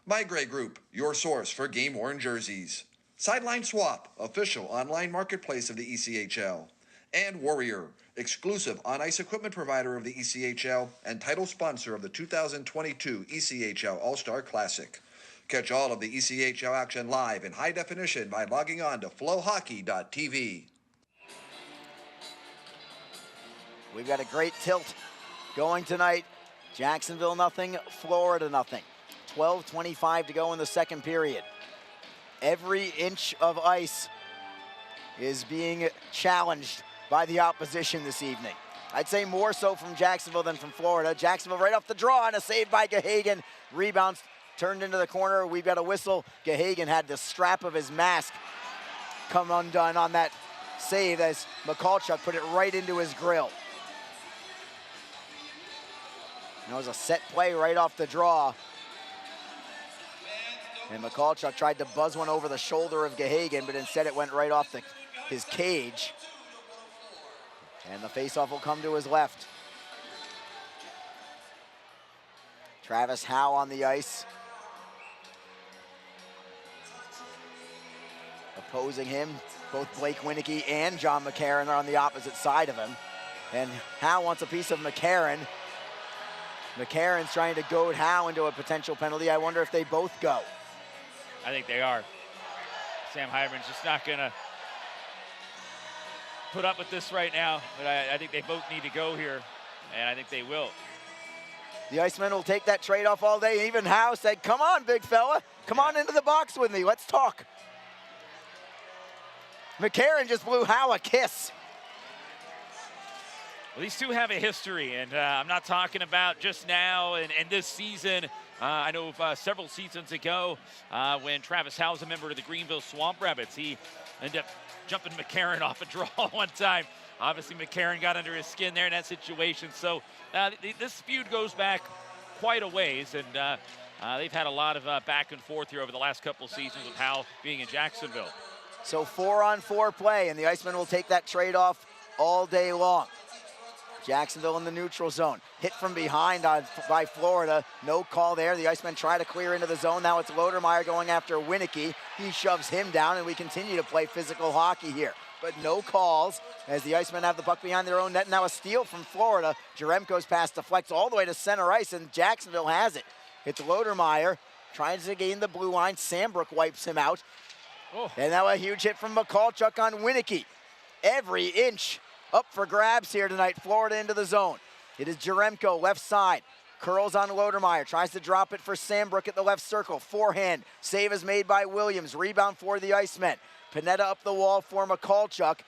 My Grey Group, your source for game-worn jerseys; Sideline Swap, official online marketplace of the ECHL; and Warrior, exclusive on-ice equipment provider of the ECHL and title sponsor of the 2022 ECHL All-Star Classic. Catch all of the ECHL action live in high definition by logging on to flowhockey.tv. We've got a great tilt going tonight. Jacksonville 0, Florida 0. 12:25 to go in the second period. Every inch of ice is being challenged by the opposition this evening. I'd say more so from Jacksonville than from Florida. Jacksonville right off the draw and a save by Gahagan. Rebounds turned into the corner. We've got a whistle. Gahagan had the strap of his mask come undone on that save as Mikulchuk put it right into his grill. That was a set play right off the draw. And Mikulchuk tried to buzz one over the shoulder of Gahagan, but instead it went right off his cage. And the faceoff will come to his left. Travis Howe on the ice. Opposing him, both Blake Winicky and John McCarron are on the opposite side of him. And Howe wants a piece of McCarron. McCarron's trying to goad Howe into a potential penalty. I wonder if they both go. I think they are. Sam Hyman's just not going to put up with this right now, but I think they both need to go here, and I think they will. The Icemen will take that trade-off all day. Even Howe said, come on, big fella. Come on into the box with me. Let's talk. McCarron just blew Howe a kiss. Well, these two have a history, and I'm not talking about just now and this season. I know several seasons ago when Travis Howe was a member of the Greenville Swamp Rabbits, he ended up jumping McCarron off a draw one time. Obviously, McCarron got under his skin there in that situation. So this feud goes back quite a ways, and they've had a lot of back and forth here over the last couple of seasons with Howe being in Jacksonville. So 4-on-4 play, and the Icemen will take that trade-off all day long. Jacksonville in the neutral zone. Hit from behind by Florida. No call there. The Icemen try to clear into the zone. Now it's Lodermeyer going after Winicky. He shoves him down, and we continue to play physical hockey here. But no calls as the Icemen have the puck behind their own net. Now a steal from Florida. Jaremko's pass deflects all the way to center ice, and Jacksonville has it. It's Lodermeyer trying to gain the blue line. Sambrook wipes him out. Oh. And now a huge hit from Mikulchuk on Winicky. Every inch up for grabs here tonight. Florida into the zone. It is Jaremko, left side. Curls on Lodermeyer. Tries to drop it for Sambrook at the left circle. Forehand. Save is made by Williams. Rebound for the Icemen. Panetta up the wall for Mikulchuk.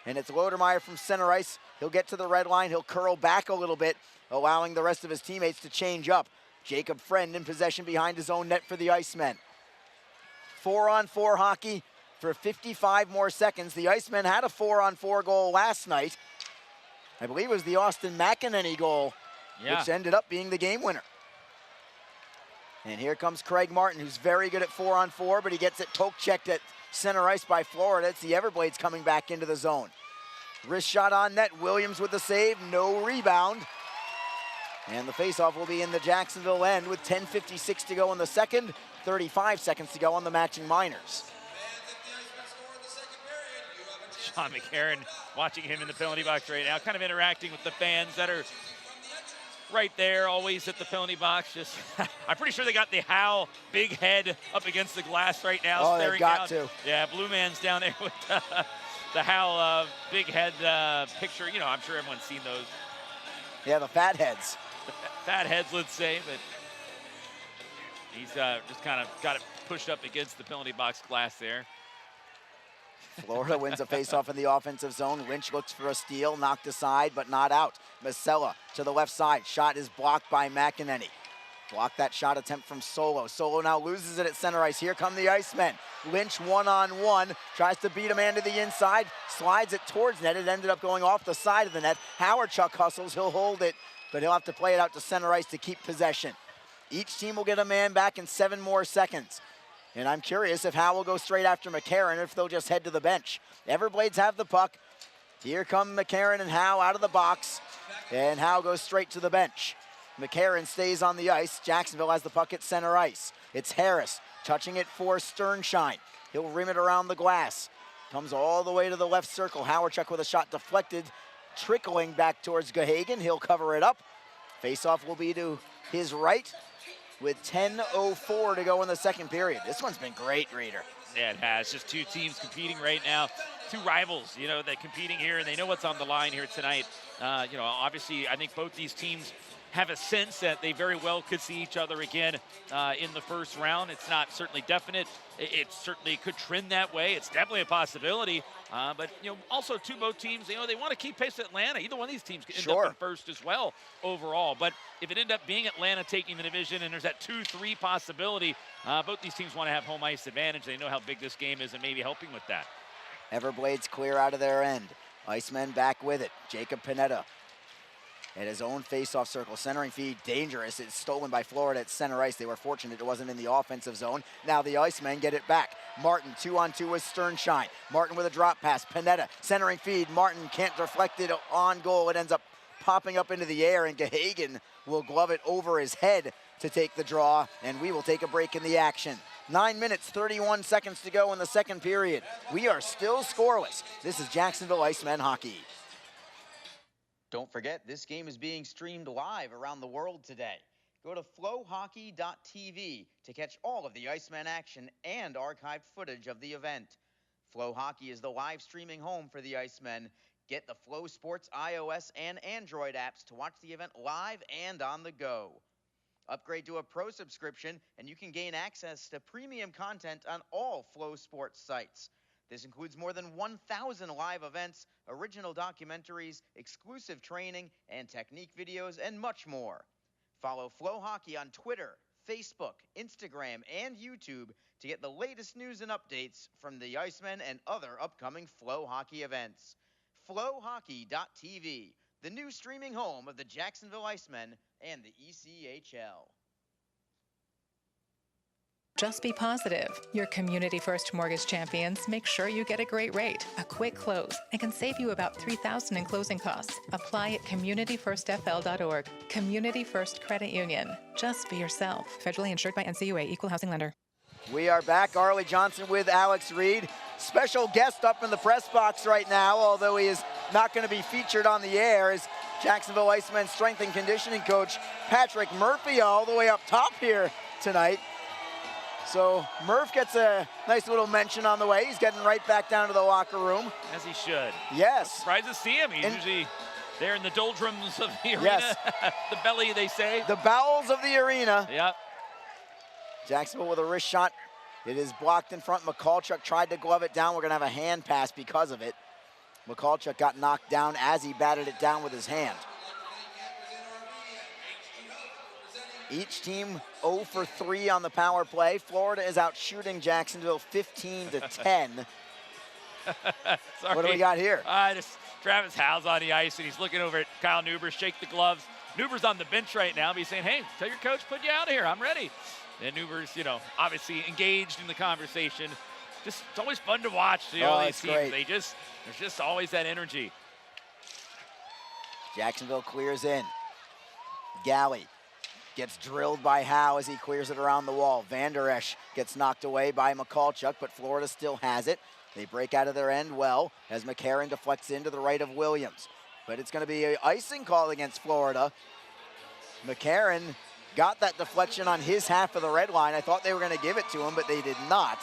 And it's Lodermeyer from center ice. He'll get to the red line. He'll curl back a little bit, allowing the rest of his teammates to change up. Jacob Friend in possession behind his own net for the Icemen. 4-on-4 hockey for 55 more seconds. The Icemen had a 4-on-4 goal last night. I believe it was the Austin McEnany goal, which ended up being the game winner. And here comes Craig Martin, who's very good at 4-on-4, but he gets it poke-checked at center ice by Florida. It's the Everglades coming back into the zone. Wrist shot on net. Williams with the save. No rebound. And the faceoff will be in the Jacksonville end with 10:56 to go in the second, 35 seconds to go on the matching minors. Sean McCarron, watching him in the penalty box right now, kind of interacting with the fans that are right there, always at the penalty box. Just, I'm pretty sure they got the Howe big head up against the glass right now. Oh, staring they've got down. to. Yeah, Blue Man's down there with the Howe big head picture. You know, I'm sure everyone's seen those. Yeah, the fat heads. Fat heads, let's say, but he's just kind of got it pushed up against the penalty box glass there. Florida wins a faceoff in the offensive zone. Lynch looks for a steal, knocked aside, but not out. Masella to the left side. Shot is blocked by McEnany. Blocked that shot attempt from Solo. Solo now loses it at center ice. Here come the Icemen. Lynch one-on-one. Tries to beat a man to the inside. Slides it towards net. It ended up going off the side of the net. Howardchuk hustles. He'll hold it, but he'll have to play it out to center ice to keep possession. Each team will get a man back in 7 more seconds. And I'm curious if Howe will go straight after McCarron or if they'll just head to the bench. Everblades have the puck. Here come McCarron and Howe out of the box. And Howe goes straight to the bench. McCarron stays on the ice. Jacksonville has the puck at center ice. It's Harris touching it for Sternshine. He'll rim it around the glass. Comes all the way to the left circle. Howardchuk with a shot deflected, trickling back towards Gahagan. He'll cover it up. Faceoff will be to his right with 10:04 to go in the second period. This one's been great, Reader. Yeah, it has. Just two teams competing right now. Two rivals, you know, they're competing here, and they know what's on the line here tonight. You know, obviously, I think both these teams have a sense that they very well could see each other again in the first round. It's not certainly definite. It certainly could trend that way. It's definitely a possibility. But, also both teams, they want to keep pace with Atlanta. Either one of these teams could end up in first as well overall. But if it ended up being Atlanta taking the division and there's that 2-3 possibility, both these teams want to have home ice advantage. They know how big this game is and maybe helping with that. Everblades clear out of their end. Icemen back with it. Jacob Panetta at his own face-off circle. Centering feed, dangerous. It's stolen by Florida at center ice. They were fortunate it wasn't in the offensive zone. Now the Icemen get it back. Martin 2-on-2 with Sternshine. Martin with a drop pass. Panetta, centering feed. Martin can't deflect it on goal. It ends up popping up into the air, and Gahagan will glove it over his head to take the draw, and we will take a break in the action. 9 minutes, 31 seconds to go in the second period. We are still scoreless. This is Jacksonville Icemen hockey. Don't forget, this game is being streamed live around the world today. Go to flowhockey.tv to catch all of the Icemen action and archived footage of the event. Flow Hockey is the live streaming home for the Icemen. Get the Flow Sports iOS and Android apps to watch the event live and on the go. Upgrade to a pro subscription and you can gain access to premium content on all Flow Sports sites. This includes more than 1,000 live events, original documentaries, exclusive training, and technique videos, and much more. Follow Flow Hockey on Twitter, Facebook, Instagram, and YouTube to get the latest news and updates from the Icemen and other upcoming Flow Hockey events. Flowhockey.tv, the new streaming home of the Jacksonville Icemen and the ECHL. Just be positive. Your Community First Mortgage champions make sure you get a great rate, a quick close, and can save you about $3,000 in closing costs. Apply at communityfirstfl.org. Community First Credit Union. Just be yourself. Federally insured by NCUA, Equal Housing Lender. We are back. Arlie Johnson with Alex Reed. Special guest up in the press box right now, although he is not going to be featured on the air, is Jacksonville Icemen strength and conditioning coach Patrick Murphy all the way up top here tonight. So Murph gets a nice little mention on the way. He's getting right back down to the locker room. As he should. Yes. Surprised to see him. He's usually there in the doldrums of the arena. Yes. The belly, they say. The bowels of the arena. Yep. Jacksonville with a wrist shot. It is blocked in front. Mikulchuk tried to glove it down. We're going to have a hand pass because of it. Mikulchuk got knocked down as he batted it down with his hand. Each team 0 for 3 on the power play. Florida is out shooting Jacksonville 15-10. What do we got here? Travis Howe's on the ice, and he's looking over at Kyle Neuber, shake the gloves. Neuber's on the bench right now, but he's saying, hey, tell your coach, put you out of here. I'm ready. And Neuber's, obviously engaged in the conversation. Just, it's always fun to watch. These teams. Great. There's just always that energy. Jacksonville clears in. Galley gets drilled by Howe as he clears it around the wall. Van Der Esch gets knocked away by Mikulchuk, but Florida still has it. They break out of their end well as McCarron deflects into the right of Williams. But it's going to be an icing call against Florida. McCarron got that deflection on his half of the red line. I thought they were going to give it to him, but they did not.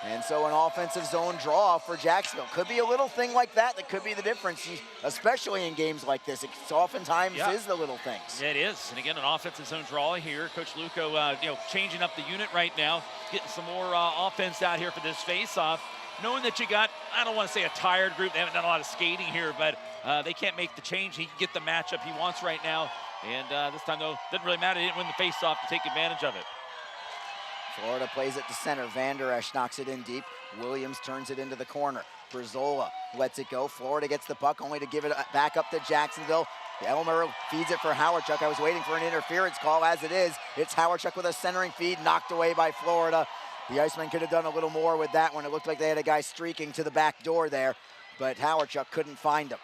And so an offensive zone draw for Jacksonville. Could be a little thing like that could be the difference, especially in games like this. It oftentimes is the little things. Yeah, it is. And again, an offensive zone draw here. Coach Luco, changing up the unit right now, getting some more offense out here for this face-off. Knowing that you got, I don't want to say a tired group. They haven't done a lot of skating here, but they can't make the change. He can get the matchup he wants right now. And this time, though, doesn't really matter. He didn't win the face-off to take advantage of it. Florida plays it to center. Van Der Esch knocks it in deep. Williams turns it into the corner. Brazola lets it go. Florida gets the puck, only to give it back up to Jacksonville. Elmer feeds it for Hawerchuk. I was waiting for an interference call. As it is, it's Hawerchuk with a centering feed, knocked away by Florida. The Icemen could have done a little more with that one. It looked like they had a guy streaking to the back door there, but Hawerchuk couldn't find him.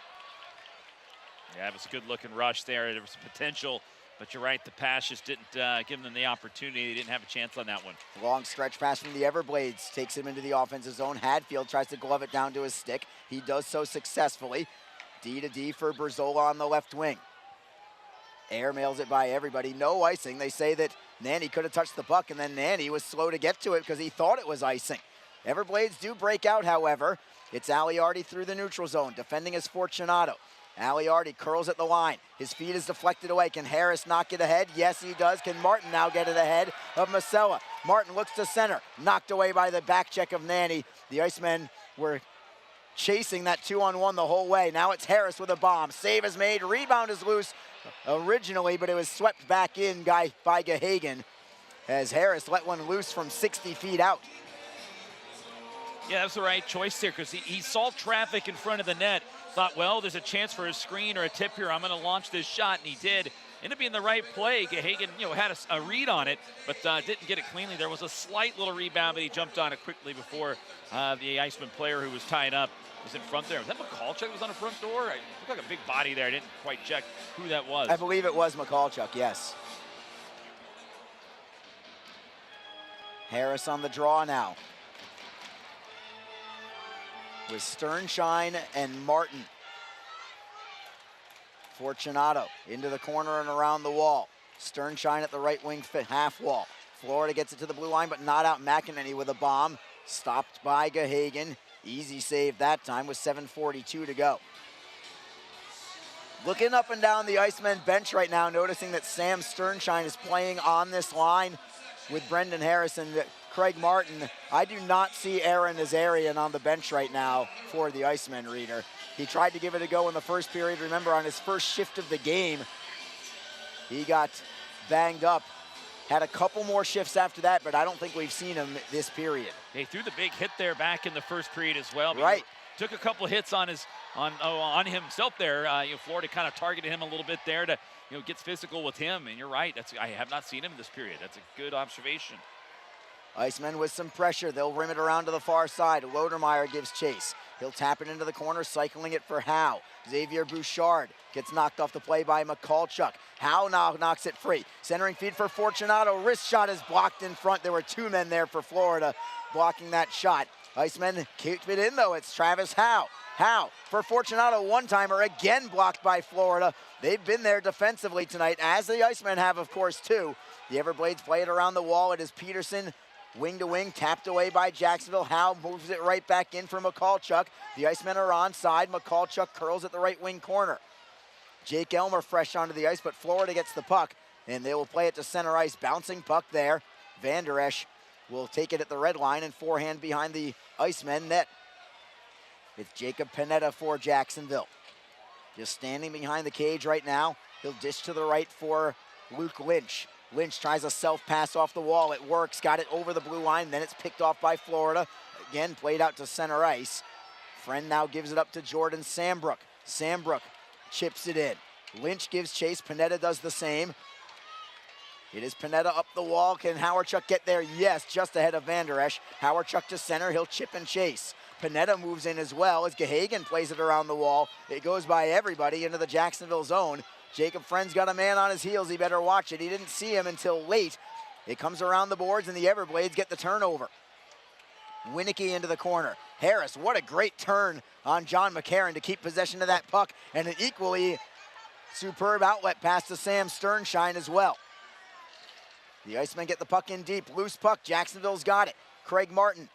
Yeah, it was a good-looking rush there. There was potential. But you're right, the pass just didn't give them the opportunity. They didn't have a chance on that one. Long stretch pass from the Everblades takes him into the offensive zone. Hadfield tries to glove it down to his stick. He does so successfully. D to D for Brazola on the left wing. Air mails it by everybody. No icing. They say that Nanny could have touched the puck, and then Nanny was slow to get to it because he thought it was icing. Everblades do break out, however. It's Aliardi through the neutral zone. Defending is Fortunato. Aliardi curls at the line. His feet is deflected away. Can Harris knock it ahead? Yes, he does. Can Martin now get it ahead of Masella? Martin looks to center. Knocked away by the back check of Nanny. The Icemen were chasing that 2-on-1 the whole way. Now it's Harris with a bomb. Save is made. Rebound is loose originally, but it was swept back in by Gahagan as Harris let one loose from 60 feet out. Yeah, that's the right choice there because he saw traffic in front of the net. Thought, well, there's a chance for a screen or a tip here. I'm going to launch this shot, and he did. Ended up being the right play. Gahagan, had a read on it, but didn't get it cleanly. There was a slight little rebound, but he jumped on it quickly before the Iceman player who was tied up was in front there. Was that McCallchuk that was on the front door? It looked like a big body there. I didn't quite check who that was. I believe it was McCallchuk, yes. Harris on the draw now, with Sternshine and Martin. Fortunato into the corner and around the wall. Sternshine at the right wing half wall. Florida gets it to the blue line, but not out. McEnany with a bomb. Stopped by Gahagan. Easy save that time with 7:42 to go. Looking up and down the Icemen bench right now, noticing that Sam Sternshine is playing on this line with Brendan Harris and Craig Martin. I do not see Aaron Nazarian on the bench right now for the Icemen, Reader. He tried to give it a go in the first period. Remember, on his first shift of the game, he got banged up. Had a couple more shifts after that, but I don't think we've seen him this period. He threw the big hit there back in the first period as well. Right. Took a couple hits on himself there. Florida kind of targeted him a little bit there to gets physical with him. And you're right. I have not seen him in this period. That's a good observation. Icemen with some pressure. They'll rim it around to the far side. Lodermeyer gives chase. He'll tap it into the corner, cycling it for Howe. Xavier Bouchard gets knocked off the play by McCallchuk. Howe now knocks it free. Centering feed for Fortunato. Wrist shot is blocked in front. There were two men there for Florida blocking that shot. Icemen keep it in, though. It's Travis Howe. Howe for Fortunato, one-timer, again blocked by Florida. They've been there defensively tonight, as the Icemen have, of course, too. The Everblades play it around the wall. It is Peterson, wing to wing, tapped away by Jacksonville. Howe moves it right back in for McCallchuk. The Icemen are onside. McCallchuk curls at the right wing corner. Jake Elmer fresh onto the ice, but Florida gets the puck, and they will play it to center ice. Bouncing puck there. Van Der Esch will take it at the red line and forehand behind the Icemen net. It's Jacob Panetta for Jacksonville. Just standing behind the cage right now. He'll dish to the right for Luke Lynch. Lynch tries a self-pass off the wall. It works. Got it over the blue line. Then it's picked off by Florida. Again, played out to center ice. Friend now gives it up to Jordan Sambrook. Sambrook chips it in. Lynch gives chase. Panetta does the same. It is Panetta up the wall. Can Howarchuk get there? Yes, just ahead of Van Der Esch. Howarchuk to center. He'll chip and chase. Panetta moves in as well as Gahagan plays it around the wall. It goes by everybody into the Jacksonville zone. Jacob Friend's got a man on his heels. He better watch it. He didn't see him until late. It comes around the boards, and the Everblades get the turnover. Winicky into the corner. Harris, what a great turn on John McCarron to keep possession of that puck, and an equally superb outlet pass to Sam Sternshine as well. The Icemen get the puck in deep. Loose puck. Jacksonville's got it. Craig Martin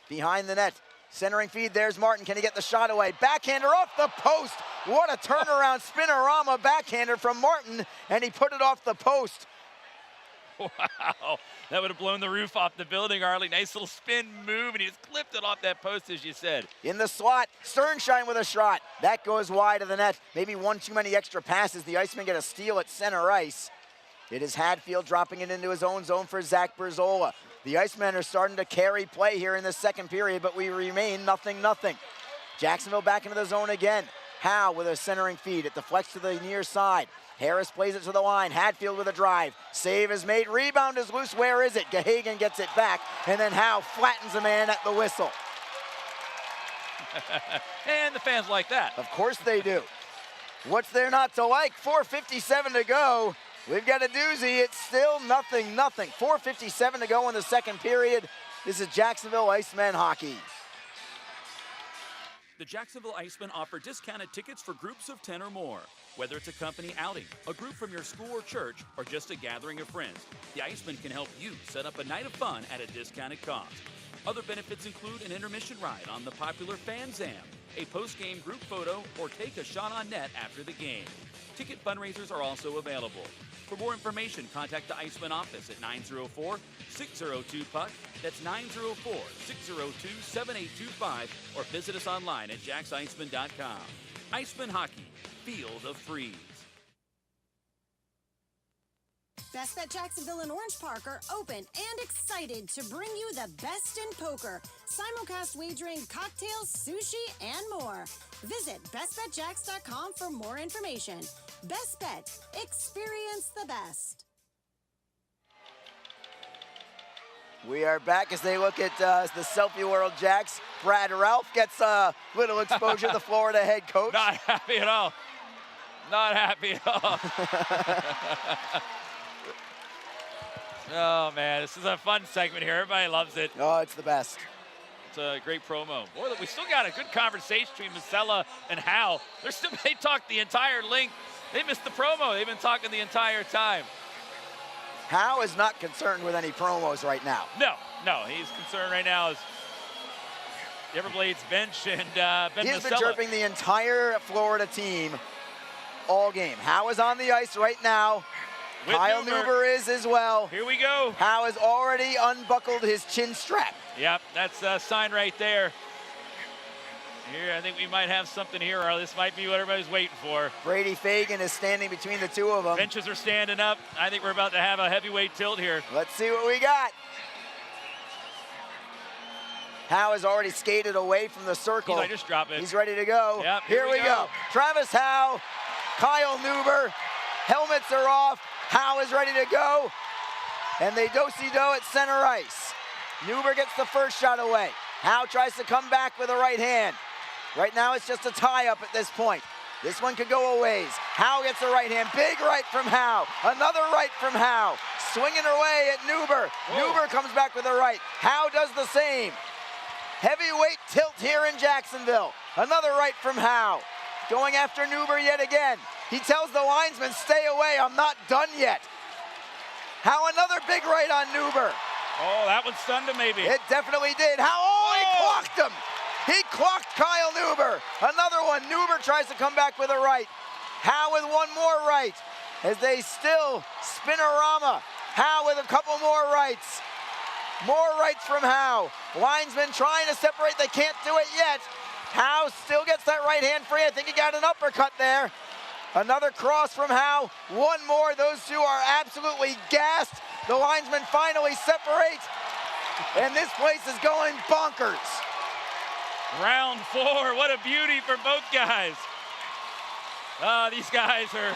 behind the net. Centering feed, there's Martin. Can he get the shot away? Backhander off the post. What a turnaround spinorama backhander from Martin, and he put it off the post. Wow, that would have blown the roof off the building, Arlie. Nice little spin move, and he just clipped it off that post, as you said. In the slot, Sternshine with a shot. That goes wide of the net. Maybe one too many extra passes. The Icemen get a steal at center ice. It is Hadfield dropping it into his own zone for Zach Berzola. The Icemen are starting to carry play here in the second period, but we remain 0-0. Jacksonville back into the zone again. Howe with a centering feed. It deflects to the near side. Harris plays it to the line. Hadfield with a drive. Save is made. Rebound is loose. Where is it? Gahagan gets it back, and then Howe flattens a man at the whistle. And the fans like that. Of course they do. What's there not to like? 4:57 to go. We've got a doozy. It's still 0-0. 4:57 to go in the second period. This is Jacksonville Icemen hockey. The Jacksonville Icemen offer discounted tickets for groups of 10 or more. Whether it's a company outing, a group from your school or church, or just a gathering of friends, the Icemen can help you set up a night of fun at a discounted cost. Other benefits include an intermission ride on the popular Fan Zam, a post-game group photo, or take a shot on net after the game. Ticket fundraisers are also available. For more information, contact the Icemen office at 904-602-PUCK. That's 904-602-7825, or visit us online at jacksicemen.com. Icemen Hockey, feel the freeze. Best Bet Jacksonville and Orange Park are open and excited to bring you the best in poker, simulcast wagering, cocktails, sushi, and more. Visit bestbetjacks.com for more information. Best Bet. Experience the best. We are back as they look at the Selfie World Jacks. Brad Ralph gets a little exposure, the Florida head coach. Not happy at all. Not happy at all. Oh, man, this is a fun segment here. Everybody loves it. Oh, it's the best. It's a great promo. Boy, we still got a good conversation between Masella and Hal. They talked the entire length. They missed the promo. They've been talking the entire time. Hal is not concerned with any promos right now. No, he's concerned right now is the Everglades bench and Ben He has been Masella. chirping the entire Florida team all game. Hal is on the ice right now. With Kyle Neuber. Neuber is as well. Here we go. Hal has already unbuckled his chin strap. Yep, that's a sign right there. Here, I think we might have something here, or this might be what everybody's waiting for. Brady Fagan is standing between the two of them. Benches are standing up. I think we're about to have a heavyweight tilt here. Let's see what we got. Hal has already skated away from the circle. He's like, just drop it. He's ready to go. Yep, here we go. Travis Howe, Kyle Neuber, helmets are off. Howe is ready to go. And they do-si-do at center ice. Neuber gets the first shot away. Howe tries to come back with a right hand. Right now it's just a tie-up at this point. This one could go a ways. Howe gets a right hand. Big right from Howe. Another right from Howe. Swinging away at Neuber. Neuber comes back with a right. Howe does the same. Heavyweight tilt here in Jacksonville. Another right from Howe. Going after Neuber yet again. He tells the linesman, stay away, I'm not done yet. Howe another big right on Neuber. Oh, that one stunned him maybe. It definitely did. Howe, he clocked him. He clocked Kyle Neuber. Another one. Neuber tries to come back with a right. Howe with one more right. As they still spinorama. Howe with a couple more rights. More rights from Howe. Linesman trying to separate. They can't do it yet. Howe still gets that right hand free. I think he got an uppercut there. Another cross from Howe. One more. Those two are absolutely gassed. The linesmen finally separate. And this place is going bonkers. Round 4, what a beauty for both guys. These guys are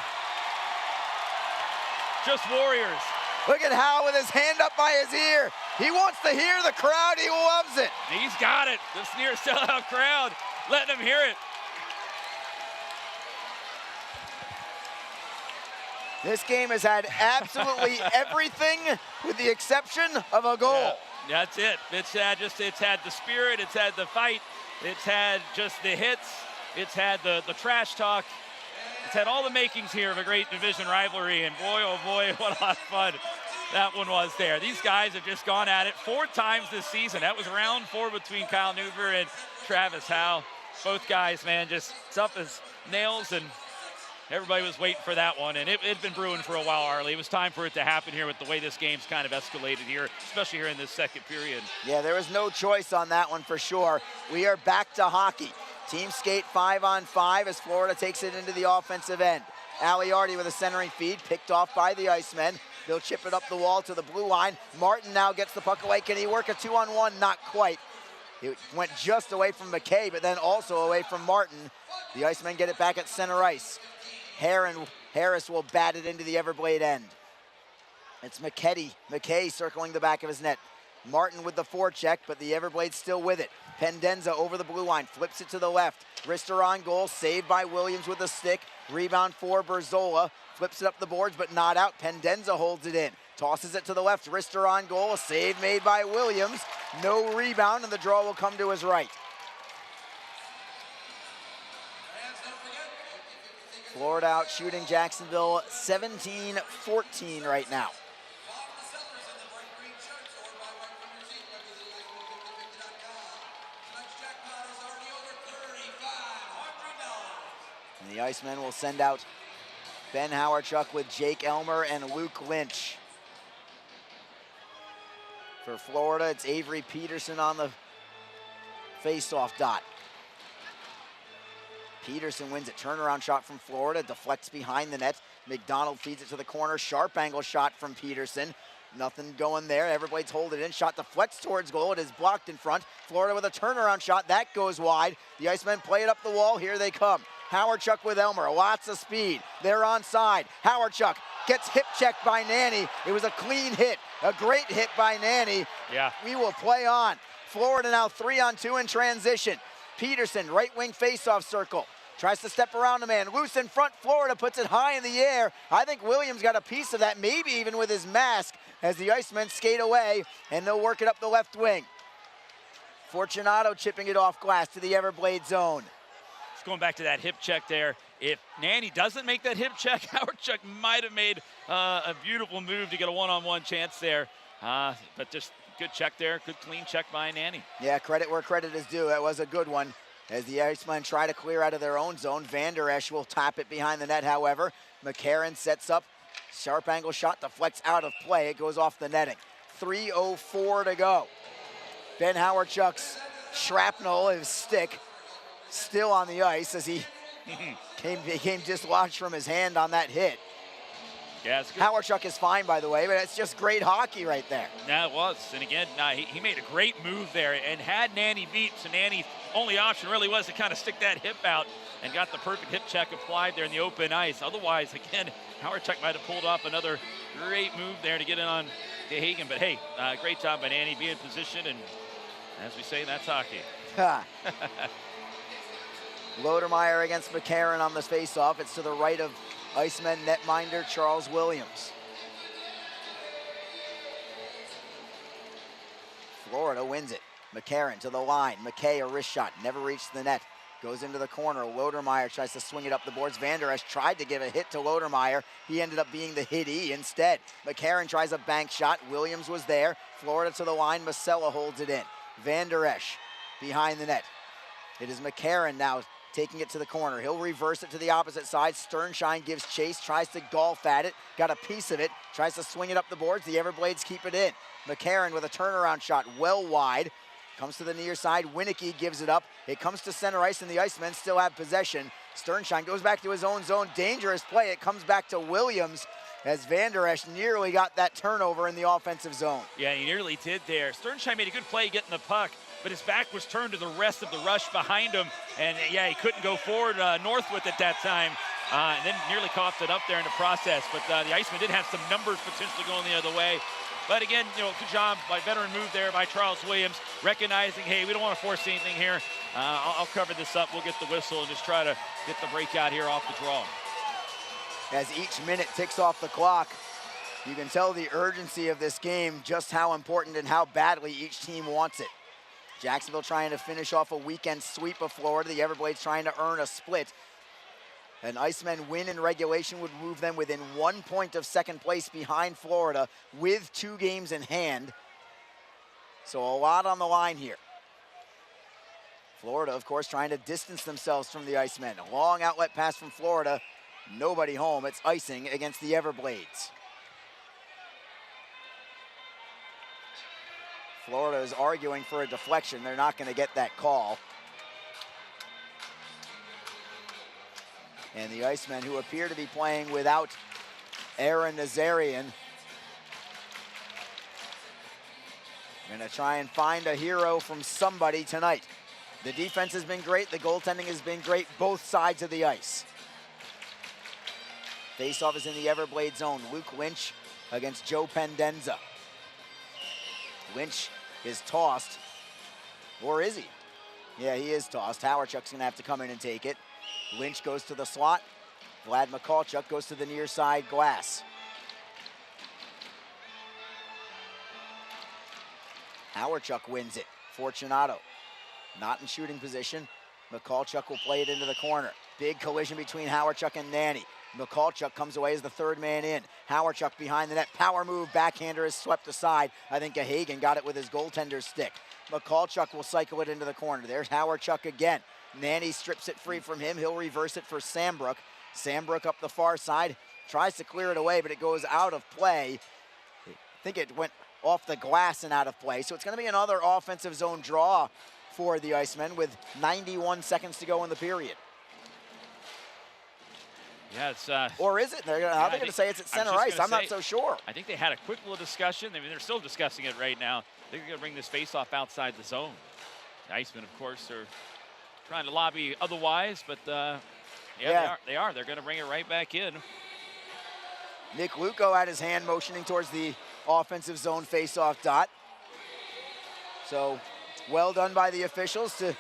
just warriors. Look at Howe with his hand up by his ear. He wants to hear the crowd. He loves it. He's got it. This near sellout crowd, letting him hear it. This game has had absolutely everything with the exception of a goal. Yeah, that's it. It's had the spirit, it's had the fight, it's had just the hits, it's had the trash talk. It's had all the makings here of a great division rivalry, and boy, oh boy, what a lot of fun that one was there. These guys have just gone at it 4 times this season. That was round 4 between Kyle Neuber and Travis Howe. Both guys, man, just tough as nails, and everybody was waiting for that one, and it had been brewing for a while, Arlie. It was time for it to happen here with the way this game's kind of escalated here, especially here in this second period. Yeah, there was no choice on that one for sure. We are back to hockey. Team skate 5-on-5 as Florida takes it into the offensive end. Aliardi with a centering feed, picked off by the Icemen. They'll chip it up the wall to the blue line. Martin now gets the puck away. Can he work a 2-on-1? Not quite. It went just away from McKay, but then also away from Martin. The Icemen get it back at center ice. Harris will bat it into the Everblade end. It's McKay circling the back of his net. Martin with the forecheck, but the Everblade's still with it. Pendenza over the blue line, flips it to the left. Wrister on goal, saved by Williams with the stick. Rebound for Berzola, flips it up the boards, but not out. Pendenza holds it in, tosses it to the left. Wrister on goal, a save made by Williams. No rebound, and the draw will come to his right. Florida out shooting Jacksonville 17-14 right now. And the Icemen will send out Ben Howardchuck with Jake Elmer and Luke Lynch. For Florida, it's Avery Peterson on the face-off dot. Peterson wins it. Turnaround shot from Florida. Deflects behind the net. McDonald feeds it to the corner. Sharp angle shot from Peterson. Nothing going there. Everblades hold it in. Shot deflects towards goal. It is blocked in front. Florida with a turnaround shot. That goes wide. The Icemen play it up the wall. Here they come. Howardchuck with Elmer. Lots of speed. They're onside. Howardchuck gets hip checked by Nanny. It was a clean hit. A great hit by Nanny. Yeah. We will play on. Florida now 3-on-2 in transition. Peterson, right wing faceoff circle. Tries to step around a man. Loose in front. Florida puts it high in the air. I think Williams got a piece of that, maybe even with his mask, as the Icemen skate away, and they'll work it up the left wing. Fortunato chipping it off glass to the Everblades zone. Just going back to that hip check there. If Nanny doesn't make that hip check, Howardchuck might have made a beautiful move to get a one-on-one chance there. But just good check there. Good clean check by Nanny. Yeah, credit where credit is due. That was a good one. As the Icemen try to clear out of their own zone, Van Der Esch will tap it behind the net, however. McCarron sets up. Sharp angle shot deflects out of play. It goes off the netting. 3:04 to go. Ben Howardchuck's shrapnel, his stick, still on the ice as he became dislodged from his hand on that hit. Yeah, it's good. Howardchuck is fine, by the way, but it's just great hockey right there. Yeah, it was. And again, he made a great move there and had Nanny beat. So Nanny's only option really was to kind of stick that hip out and got the perfect hip check applied there in the open ice. Otherwise, again, Howardchuck might have pulled off another great move there to get in on Hagen. But hey, great job by Nanny, be in position, and as we say, that's hockey. Lodermeyer against McCarron on this faceoff. It's to the right of Icemen netminder Charles Williams. Florida wins it. McCarron to the line. McKay, a wrist shot, never reached the net. Goes into the corner. Lodermeyer tries to swing it up the boards. Van Der Esch tried to give a hit to Lodermeyer. He ended up being the hittee instead. McCarron tries a bank shot. Williams was there. Florida to the line. Masella holds it in. Van Der Esch behind the net. It is McCarron now taking it to the corner. He'll reverse it to the opposite side. Sternshine gives chase, tries to golf at it, got a piece of it, tries to swing it up the boards. The Everblades keep it in. McCarron with a turnaround shot well wide. Comes to the near side. Winicky gives it up. It comes to center ice, and the Icemen still have possession. Sternshine goes back to his own zone. Dangerous play. It comes back to Williams as Van Der Esch nearly got that turnover in the offensive zone. Yeah, he nearly did there. Sternshine made a good play getting the puck, but his back was turned to the rest of the rush behind him. And yeah, he couldn't go forward north with it that time. And then nearly coughed it up there in the process. But the Icemen did have some numbers potentially going the other way. But again, good job by veteran move there by Charles Williams, recognizing, hey, we don't want to force anything here. I'll cover this up. We'll get the whistle and just try to get the breakout here off the draw. As each minute ticks off the clock, you can tell the urgency of this game, just how important and how badly each team wants it. Jacksonville trying to finish off a weekend sweep of Florida. The Everblades trying to earn a split. An Icemen win in regulation would move them within 1 point of second place behind Florida with 2 games in hand. So a lot on the line here. Florida, of course, trying to distance themselves from the Icemen. A long outlet pass from Florida. Nobody home. It's icing against the Everblades. Florida is arguing for a deflection. They're not going to get that call. And the Icemen, who appear to be playing without Aaron Nazarian, going to try and find a hero from somebody tonight. The defense has been great. The goaltending has been great, both sides of the ice. Faceoff is in the Everblades zone. Luke Lynch against Joe Pendenza. Lynch is tossed, or is he? Yeah, he is tossed. Howardchuck's gonna have to come in and take it. Lynch goes to the slot. Vlad Mikulchuk goes to the near side glass. Howardchuck wins it. Fortunato not in shooting position. Mikulchuk will play it into the corner. Big collision between Howardchuck and Nanny. Mikulchuk comes away as the third man in. Howardchuck behind the net. Power move. Backhander is swept aside. I think Hagen got it with his goaltender's stick. Mikulchuk will cycle it into the corner. There's Howardchuck again. Nanny strips it free from him. He'll reverse it for Sambrook. Sambrook up the far side, tries to clear it away, but it goes out of play. I think it went off the glass and out of play. So it's going to be another offensive zone draw for the Icemen with 91 seconds to go in the period. Yeah, it's... or is it? How are they going to say it's at center ice? I'm not so sure. I think they had a quick little discussion. I mean, they're still discussing it right now. They're going to bring this face-off outside the zone. The Icemen, of course, are trying to lobby otherwise, but yeah, they are. They're going to bring it right back in. Nick Luco had his hand motioning towards the offensive zone face-off dot. So well done by the officials to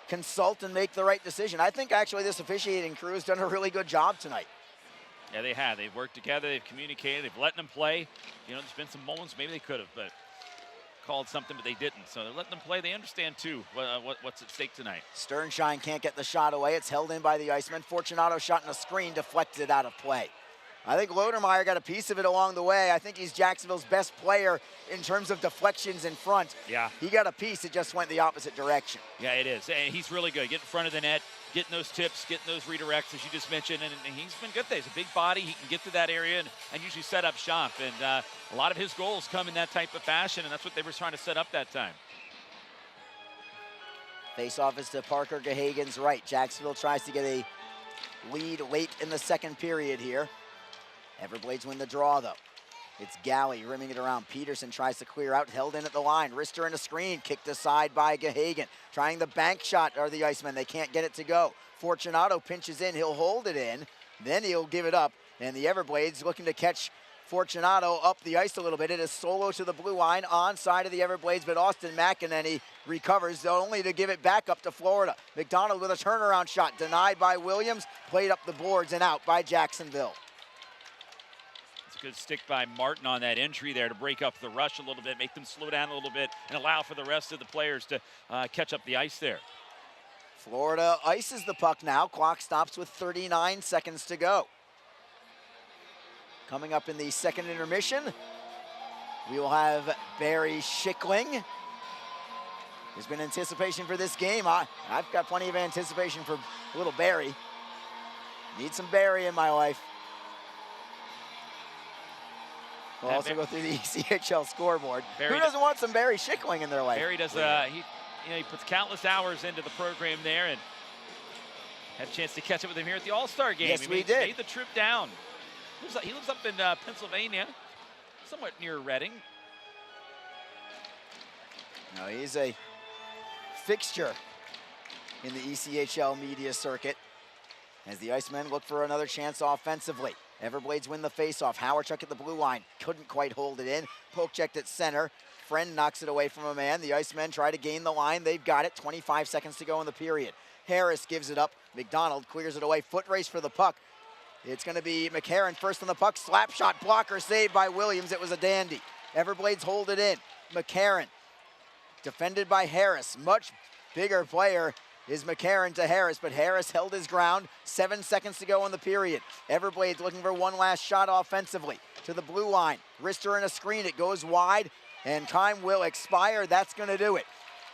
consult and make the right decision. I think actually this officiating crew has done a really good job tonight. Yeah, they have. They've worked together. They've communicated. They've let them play. You know, there's been some moments maybe they could have, but called something, but they didn't. So they're letting them play. They understand, too, what's at stake tonight. Sternshine can't get the shot away. It's held in by the Icemen. Fortunato shot in a screen, deflected out of play. I think Lodermeyer got a piece of it along the way. I think he's Jacksonville's best player in terms of deflections in front. Yeah. He got a piece. It just went the opposite direction. Yeah, it is. And he's really good. Getting in front of the net, getting those tips, getting those redirects, as you just mentioned. And he's been good there. He's a big body. He can get to that area and usually set up shop. And a lot of his goals come in that type of fashion, and that's what they were trying to set up that time. Face-off is to Parker Gahagan's right. Jacksonville tries to get a lead late in the second period here. Everglades win the draw, though. It's Galley rimming it around. Peterson tries to clear out, held in at the line. Rister in a screen, kicked aside by Gahagan. Trying the bank shot are the Icemen. They can't get it to go. Fortunato pinches in. He'll hold it in. Then he'll give it up. And the Everblades looking to catch Fortunato up the ice a little bit. It is solo to the blue line on side of the Everblades, but Austin McEnany recovers, only to give it back up to Florida. McDonald with a turnaround shot, denied by Williams, played up the boards and out by Jacksonville. Good stick by Martin on that entry there to break up the rush a little bit, make them slow down a little bit, and allow for the rest of the players to catch up the ice there. Florida ices the puck now. Clock stops with 39 seconds to go. Coming up in the second intermission, we will have Barry Schickling. There's been anticipation for this game. I've got plenty of anticipation for little Barry. Need some Barry in my life. We'll also go through the ECHL scoreboard. Who doesn't want some Barry Schickling in their life? Barry does. He puts countless hours into the program there, and had a chance to catch up with him here at the All-Star game. Yes, we did. Made the trip down. He lives up in Pennsylvania, somewhat near Reading. No, he's a fixture in the ECHL media circuit as the Icemen look for another chance offensively. Everblades win the faceoff. Howardchuk at the blue line. Couldn't quite hold it in. Poke checked at center. Friend knocks it away from a man. The Icemen try to gain the line. They've got it. 25 seconds to go in the period. Harris gives it up. McDonald clears it away. Foot race for the puck. It's going to be McCarron first on the puck. Slap shot blocker saved by Williams. It was a dandy. Everblades hold it in. McCarron defended by Harris. Much bigger player is McCarron to Harris, but Harris held his ground. 7 seconds to go in the period. Everblades looking for one last shot offensively to the blue line. Rister in a screen, it goes wide, and time will expire. That's going to do it.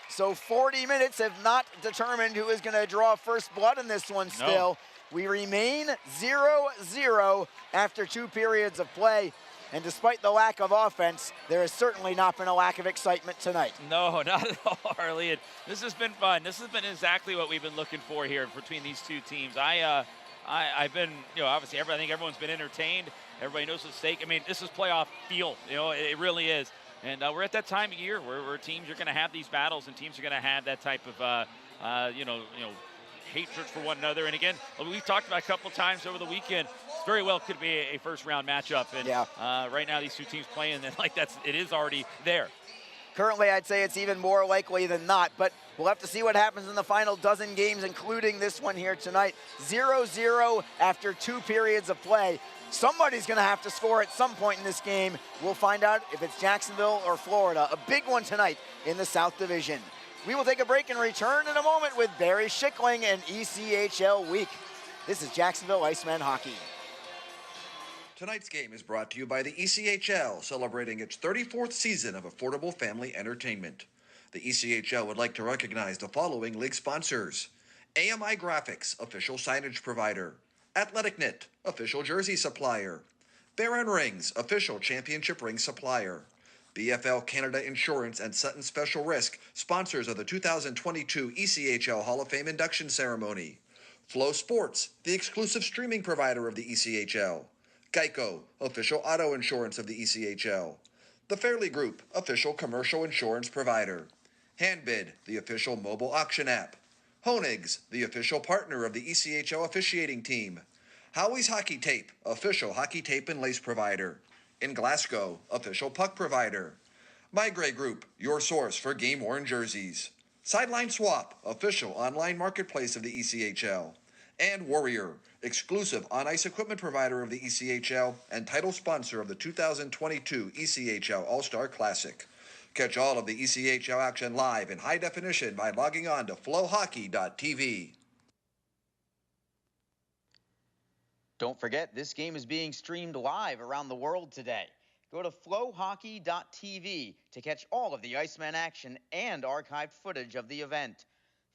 So 40 minutes have not determined who is going to draw first blood in this one still. No. We remain 0-0 after 2 periods of play. And despite the lack of offense, there has certainly not been a lack of excitement tonight. No, not at all, Harley. This has been fun. This has been exactly what we've been looking for here between these two teams. I've been, obviously, I think everyone's been entertained. Everybody knows what's at stake. I mean, this is playoff feel. It really is. And we're at that time of year where teams are going to have these battles, and teams are going to have that type of, hatred for one another. And again, we've talked about a couple times over the weekend. Very well could be a first-round matchup, and right now these two teams playing, and it is already there. Currently, I'd say it's even more likely than not, but we'll have to see what happens in the final dozen games, including this one here tonight. 0-0 after 2 periods of play. Somebody's going to have to score at some point in this game. We'll find out if it's Jacksonville or Florida. A big one tonight in the South Division. We will take a break and return in a moment with Barry Schickling and ECHL Week. This is Jacksonville Icemen Hockey. Tonight's game is brought to you by the ECHL, celebrating its 34th season of affordable family entertainment. The ECHL would like to recognize the following league sponsors: AMI Graphics, official signage provider. Athletic Knit, official jersey supplier. Baron Rings, official championship ring supplier. BFL Canada Insurance and Sutton Special Risk, sponsors of the 2022 ECHL Hall of Fame induction ceremony. Flow Sports, the exclusive streaming provider of the ECHL. Geico, official auto insurance of the ECHL. The Fairley Group, official commercial insurance provider. Handbid, the official mobile auction app. Honig's, the official partner of the ECHL officiating team. Howie's Hockey Tape, official hockey tape and lace provider. In Glasgow, official puck provider. My Grey Group, your source for game-worn jerseys. Sideline Swap, official online marketplace of the ECHL. And Warrior, exclusive on-ice equipment provider of the ECHL and title sponsor of the 2022 ECHL All-Star Classic. Catch all of the ECHL action live in high definition by logging on to flowhockey.tv. Don't forget, this game is being streamed live around the world today. Go to flowhockey.tv to catch all of the Iceman action and archived footage of the event.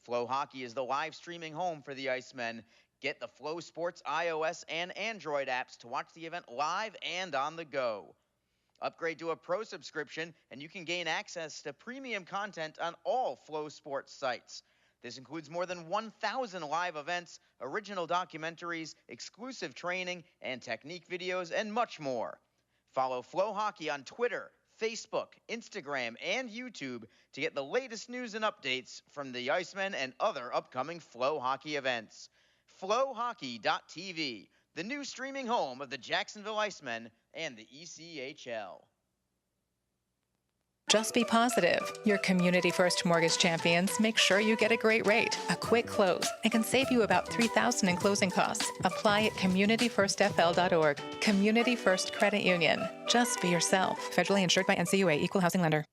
Flow Hockey is the live streaming home for the Icemen. Get the Flow Sports iOS and Android apps to watch the event live and on the go. Upgrade to a pro subscription and you can gain access to premium content on all Flow Sports sites. This includes more than 1,000 live events, original documentaries, exclusive training and technique videos, and much more. Follow Flow Hockey on Twitter, Facebook, Instagram, and YouTube to get the latest news and updates from the Icemen and other upcoming Flow Hockey events. Flowhockey.tv, the new streaming home of the Jacksonville Icemen and the ECHL. Just be positive. Your Community First Mortgage champions make sure you get a great rate, a quick close, and can save you about $3,000 in closing costs. Apply at communityfirstfl.org. Community First Credit Union. Just be yourself. Federally insured by NCUA, Equal Housing Lender.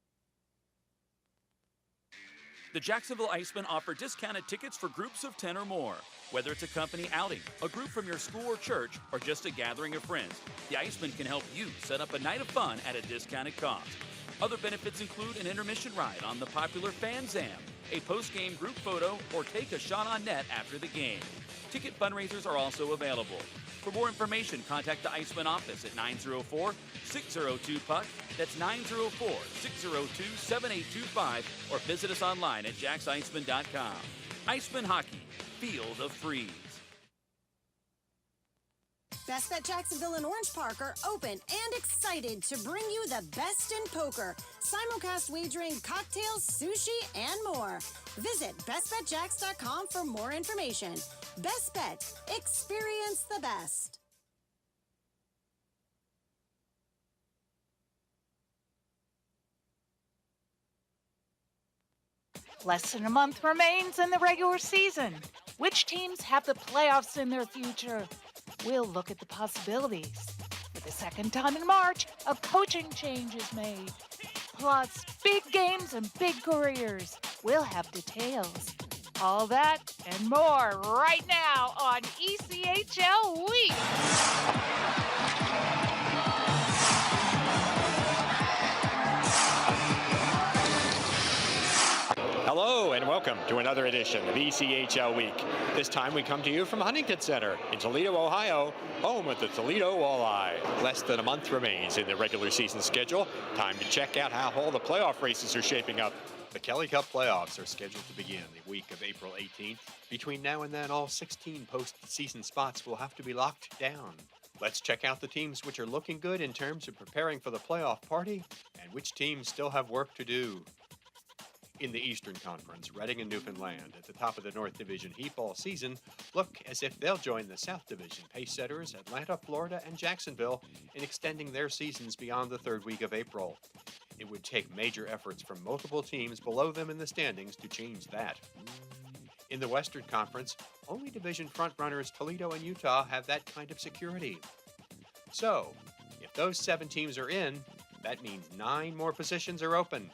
The Jacksonville Icemen offer discounted tickets for groups of 10 or more. Whether it's a company outing, a group from your school or church, or just a gathering of friends, the Icemen can help you set up a night of fun at a discounted cost. Other benefits include an intermission ride on the popular Fan Zam, a post-game group photo, or take a shot on net after the game. Ticket fundraisers are also available. For more information, contact the Iceman office at 904-602-PUCK. That's 904-602-7825, or visit us online at jacksiceman.com. Iceman Hockey, feel the freeze. Best Bet Jacksonville and Orange Park are open and excited to bring you the best in poker, simulcast wagering, cocktails, sushi, and more. Visit bestbetjacks.com for more information. Best Bet. Experience the best. Less than a month remains in the regular season. Which teams have the playoffs in their future? We'll look at the possibilities. For the second time in March, a coaching change is made. Plus, big games and big careers. We'll have details. All that and more right now on ECHL Week. Hello and welcome to another edition of ECHL Week. This time we come to you from Huntington Center in Toledo, Ohio, home of the Toledo Walleye. Less than a month remains in the regular season schedule. Time to check out how all the playoff races are shaping up. The Kelly Cup playoffs are scheduled to begin the week of April 18th. Between now and then, all 16 postseason spots will have to be locked down. Let's check out the teams which are looking good in terms of preparing for the playoff party and which teams still have work to do. In the Eastern Conference, Reading and Newfoundland, at the top of the North Division heap all season, look as if they'll join the South Division pacesetters Atlanta, Florida, and Jacksonville in extending their seasons beyond the third week of April. It would take major efforts from multiple teams below them in the standings to change that. In the Western Conference, only division frontrunners Toledo and Utah have that kind of security. So, if those 7 teams are in, that means 9 more positions are open.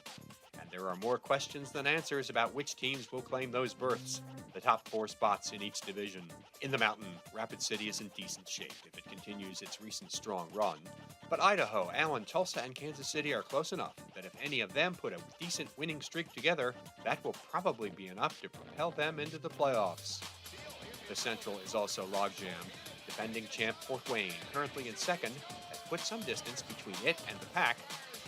There are more questions than answers about which teams will claim those berths, the top 4 spots in each division. In the mountain, Rapid City is in decent shape if it continues its recent strong run. But Idaho, Allen, Tulsa, and Kansas City are close enough that if any of them put a decent winning streak together, that will probably be enough to propel them into the playoffs. The Central is also logjammed. Defending champ Fort Wayne, currently in second, has put some distance between it and the pack,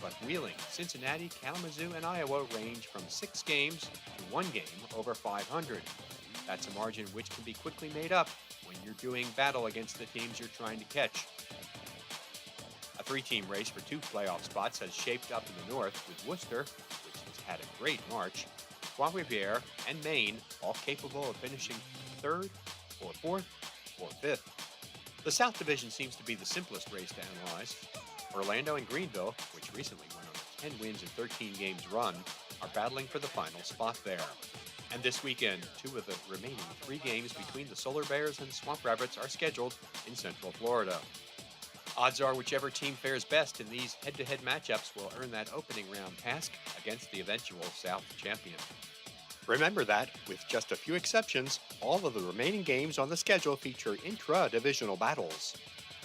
but Wheeling, Cincinnati, Kalamazoo, and Iowa range from 6 games to 1 game over 500. That's a margin which can be quickly made up when you're doing battle against the teams you're trying to catch. A 3-team race for 2 playoff spots has shaped up in the north, with Worcester, which has had a great March, Trois-Rivières, and Maine all capable of finishing 3rd, or 4th, or 5th. The South Division seems to be the simplest race to analyze. Orlando and Greenville, which recently went on a 10 wins and 13 games run, are battling for the final spot there. And this weekend, 2 of the remaining 3 games between the Solar Bears and Swamp Rabbits are scheduled in Central Florida. Odds are whichever team fares best in these head-to-head matchups will earn that opening round task against the eventual South champion. Remember that, with just a few exceptions, all of the remaining games on the schedule feature intra-divisional battles.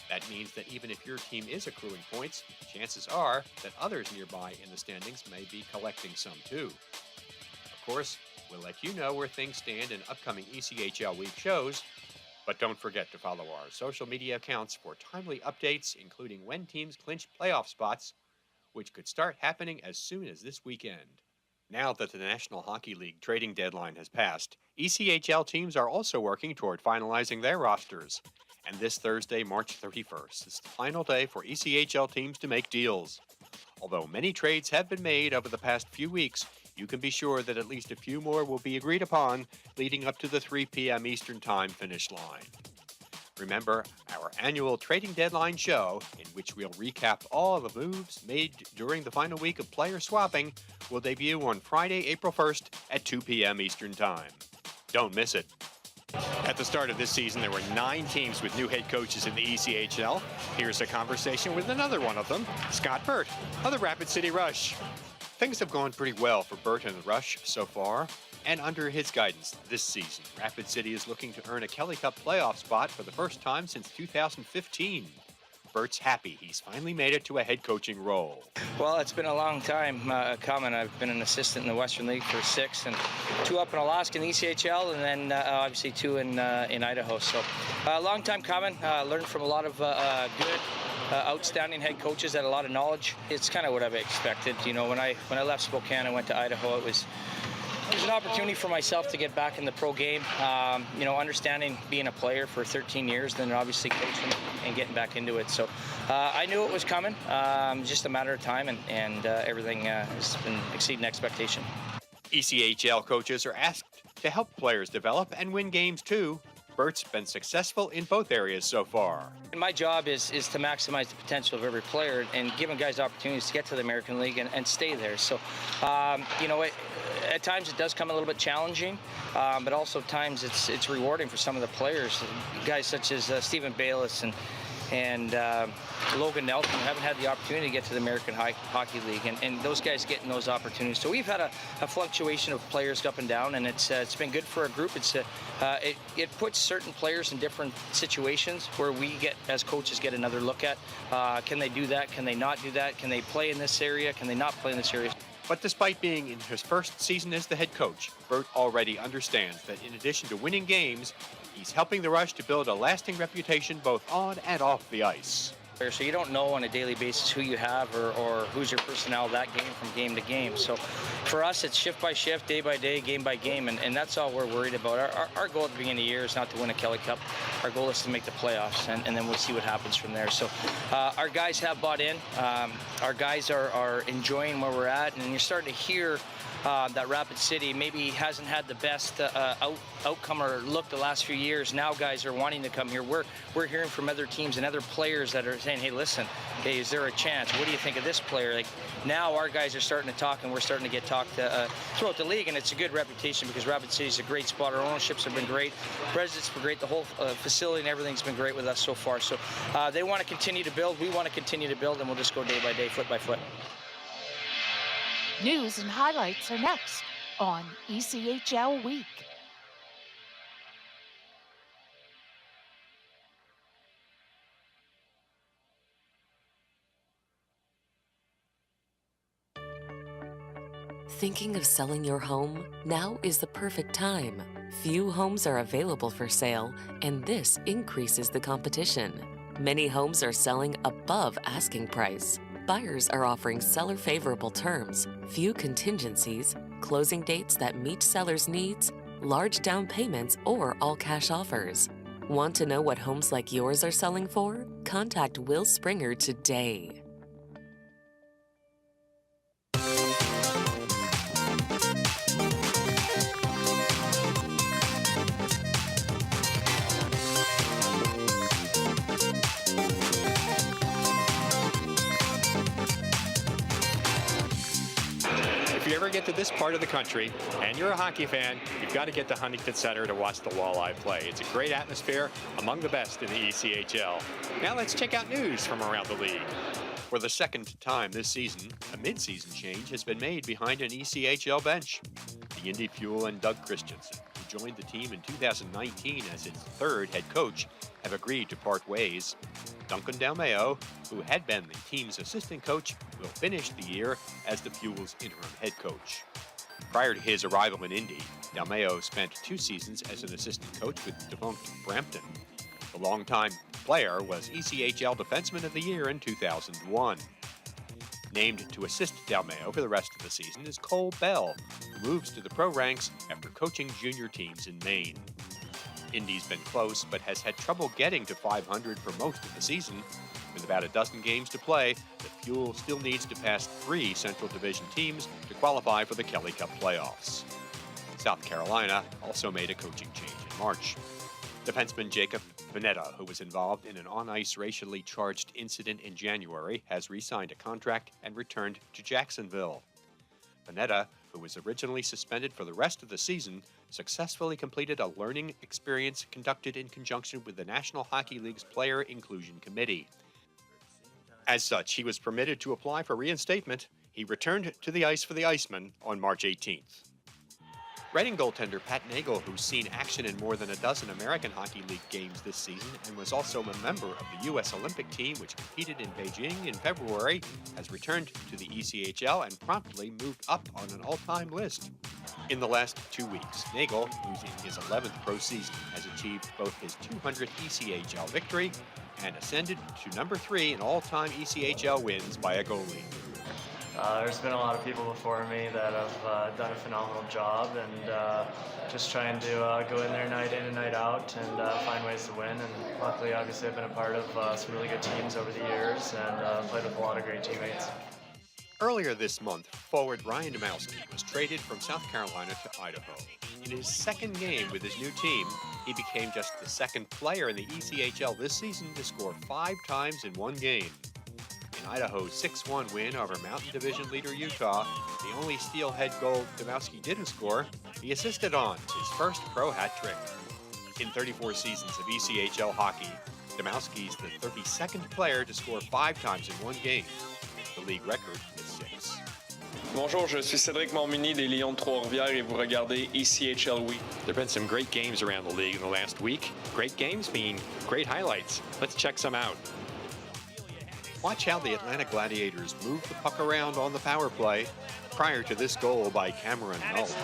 That means that even if your team is accruing points, chances are that others nearby in the standings may be collecting some too. Of course, we'll let you know where things stand in upcoming ECHL Week shows, but don't forget to follow our social media accounts for timely updates, including when teams clinch playoff spots, which could start happening as soon as this weekend. Now that the National Hockey League trading deadline has passed, ECHL teams are also working toward finalizing their rosters. And this Thursday, March 31st, is the final day for ECHL teams to make deals. Although many trades have been made over the past few weeks, you can be sure that at least a few more will be agreed upon leading up to the 3 p.m. Eastern Time finish line. Remember, our annual trading deadline show, in which we'll recap all the moves made during the final week of player swapping, will debut on Friday, April 1st at 2 p.m. Eastern Time. Don't miss it. At the start of this season, there were 9 teams with new head coaches in the ECHL. Here's a conversation with another one of them, Scott Burt of the Rapid City Rush. Things have gone pretty well for Burt and the Rush so far. And under his guidance this season, Rapid City is looking to earn a Kelly Cup playoff spot for the first time since 2015. Bert's happy he's finally made it to a head coaching role. Well, it's been a long time coming. I've been an assistant in the Western League for 6 and 2 up in Alaska in the ECHL, and then obviously 2 in Idaho. So a long time coming. Learned from a lot of good, outstanding head coaches that had a lot of knowledge. It's kind of what I've expected. You know, when I left Spokane and went to Idaho, it was an opportunity for myself to get back in the pro game, you know, understanding being a player for 13 years, then obviously coaching and getting back into it. So I knew it was coming, just a matter of time, and everything has been exceeding expectation. ECHL coaches are asked to help players develop and win games too. Bert's been successful in both areas so far. And my job is to maximize the potential of every player and giving guys opportunities to get to the American League and stay there. So, you know, at times it does come a little bit challenging, but also at times it's rewarding for some of the players, guys such as Stephen Bayless and Logan Nelson, who haven't had the opportunity to get to the American Hockey League, and those guys getting those opportunities. So we've had a fluctuation of players up and down, and it's been good for our group. It puts certain players in different situations where we as coaches get another look at, can they do that, can they not do that, can they play in this area, can they not play in this area. But despite being in his first season as the head coach, Bert already understands that in addition to winning games, he's helping the Rush to build a lasting reputation both on and off the ice. So you don't know on a daily basis who you have or who's your personnel that game from game to game. So for us, it's shift by shift, day by day, game by game, and that's all we're worried about. Our goal at the beginning of the year is not to win a Kelly Cup. Our goal is to make the playoffs, and then we'll see what happens from there. So our guys have bought in. Our guys are enjoying where we're at, and you're starting to hear that Rapid City maybe hasn't had the best outcome or look the last few years. Now guys are wanting to come here. We're hearing from other teams and other players that are saying, hey, listen, hey, is there a chance? What do you think of this player? Like, now our guys are starting to talk, and we're starting to get talked throughout the league, and it's a good reputation because Rapid City is a great spot. Our ownerships have been great. Presidents been great. The whole facility and everything's been great with us so far. So they want to continue to build. We want to continue to build, and we'll just go day by day, foot by foot. News and highlights are next on ECHL Week. Thinking of selling your home? Now is the perfect time. Few homes are available for sale, and this increases the competition. Many homes are selling above asking price. Buyers are offering seller-favorable terms, few contingencies, closing dates that meet sellers' needs, large down payments, or all-cash offers. Want to know what homes like yours are selling for? Contact Will Springer today. If you ever get to this part of the country and you're a hockey fan, you've got to get to Huntington Center to watch the Walleye play. It's a great atmosphere, among the best in the ECHL. Now let's check out news from around the league. For the second time this season, a mid-season change has been made behind an ECHL bench. The Indy Fuel and Doug Christensen, who joined the team in 2019 as its third head coach, have agreed to part ways. Duncan Dalmeo, who had been the team's assistant coach, will finish the year as the Fuel's interim head coach. Prior to his arrival in Indy, Dalmeo spent 2 seasons as an assistant coach with defunct Brampton. The longtime player was ECHL Defenseman of the Year in 2001. Named to assist Dalmeo for the rest of the season is Cole Bell, who moves to the pro ranks after coaching junior teams in Maine. Indy's been close, but has had trouble getting to 500 for most of the season. With about a dozen games to play, the Fuel still needs to pass 3 Central Division teams to qualify for the Kelly Cup playoffs. South Carolina also made a coaching change in March. Defenseman Jacob Vanetta, who was involved in an on-ice racially charged incident in January, has re-signed a contract and returned to Jacksonville. Vanetta, who was originally suspended for the rest of the season, successfully completed a learning experience conducted in conjunction with the National Hockey League's Player Inclusion Committee. As such, he was permitted to apply for reinstatement. He returned to the ice for the Icemen on March 18th. Reading goaltender Pat Nagel, who's seen action in more than a dozen American Hockey League games this season and was also a member of the U.S. Olympic team, which competed in Beijing in February, has returned to the ECHL and promptly moved up on an all-time list. In the last 2 weeks, Nagel, who's in his 11th pro season, has achieved both his 200th ECHL victory and ascended to number 3 in all-time ECHL wins by a goalie. There's been a lot of people before me that have done a phenomenal job, and just trying to go in there night in and night out and find ways to win. And luckily, obviously, I've been a part of some really good teams over the years and played with a lot of great teammates. Earlier this month, forward Ryan Domowski was traded from South Carolina to Idaho. In his second game with his new team, he became just the second player in the ECHL this season to score 5 times in one game. In Idaho's 6-1 win over Mountain Division leader Utah, the only steelhead goal Domowski didn't score, he assisted on his first pro hat trick. In 34 seasons of ECHL hockey, Domowski's the 32nd player to score 5 times in one game. The league record is 6. Bonjour, je suis Cédric Mormini des Lions de Trois-Rivières et vous regardez ECHL Week. There have been some great games around the league in the last week. Great games mean great highlights. Let's check some out. Watch how the Atlanta Gladiators move the puck around on the power play prior to this goal by Cameron Null. It's 3-2.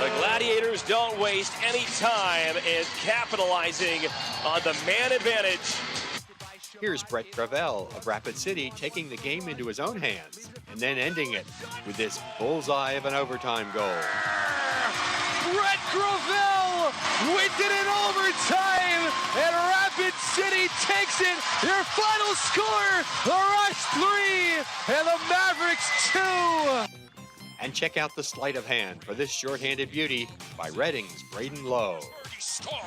The Gladiators don't waste any time in capitalizing on the man advantage. Here's Brett Gravel of Rapid City taking the game into his own hands and then ending it with this bullseye of an overtime goal. Brett Gravel wins it in overtime, and Rapid City takes it. Your final score, the Rush 3 and the Mavericks 2. And check out the sleight of hand for this shorthanded beauty by Reading's Braden Lowe. Scored.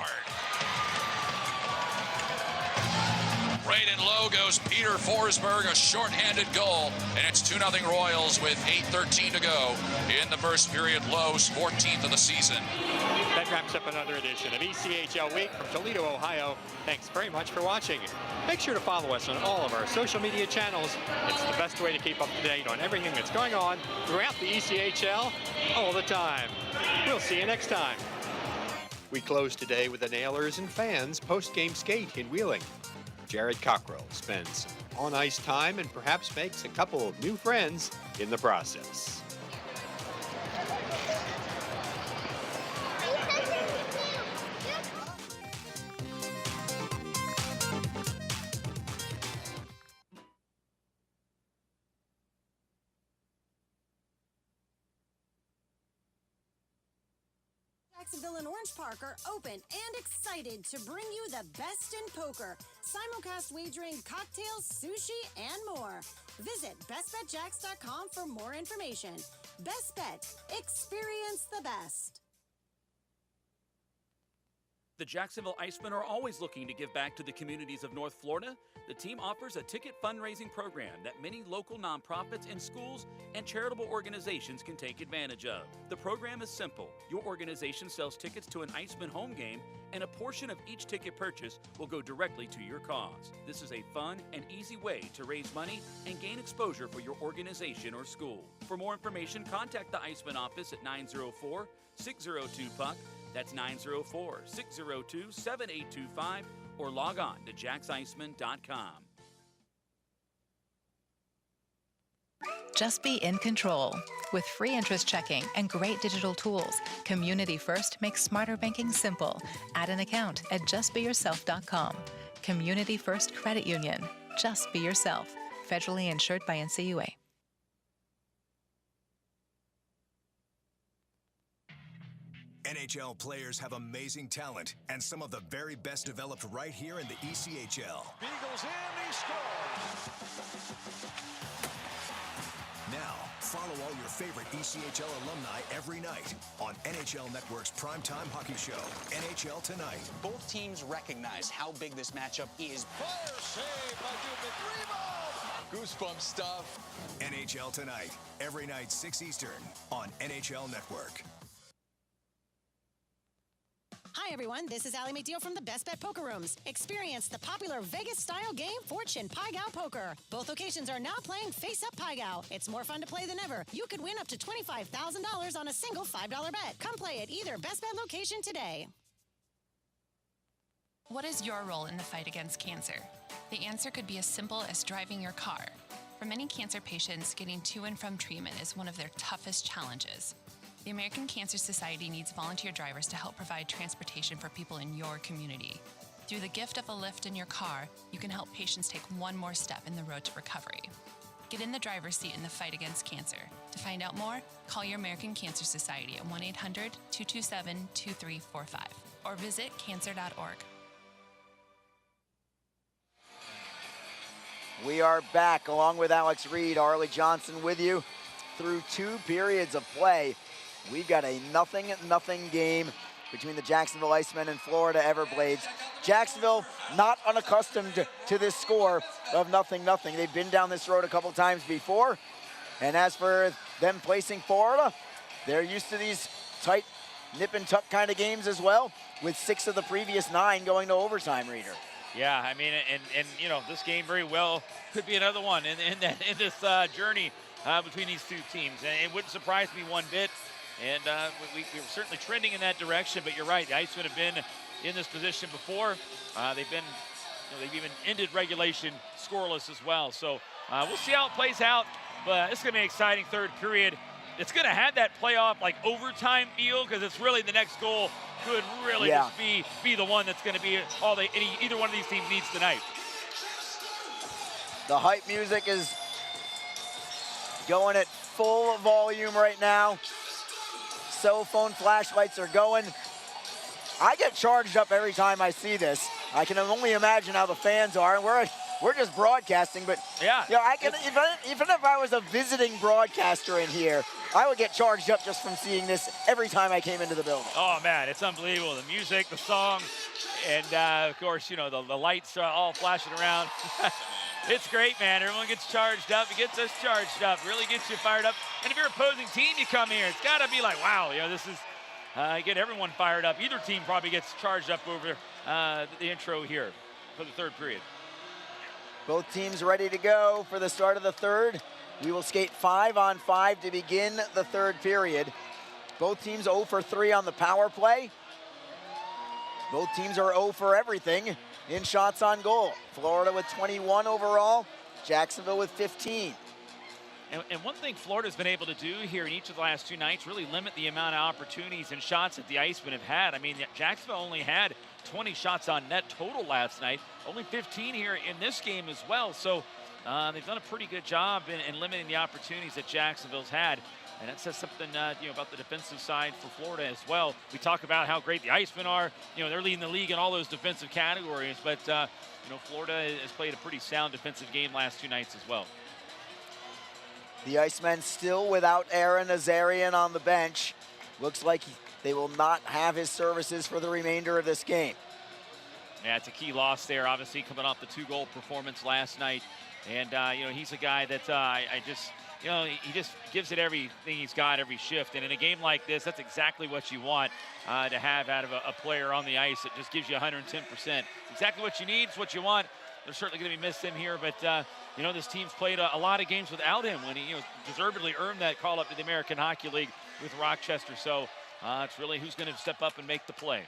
Braden Lowe goes Peter Forsberg, a shorthanded goal, and it's 2-0 Royals with 8:13 to go in the first period. Lowe's 14th of the season. That wraps up another edition of ECHL Week from Toledo, Ohio. Thanks very much for watching. Make sure to follow us on all of our social media channels. It's the best way to keep up to date on everything that's going on throughout the ECHL all the time. We'll see you next time. We close today with the Nailers and fans post-game skate in Wheeling. Jared Cockrell spends on-ice time and perhaps makes a couple of new friends in the process. Jacksonville and Orange Park are open and excited to bring you the best in poker, simulcast wagering, cocktails, sushi, and more. Visit bestbetjacks.com for more information. Best Bet. Experience the best. The Jacksonville Icemen are always looking to give back to the communities of North Florida. The team offers a ticket fundraising program that many local nonprofits and schools and charitable organizations can take advantage of. The program is simple. Your organization sells tickets to an Iceman home game, and a portion of each ticket purchase will go directly to your cause. This is a fun and easy way to raise money and gain exposure for your organization or school. For more information, contact the Iceman office at 904-602-PUCK. That's 904-602-7825, or log on to jacksiceman.com. Just be in control. With free interest checking and great digital tools, Community First makes smarter banking simple. Add an account at justbeyourself.com. Community First Credit Union. Just be yourself. Federally insured by NCUA. NHL players have amazing talent, and some of the very best developed right here in the ECHL. Beagles in, he scores. Now, follow all your favorite ECHL alumni every night on NHL Network's primetime hockey show, NHL Tonight. Both teams recognize how big this matchup is. Fire save by Goosebump stuff. NHL Tonight, every night 6 Eastern on NHL Network. Hi, everyone. This is Allie McDeal from the Best Bet Poker Rooms. Experience the popular Vegas-style game, Fortune Pai Gow Poker. Both locations are now playing Face-Up Pai Gow. It's more fun to play than ever. You could win up to $25,000 on a single $5 bet. Come play at either Best Bet location today. What is your role in the fight against cancer? The answer could be as simple as driving your car. For many cancer patients, getting to and from treatment is one of their toughest challenges. The American Cancer Society needs volunteer drivers to help provide transportation for people in your community. Through the gift of a lift in your car, you can help patients take one more step in the road to recovery. Get in the driver's seat in the fight against cancer. To find out more, call your American Cancer Society at 1-800-227-2345 or visit cancer.org. We are back along with Alex Reed, Arlie Johnson with you through 2 periods of play. We've got a 0-0 game between the Jacksonville Icemen and Florida Everglades. Jacksonville not unaccustomed to this score of 0-0. They've been down this road a couple times before. And as for them placing Florida, they're used to these tight nip and tuck kind of games as well, with 6 of the previous 9 going to overtime, Reader. Yeah, I mean, and you know, this game very well could be another one in this journey between these 2 teams. And it wouldn't surprise me one bit. And we were certainly trending in that direction, but you're right. The Icemen have been in this position before. They've even ended regulation scoreless as well. So we'll see how it plays out, but it's going to be an exciting 3rd period. It's going to have that playoff like overtime feel, because it's really the next goal could really just be the one that's going to be all either one of these teams needs tonight. The hype music is going at full volume right now. Cell phone flashlights are going. I get charged up every time I see this. I can only imagine how the fans are. We're just broadcasting, but yeah, you know, I can even if I was a visiting broadcaster in here, I would get charged up just from seeing this every time I came into the building. Oh man, it's unbelievable. The music, the song, and of course, you know, the lights are all flashing around. It's great, man. Everyone gets charged up. It gets us charged up. Really gets you fired up. And if you're an opposing team, you come here. It's got to be like, wow, you know, this is get everyone fired up. Either team probably gets charged up over the intro here for the 3rd period. Both teams ready to go for the start of the 3rd. We will skate 5-on-5 to begin the 3rd period. Both teams 0 for 3 on the power play. Both teams are 0 for everything in shots on goal. Florida with 21 overall, Jacksonville with 15. And one thing Florida's been able to do here in each of the last 2 nights, really limit the amount of opportunities and shots that the Icemen have had. I mean, Jacksonville only had 20 shots on net total last night, only 15 here in this game as well. So they've done a pretty good job in limiting the opportunities that Jacksonville's had. And that says something about the defensive side for Florida as well. We talk about how great the Icemen are. They're leading the league in all those defensive categories. But, Florida has played a pretty sound defensive game last 2 nights as well. The Icemen still without Aaron Nazarian on the bench. Looks like they will not have his services for the remainder of this game. Yeah, it's a key loss there, obviously, coming off the 2-goal performance last night. And, he's a guy that he just gives it everything he's got every shift. And in a game like this, that's exactly what you want to have out of a player on the ice. It just gives you 110%. Exactly what you need, it's what you want. They're certainly going to be missing him here, but this team's played a lot of games without him when he deservedly earned that call up to the American Hockey League with Rochester. So it's really who's going to step up and make the play.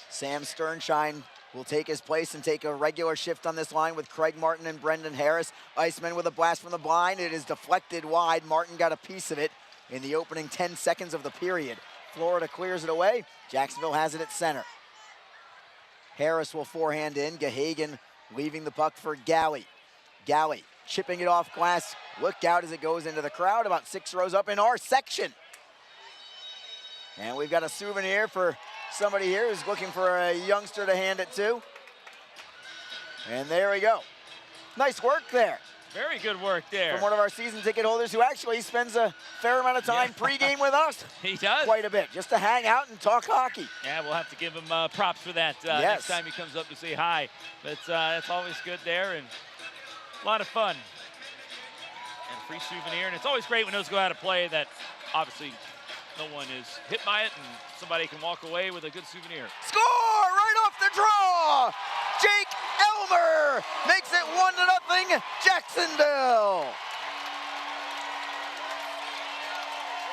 Sam Sternshine will take his place and take a regular shift on this line with Craig Martin and Brendan Harris. Icemen with a blast from the blind. It is deflected wide. Martin got a piece of it in the opening 10 seconds of the period. Florida clears it away. Jacksonville has it at center. Harris will forehand in. Gahagan leaving the puck for Galley. Galley chipping it off glass. Look out as it goes into the crowd about 6 rows up in our section. And we've got a souvenir for somebody here who's looking for a youngster to hand it to. And there we go. Nice work there. Very good work there. From one of our season ticket holders who actually spends a fair amount of time pregame with us. He does. Quite a bit, just to hang out and talk hockey. Yeah, we'll have to give him props for that next time he comes up to say hi. But that's always good there and a lot of fun. And a free souvenir. And it's always great when those go out of play that obviously no one is hit by it and somebody can walk away with a good souvenir. Score right off the draw! Jake Elmer makes it 1-0 Jacksonville.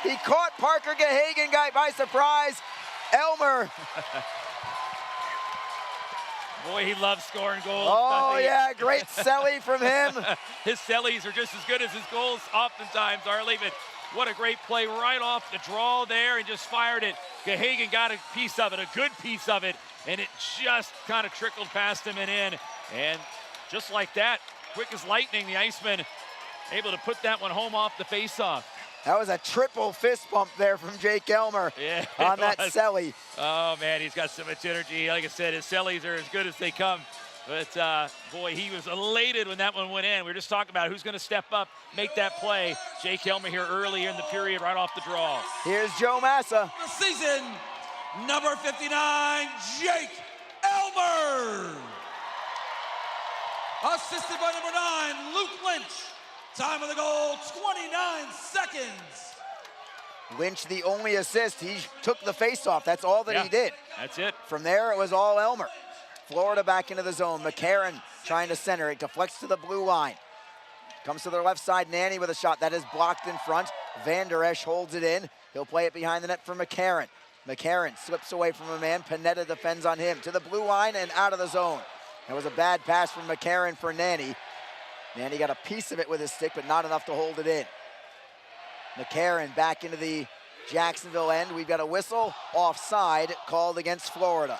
He caught Parker Gahagan guy by surprise. Elmer. Boy, he loves scoring goals. Oh, yeah, great celly from him. His cellies are just as good as his goals oftentimes are, but what a great play right off the draw there and just fired it. Gahagan got a piece of it, a good piece of it, and it just kind of trickled past him and in. And just like that, quick as lightning, the Icemen able to put that one home off the faceoff. That was a triple fist bump there from Jake Elmer on that celly. Oh, man, he's got so much energy. Like I said, his cellies are as good as they come. But, boy, he was elated when that one went in. We were just talking about who's going to step up, make that play. Jake Elmer here early in the period right off the draw. Here's Joe Massa. The season, number 59, Jake Elmer. Assisted by number 9, Luke Lynch. Time of the goal, 29 seconds. Lynch, the only assist. He took the faceoff. That's all that he did. That's it. From there, it was all Elmer. Florida back into the zone. McCarron trying to center. It deflects to the blue line. Comes to their left side. Nanny with a shot. That is blocked in front. Van Der Esch holds it in. He'll play it behind the net for McCarron. McCarron slips away from a man. Panetta defends on him. To the blue line and out of the zone. That was a bad pass from McCarron for Nanny. Nanny got a piece of it with his stick, but not enough to hold it in. McCarron back into the Jacksonville end. We've got a whistle offside called against Florida.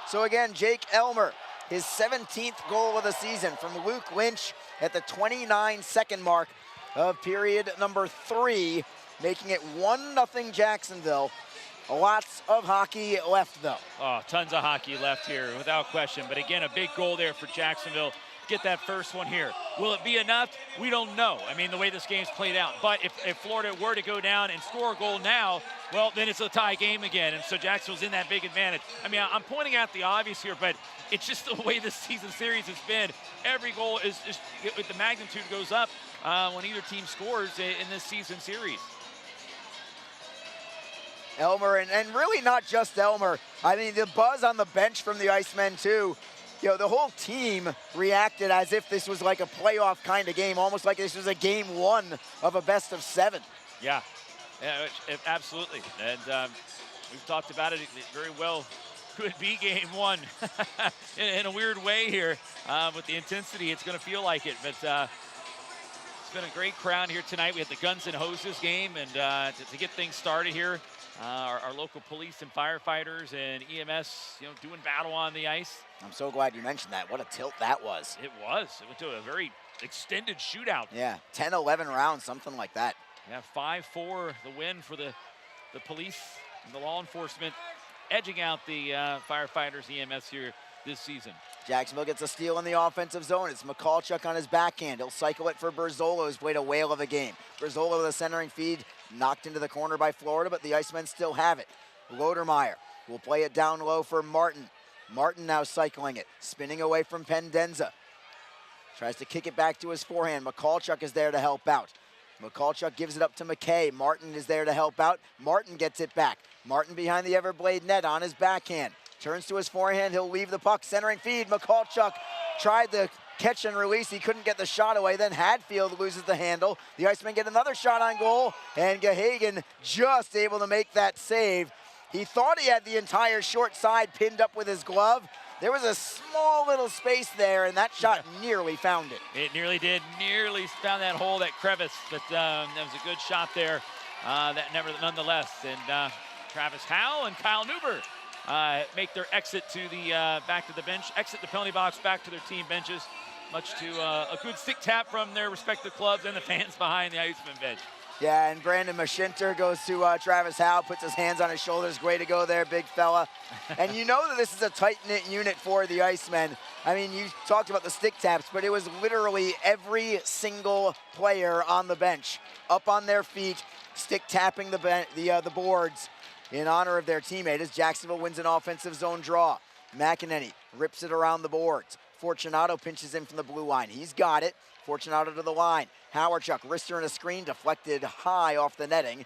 So again, Jake Elmer, his 17th goal of the season from Luke Lynch at the 29-second mark of period number 3, making it 1-0 Jacksonville. Lots of hockey left, though. Oh, tons of hockey left here, without question. But again, a big goal there for Jacksonville. Get that first one here. Will it be enough? We don't know. I mean, the way this game's played out. But if Florida were to go down and score a goal now, well, then it's a tie game again. And so Jacksonville's in that big advantage. I mean, I'm pointing out the obvious here, but it's just the way this season series has been. Every goal is just, the magnitude goes up when either team scores in this season series. Elmer, and really not just Elmer. I mean, the buzz on the bench from the Icemen, too. You know, the whole team reacted as if this was like a playoff kind of game, almost like this was a game 1 of a best-of-7. Yeah, absolutely. And we've talked about it very well. Could be game 1 in a weird way here with the intensity. It's going to feel like it. But been a great crowd here tonight. We had the Guns and Hoses game, and to get things started here, our local police and firefighters and EMS, doing battle on the ice. I'm so glad you mentioned that. What a tilt that was. It was. It went to a very extended shootout. Yeah, 10, 11 rounds, something like that. Yeah, 5-4 the win for the police and the law enforcement, edging out the firefighters, EMS here this season. Jacksonville gets a steal in the offensive zone. It's Mikulchuk on his backhand. He'll cycle it for Berzola, who's played a whale of a game. Berzola with a centering feed, knocked into the corner by Florida, but the Icemen still have it. Lodermeyer will play it down low for Martin. Martin now cycling it, spinning away from Pendenza. Tries to kick it back to his forehand. Mikulchuk is there to help out. Mikulchuk gives it up to McKay. Martin is there to help out. Martin gets it back. Martin behind the Everblade net on his backhand. Turns to his forehand, he'll leave the puck, centering feed. Mikulchuk tried the catch and release, he couldn't get the shot away. Then Hadfield loses the handle. The Icemen get another shot on goal, and Gahagan just able to make that save. He thought he had the entire short side pinned up with his glove. There was a small little space there, and that shot nearly found it. It nearly did, nearly found that hole, that crevice, but that was a good shot there, nonetheless. And Travis Howe and Kyle Newber make their exit to the back to the bench, exit the penalty box, back to their team benches, much to a good stick tap from their respective clubs and the fans behind the Iceman bench. Yeah, and Brandon Mashinter goes to Travis Howe, puts his hands on his shoulders. Way to go there, big fella. And you know that this is a tight-knit unit for the Icemen. I mean, you talked about the stick taps, but it was literally every single player on the bench up on their feet, stick tapping the boards in honor of their teammate as Jacksonville wins an offensive zone draw. McEnany rips it around the boards. Fortunato pinches in from the blue line. He's got it. Fortunato to the line. Howardchuk, wrister in a screen, deflected high off the netting.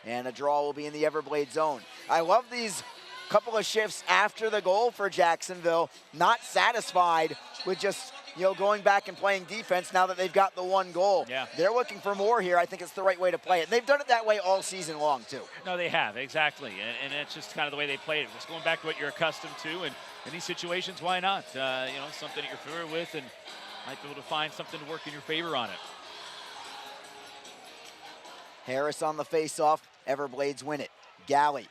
And a draw will be in the Everblade zone. I love these couple of shifts after the goal for Jacksonville. Not satisfied with just, going back and playing defense now that they've got the one goal. Yeah. They're looking for more here. I think it's the right way to play it. And they've done it that way all season long, too. No, they have, exactly. And it's just kind of the way they played it. Just going back to what you're accustomed to. And in these situations, why not? Something that you're familiar with and might be able to find something to work in your favor on it. Harris on the face-off. Everblades win it. Galley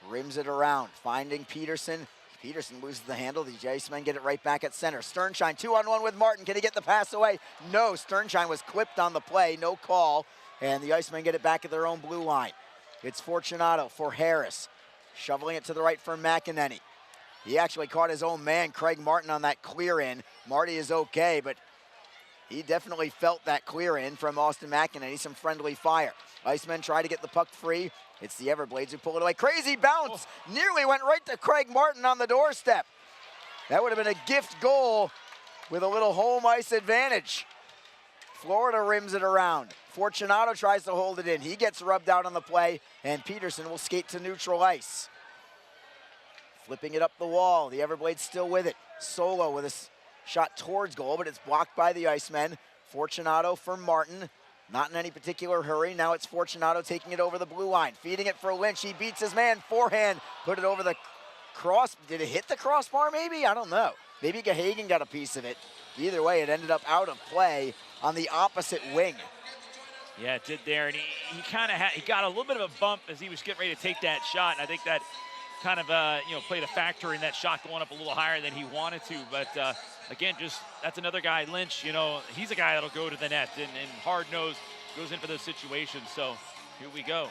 rims it around, finding Peterson. Peterson loses the handle. The Icemen get it right back at center. Sternshine 2-on-1 with Martin. Can he get the pass away? No, Sternshine was clipped on the play. No call. And the Icemen get it back at their own blue line. It's Fortunato for Harris. Shoveling it to the right for McEnany. He actually caught his own man, Craig Martin, on that clear in. Marty is okay, but he definitely felt that clear in from Austin McEnany. Some friendly fire. Icemen try to get the puck free. It's the Everblades who pull it away. Crazy bounce. Nearly went right to Craig Martin on the doorstep. That would have been a gift goal with a little home ice advantage. Florida rims it around. Fortunato tries to hold it in. He gets rubbed out on the play, and Peterson will skate to neutral ice. Flipping it up the wall. The Everblades still with it. Solo with a shot towards goal, but it's blocked by the Icemen. Fortunato for Martin. Not in any particular hurry. Now it's Fortunato taking it over the blue line. Feeding it for Lynch. He beats his man. Forehand. Put it over the cross. Did it hit the crossbar maybe? I don't know. Maybe Gahagan got a piece of it. Either way, it ended up out of play on the opposite wing. Yeah, it did there. And he kind of he got a little bit of a bump as he was getting ready to take that shot. And I think that kind of played a factor in that shot going up a little higher than he wanted to. But again, just that's another guy, Lynch. He's a guy that'll go to the net and hard-nosed goes in for those situations. So here we go.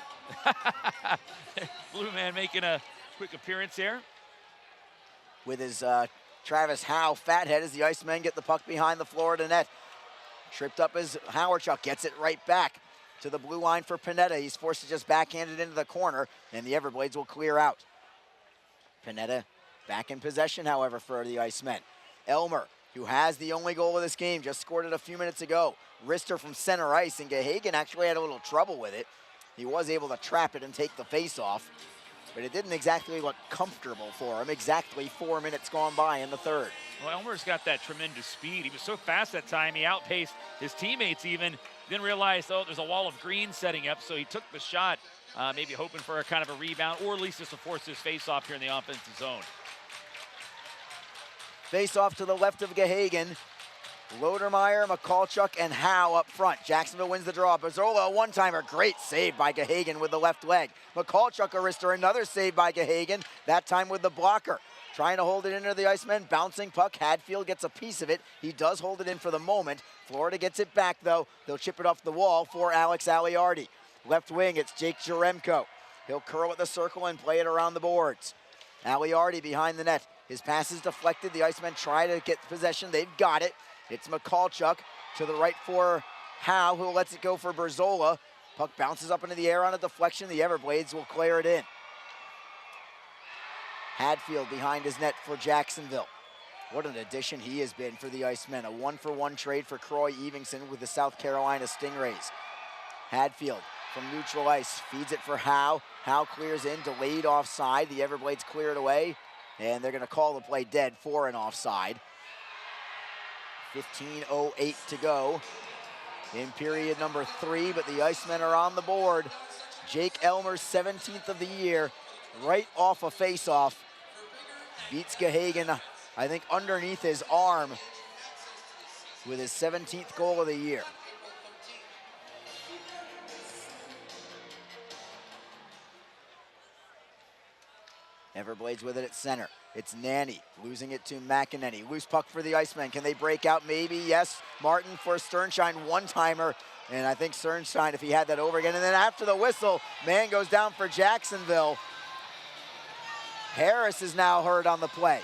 Blue man making a quick appearance here. With his Travis Howe fathead as the Icemen get the puck behind the Florida net. Tripped up as Howardchuk gets it right back to the blue line for Panetta. He's forced to just backhand it into the corner, and the Everblades will clear out. Panetta back in possession, however, for the Icemen. Elmer, who has the only goal of this game, just scored it a few minutes ago. Wrister from center ice, and Gahagan actually had a little trouble with it. He was able to trap it and take the face off, but it didn't exactly look comfortable for him. Exactly 4 minutes gone by in the third. Well, Elmer's got that tremendous speed. He was so fast that time, he outpaced his teammates even. Didn't realize, there's a wall of green setting up, so he took the shot, maybe hoping for a kind of a rebound, or at least just to force his face off here in the offensive zone. Face off to the left of Gahagan. Lodermeyer, Mikulchuk, and Howe up front. Jacksonville wins the draw. Berzola, a one-timer. Great save by Gahagan with the left leg. Mikulchuk, a wrister, another save by Gahagan, that time with the blocker. Trying to hold it into the Icemen, bouncing puck. Hadfield gets a piece of it. He does hold it in for the moment. Florida gets it back, though. They'll chip it off the wall for Alex Aliardi. Left wing, it's Jake Jaremko. He'll curl at the circle and play it around the boards. Aliardi behind the net. His pass is deflected. The Icemen try to get possession. They've got it. It's Mikulchuk to the right for Howe, who lets it go for Berzola. Puck bounces up into the air on a deflection. The Everglades will clear it in. Hadfield behind his net for Jacksonville. What an addition he has been for the Icemen. A 1-for-1 trade for Croy Evingson with the South Carolina Stingrays. Hadfield from neutral ice feeds it for Howe. Howe clears in, delayed offside. The Everblades clear it away, and they're going to call the play dead for an offside. 15:08 to go in period number 3, but the Icemen are on the board. Jake Elmer's 17th of the year, right off a face-off. Beats Gahagan, I think, underneath his arm with his 17th goal of the year. Everblades with it at center. It's Nanny losing it to McEnany. Loose puck for the Icemen. Can they break out? Maybe, yes. Martin for Sternshine, one-timer. And I think Sternshine, if he had that over again. And then after the whistle, man goes down for Jacksonville. Harris is now heard on the play.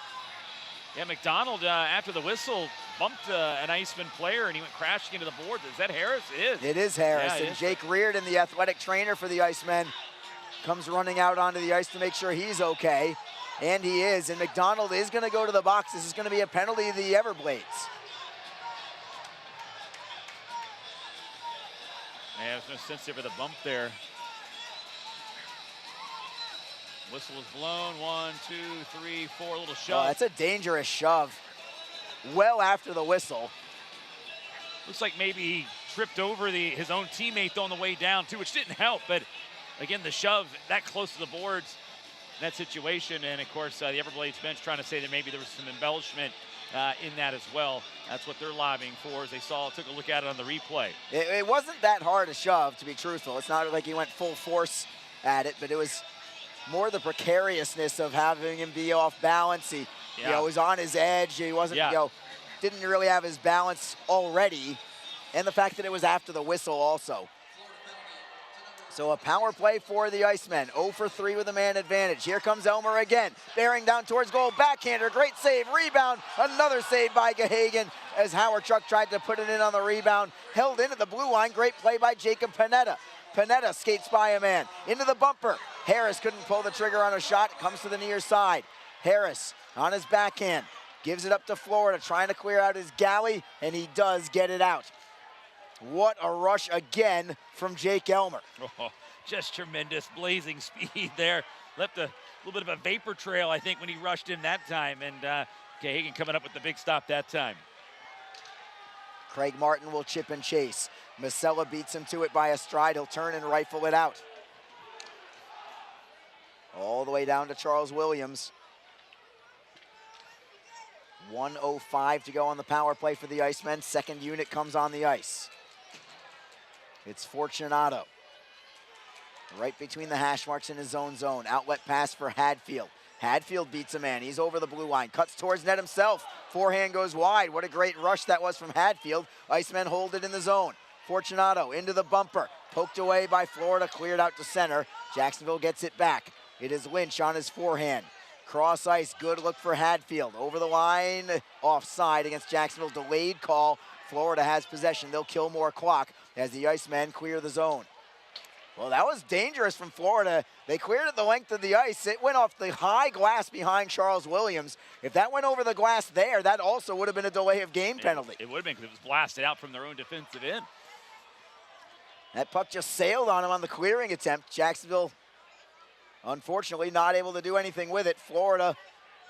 Yeah, McDonald, after the whistle, bumped an Iceman player, and he went crashing into the boards. Is that Harris? It is. It is Harris. Yeah, and Jake Reardon, the athletic trainer for the Icemen, comes running out onto the ice to make sure he's okay. And he is. And McDonald is going to go to the box. This is going to be a penalty to the Everblades. Yeah, there's no sense there for the bump there. Whistle is blown. 1, 2, 3, 4. A little shove. Oh, that's a dangerous shove. Well after the whistle. Looks like maybe he tripped over his own teammate on the way down, too, which didn't help. But again, the shove that close to the boards in that situation. And, of course, the Everblades bench trying to say that maybe there was some embellishment in that as well. That's what they're lobbying for, as they took a look at it on the replay. It wasn't that hard a shove, to be truthful. It's not like he went full force at it, but it was more the precariousness of having him be off balance. He was on his edge. He wasn't, didn't really have his balance already. And the fact that it was after the whistle also. So a power play for the Icemen. 0 for 3 with a man advantage. Here comes Elmer again. Bearing down towards goal. Backhander. Great save. Rebound. Another save by Gahagan as Howard Truck tried to put it in on the rebound. Held in at the blue line. Great play by Jacob Panetta. Panetta skates by a man. Into the bumper. Harris couldn't pull the trigger on a shot. It comes to the near side. Harris on his backhand. Gives it up to Florida. Trying to clear out his galley. And he does get it out. What a rush again from Jake Elmer. Oh, just tremendous blazing speed there. Left a little bit of a vapor trail, I think, when he rushed in that time. And Gahagan coming up with the big stop that time. Craig Martin will chip and chase. Masella beats him to it by a stride. He'll turn and rifle it out. All the way down to Charles Williams. 1:05 to go on the power play for the Icemen. Second unit comes on the ice. It's Fortunato. Right between the hash marks in his own zone. Outlet pass for Hadfield. Hadfield beats a man. He's over the blue line. Cuts towards net himself. Forehand goes wide. What a great rush that was from Hadfield. Icemen hold it in the zone. Fortunato into the bumper. Poked away by Florida. Cleared out to center. Jacksonville gets it back. It is Lynch on his forehand. Cross ice. Good look for Hadfield. Over the line. Offside against Jacksonville. Delayed call. Florida has possession. They'll kill more clock as the Icemen clear the zone. Well, that was dangerous from Florida. They cleared it the length of the ice. It went off the high glass behind Charles Williams. If that went over the glass there, that also would have been a delay of game penalty. It would have been because it was blasted out from their own defensive end. That puck just sailed on him on the clearing attempt. Jacksonville, unfortunately, not able to do anything with it. Florida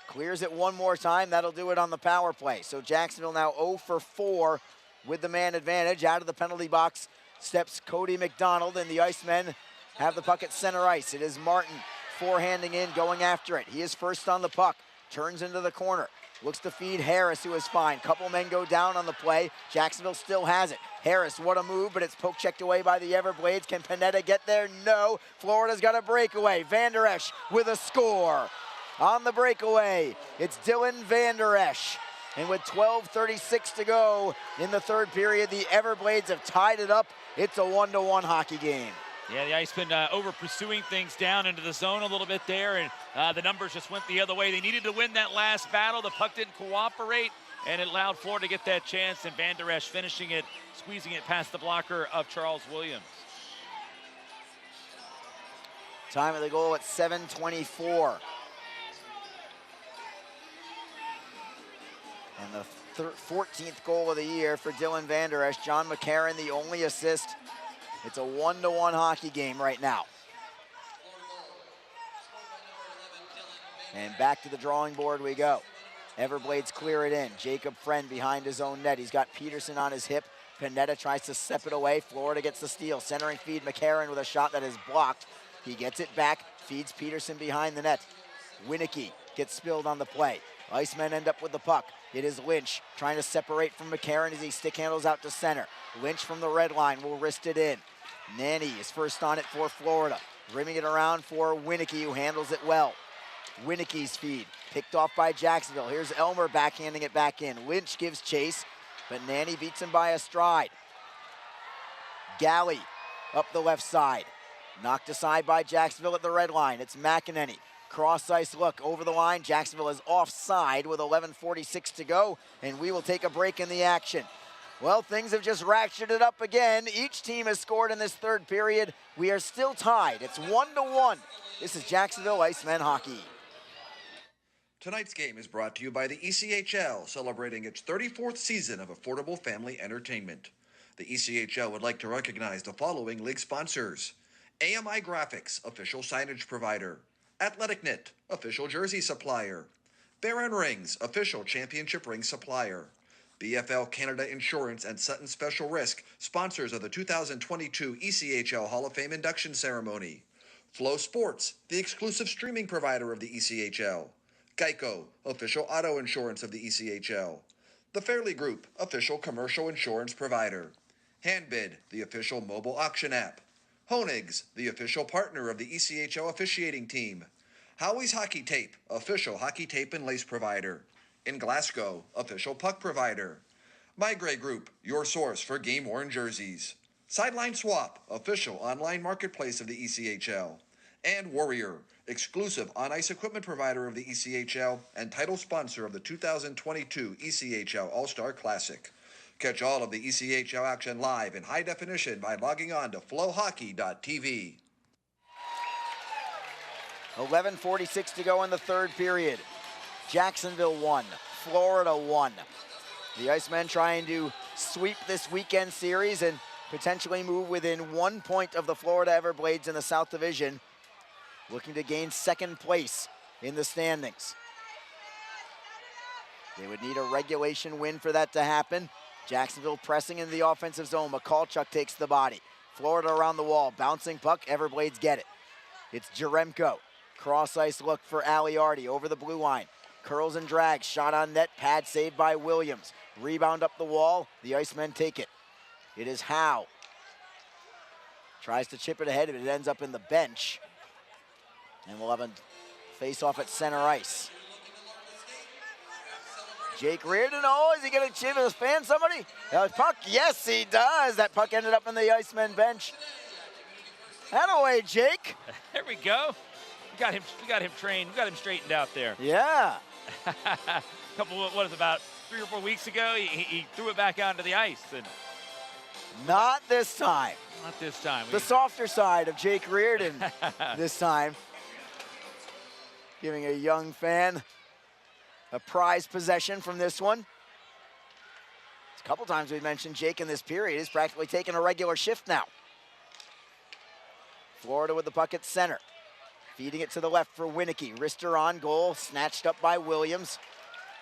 clears it one more time. That'll do it on the power play. So Jacksonville now 0 for 4 with the man advantage. Out of the penalty box steps Cody McDonald, and the Icemen have the puck at center ice. It is Martin forehanding in, going after it. He is first on the puck. Turns into the corner. Looks to feed Harris, who is fine. Couple men go down on the play. Jacksonville still has it. Harris, what a move, but it's poke checked away by the Everglades. Can Panetta get there? No. Florida's got a breakaway. Van Der Esch with a score. On the breakaway, it's Dylan Van Der Esch. And with 12:36 to go in the third period, the Everglades have tied it up. It's a 1-1 hockey game. Yeah, the Icemen over pursuing things down into the zone a little bit there, and the numbers just went the other way. They needed to win that last battle. The puck didn't cooperate, and it allowed Florida to get that chance, and Van Der Esch finishing it, squeezing it past the blocker of Charles Williams. Time of the goal at 7:24. And the 14th goal of the year for Dylan Van Der Esch. John McCarron, the only assist. It's a 1-1 hockey game right now. And back to the drawing board we go. Everblades clear it in. Jacob Friend behind his own net. He's got Peterson on his hip. Panetta tries to step it away. Florida gets the steal. Centering feed, McCarron with a shot that is blocked. He gets it back, feeds Peterson behind the net. Winicky gets spilled on the play. Icemen end up with the puck. It is Lynch trying to separate from McCarron as he stick handles out to center. Lynch from the red line will wrist it in. Nanny is first on it for Florida. Rimming it around for Winicky, who handles it well. Winicky's feed picked off by Jacksonville. Here's Elmer backhanding it back in. Lynch gives chase, but Nanny beats him by a stride. Galley up the left side. Knocked aside by Jacksonville at the red line. It's McEnany. Cross ice look over the line. Jacksonville is offside with 11:46 to go, and we will take a break in the action. Well, things have just ratcheted up again. Each team has scored in this third period. We are still tied. It's 1-1. This is Jacksonville Icemen hockey. Tonight's game is brought to you by the ECHL, celebrating its 34th season of affordable family entertainment. The ECHL would like to recognize the following league sponsors: AMI Graphics, official signage provider; Athletic Knit, official jersey supplier; Baron Rings, official championship ring supplier; BFL Canada Insurance and Sutton Special Risk, sponsors of the 2022 ECHL Hall of Fame induction ceremony; Flow Sports, the exclusive streaming provider of the ECHL; Geico, official auto insurance of the ECHL; The Fairley Group, official commercial insurance provider; Handbid, the official mobile auction app; Honig's, the official partner of the ECHL officiating team; Howie's Hockey Tape, official hockey tape and lace provider; In Glasgow, official puck provider; My Grey Group, your source for game-worn jerseys; Sideline Swap, official online marketplace of the ECHL; and Warrior, exclusive on-ice equipment provider of the ECHL and title sponsor of the 2022 ECHL All-Star Classic. Catch all of the ECHL action live in high definition by logging on to flowhockey.tv. 11:46 to go in the third period. Jacksonville 1, Florida 1. The Icemen trying to sweep this weekend series and potentially move within 1 point of the Florida Everblades in the South Division, looking to gain second place in the standings. They would need a regulation win for that to happen. Jacksonville pressing into the offensive zone. Mikalchuk takes the body. Florida around the wall, bouncing puck, Everblades get it. It's Jaremko. Cross ice look for Aliardi over the blue line. Curls and drags, shot on net, pad saved by Williams. Rebound up the wall, the Icemen take it. It is Howe. Tries to chip it ahead, but it ends up in the bench. And we'll have a face-off at center ice. Jake Reardon, oh, is he gonna chip his fan somebody? Puck, yes he does. That puck ended up in the Icemen bench. Attaboy, Jake. There we go. We got him trained, we got him straightened out there. Yeah. What is it, about 3 or 4 weeks ago, he threw it back onto the ice. And not this time. Not this time. The softer side of Jake Reardon this time. Giving a young fan a prized possession from this one. A couple times we've mentioned Jake in this period. He's practically taking a regular shift now. Florida with the puck at center. Feeding it to the left for Winicky. Wrister on goal, snatched up by Williams.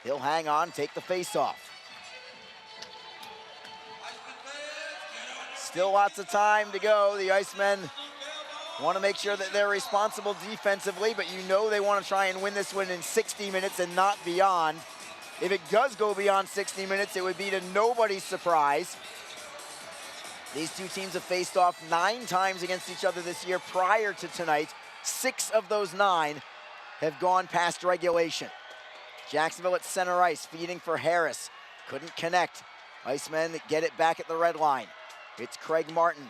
He'll hang on, take the face-off. Still lots of time to go. The Icemen want to make sure that they're responsible defensively, but you know they want to try and win this one in 60 minutes and not beyond. If it does go beyond 60 minutes, it would be to nobody's surprise. These two teams have faced off 9 times against each other this year prior to tonight. 6 of those 9 have gone past regulation. Jacksonville at center ice, feeding for Harris. Couldn't connect. Icemen get it back at the red line. It's Craig Martin.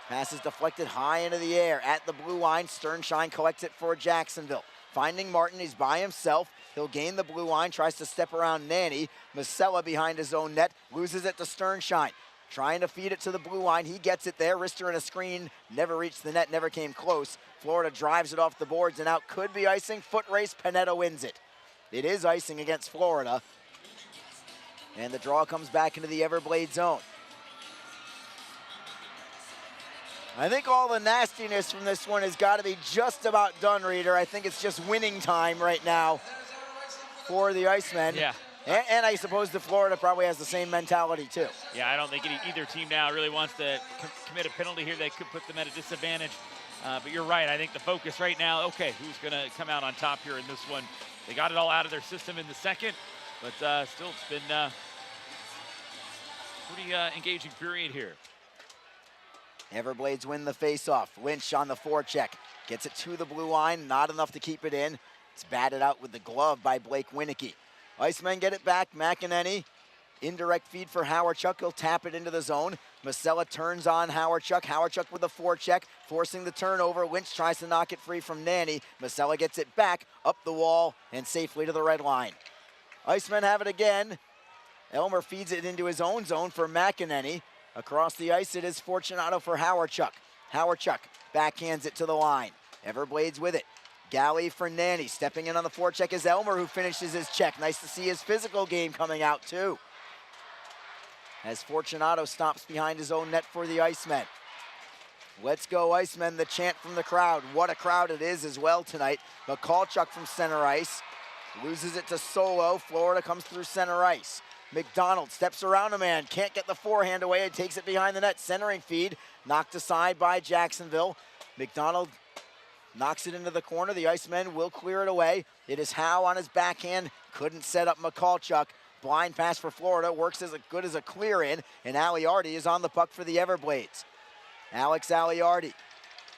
Pass is deflected high into the air at the blue line. Sternshine collects it for Jacksonville. Finding Martin, he's by himself. He'll gain the blue line, tries to step around Nanny. Masella behind his own net, loses it to Sternshine. Trying to feed it to the blue line, he gets it there. Rister in a screen, never reached the net, never came close. Florida drives it off the boards and out. Could be icing, foot race, Panetta wins it. It is icing against Florida. And the draw comes back into the Everglades zone. I think all the nastiness from this one has got to be just about done, Reader. I think it's just winning time right now for the Icemen. Yeah. And I suppose the Florida probably has the same mentality too. Yeah, I don't think either team now really wants to commit a penalty here. They could put them at a disadvantage. But you're right. I think the focus right now, okay, who's going to come out on top here in this one? They got it all out of their system in the second, but still it's been pretty engaging period here. Everblades win the faceoff. Lynch on the forecheck. Gets it to the blue line. Not enough to keep it in. It's batted out with the glove by Blake Winicky. Icemen get it back. McEnany. Indirect feed for Howardchuk. He'll tap it into the zone. Masella turns on Howardchuk. Howardchuk with the forecheck, forcing the turnover. Lynch tries to knock it free from Nanny. Masella gets it back, up the wall, and safely to the red line. Icemen have it again. Elmer feeds it into his own zone for McEnany. Across the ice, it is Fortunato for Howardchuk. Howardchuk backhands it to the line. Everblades with it. Galley for Nanny. Stepping in on the forecheck is Elmer, who finishes his check. Nice to see his physical game coming out, too. As Fortunato stops behind his own net for the Icemen. Let's go, Icemen, the chant from the crowd. What a crowd it is as well tonight. McCallchuk from center ice. Loses it to Solo. Florida comes through center ice. McDonald steps around a man, can't get the forehand away, and takes it behind the net. Centering feed, knocked aside by Jacksonville. McDonald knocks it into the corner. The Icemen will clear it away. It is Howe on his backhand, couldn't set up McCallchuk. Blind pass for Florida, works as good as a clear in, and Aliardi is on the puck for the Everblades. Alex Aliardi,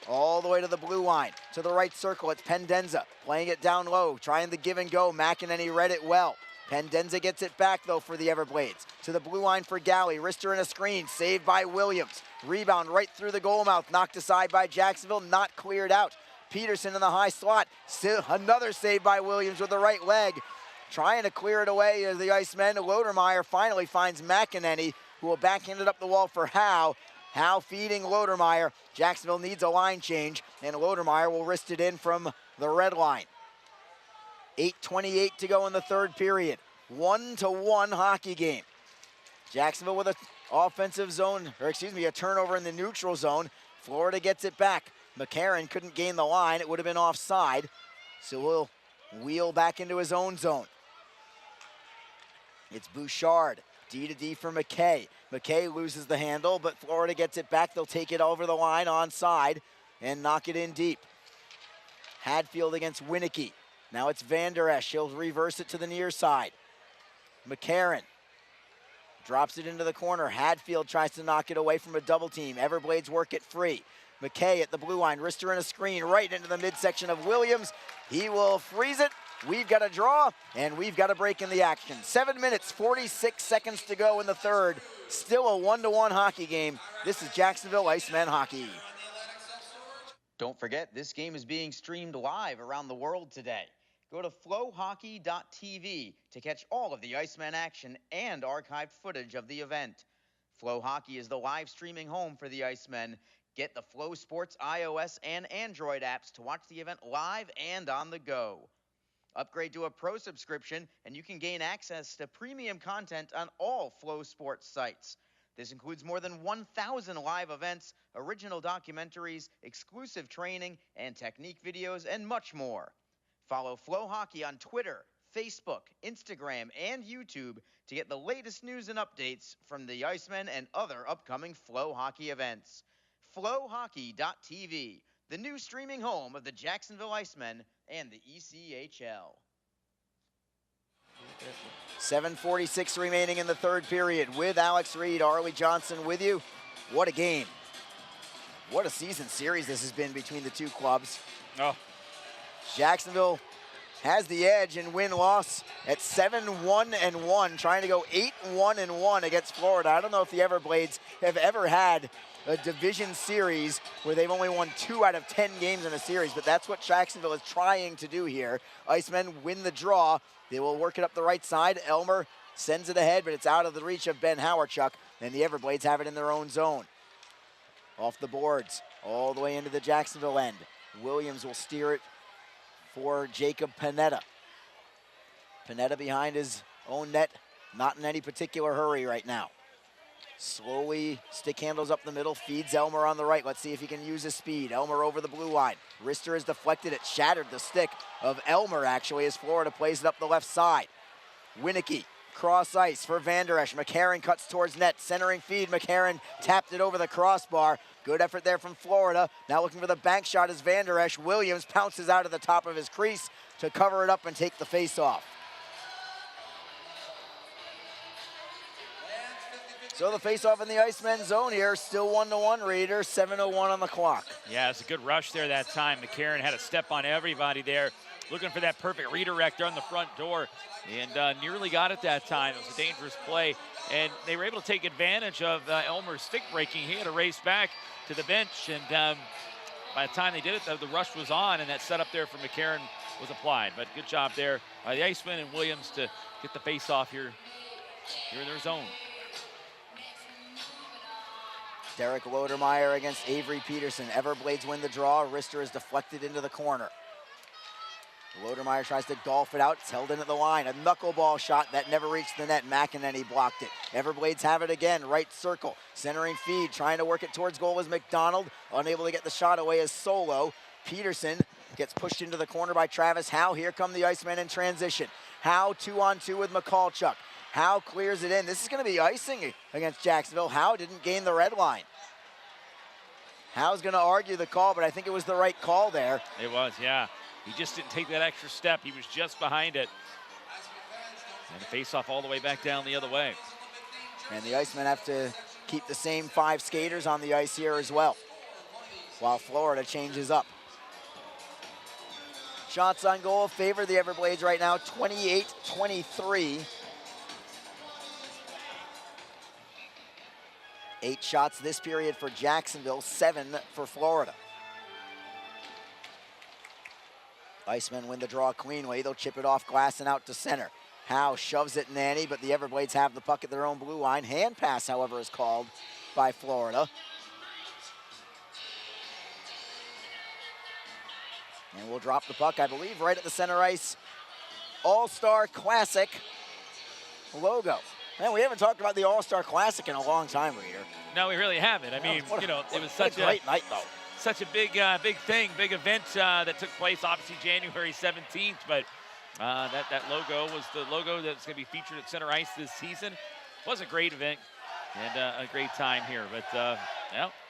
all the way to the blue line, to the right circle. It's Pendenza, playing it down low, trying the give and go. McEnany read it well. Pendenza gets it back, though, for the Everblades. To the blue line for Galley. Rister in a screen, saved by Williams. Rebound right through the goal mouth, knocked aside by Jacksonville, not cleared out. Peterson in the high slot. Still another save by Williams with the right leg. Trying to clear it away as the Icemen. Lodermeyer finally finds McEnany, who will backhand it up the wall for Howe. Howe feeding Lodermeyer. Jacksonville needs a line change, and Lodermeyer will wrist it in from the red line. 8:28 to go in the third period. 1-1 hockey game. Jacksonville with an offensive zone, or excuse me, a turnover in the neutral zone. Florida gets it back. McCarron couldn't gain the line. It would have been offside. So we'll wheel back into his own zone. It's Bouchard. D-to-D for McKay. McKay loses the handle, but Florida gets it back. They'll take it over the line onside and knock it in deep. Hadfield against Winicky. Now it's Van Der Esch. He'll reverse it to the near side. McCarron drops it into the corner. Hadfield tries to knock it away from a double team. Everblades work it free. McKay at the blue line. Rister in a screen right into the midsection of Williams. He will freeze it. We've got a draw, and we've got a break in the action. 7 minutes, 46 seconds to go in the third. Still a 1-1 hockey game. This is Jacksonville Icemen hockey. Don't forget, this game is being streamed live around the world today. Go to flowhockey.tv to catch all of the Icemen action and archived footage of the event. Flow Hockey is the live streaming home for the Icemen. Get the Flow Sports iOS and Android apps to watch the event live and on the go. Upgrade to a pro subscription and you can gain access to premium content on all Flow Sports sites. This includes more than 1,000 live events, original documentaries, exclusive training and technique videos, and much more. Follow Flow Hockey on Twitter, Facebook, Instagram, and YouTube to get the latest news and updates from the Icemen and other upcoming Flow Hockey events. Flowhockey.tv, the new streaming home of the Jacksonville Icemen and the ECHL. 7:46 remaining in the third period. With Alex Reed, Arlie Johnson with you. What a game. What a season series this has been between the two clubs. Oh. Jacksonville has the edge in win-loss at 7-1-1, trying to go 8-1-1 against Florida. I don't know if the Everblades have ever had a division series where they've only won 2 out of 10 games in a series, but that's what Jacksonville is trying to do here. Icemen win the draw. They will work it up the right side. Elmer sends it ahead, but it's out of the reach of Ben Howarchuk, and the Everblades have it in their own zone. Off the boards, all the way into the Jacksonville end. Williams will steer it for Jacob Panetta. Panetta behind his own net, not in any particular hurry right now. Slowly stick handles up the middle, feeds Elmer on the right. Let's see if he can use his speed. Elmer over the blue line. Rister is deflected. It shattered the stick of Elmer, actually, as Florida plays it up the left side. Winicky, cross ice for Van Der Esch. McCarron cuts towards net. Centering feed. McCarron tapped it over the crossbar. Good effort there from Florida. Now looking for the bank shot is Van Der Esch. Williams pounces out of the top of his crease to cover it up and take the face off. So the face-off in the Icemen zone here, still 1-1 Raiders, 7:01 on the clock. Yeah, it's a good rush there that time. McCarron had a step on everybody there, looking for that perfect redirect on the front door, and nearly got it that time. It was a dangerous play, and they were able to take advantage of Elmer's stick breaking. He had to race back to the bench, and by the time they did it, the rush was on, and that setup there for McCarron was applied. But good job there by the Icemen and Williams to get the face-off here in their zone. Derek Lodermeyer against Avery Peterson. Everblades win the draw. Rister is deflected into the corner. Lodermeyer tries to golf it out. It's held in at the line. A knuckleball shot that never reached the net. McEnany blocked it. Everblades have it again. Right circle. Centering feed. Trying to work it towards goal is McDonald. Unable to get the shot away is Solo. Peterson gets pushed into the corner by Travis Howe. Here come the Icemen in transition. Howe 2-on-2 with McCallchuk. Howe clears it in. This is going to be icing against Jacksonville. Howe didn't gain the red line. Howe's going to argue the call, but I think it was the right call there. It was, yeah. He just didn't take that extra step. He was just behind it. And the face-off all the way back down the other way. And the Icemen have to keep the same 5 skaters on the ice here as well, while Florida changes up. Shots on goal favor the Everblades right now, 28-23. 8 shots this period for Jacksonville, 7 for Florida. Icemen win the draw cleanly. They'll chip it off glass and out to center. Howe shoves it Nanny, but the Everblades have the puck at their own blue line. Hand pass, however, is called by Florida. And we'll drop the puck, I believe, right at the center ice. All-Star Classic logo. Man, we haven't talked about the All-Star Classic in a long time, Reader. No, we really haven't. I mean, it was such a great night, though. Such a big thing, big event that took place, obviously January 17th. But that logo was the logo that's going to be featured at center ice this season. It was a great event and a great time here. But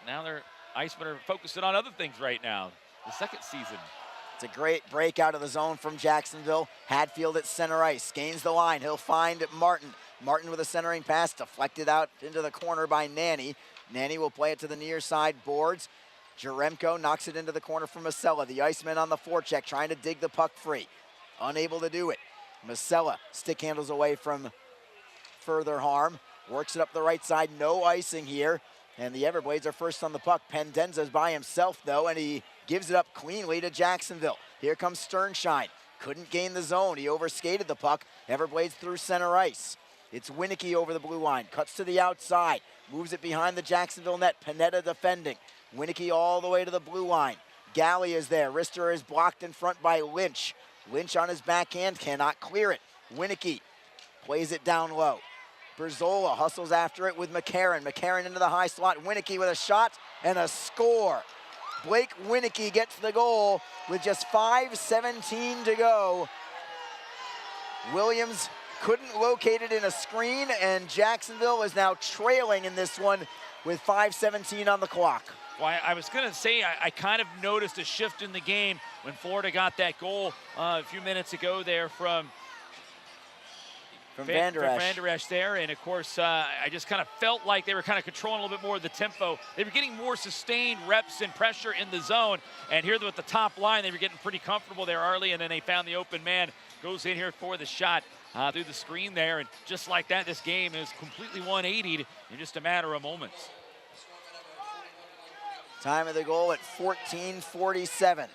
now they're Icemen are focusing on other things right now. The second season. It's a great break out of the zone from Jacksonville. Hadfield at center ice, gains the line. He'll find Martin. Martin with a centering pass, deflected out into the corner by Nanny. Nanny will play it to the near side boards. Jaremko knocks it into the corner for Masella. The Icemen on the forecheck trying to dig the puck free. Unable to do it. Masella stick handles away from further harm. Works it up the right side, no icing here. And the Everblades are first on the puck. Pendenza's by himself, though, and he gives it up cleanly to Jacksonville. Here comes Sternshine. Couldn't gain the zone. He overskated the puck. Everblades through center ice. It's Winicky over the blue line. Cuts to the outside. Moves it behind the Jacksonville net. Panetta defending. Winicky all the way to the blue line. Galley is there. Rister is blocked in front by Lynch. Lynch on his backhand cannot clear it. Winicky plays it down low. Berzola hustles after it with McCarron. McCarron into the high slot. Winicky with a shot and a score. Blake Winicky gets the goal with just 5:17 to go. Williams couldn't locate it in a screen, and Jacksonville is now trailing in this one with 5:17 on the clock. Well, I was going to say, I kind of noticed a shift in the game when Florida got that goal a few minutes ago there from from Van Der Esch. Van Der Esch there, and of course, I just kind of felt like they were kind of controlling a little bit more of the tempo. They were getting more sustained reps and pressure in the zone, and here with the top line, they were getting pretty comfortable there early, and then they found the open man, goes in here for the shot through the screen there, and just like that, this game is completely 180'd in just a matter of moments. Time of the goal at 14:47.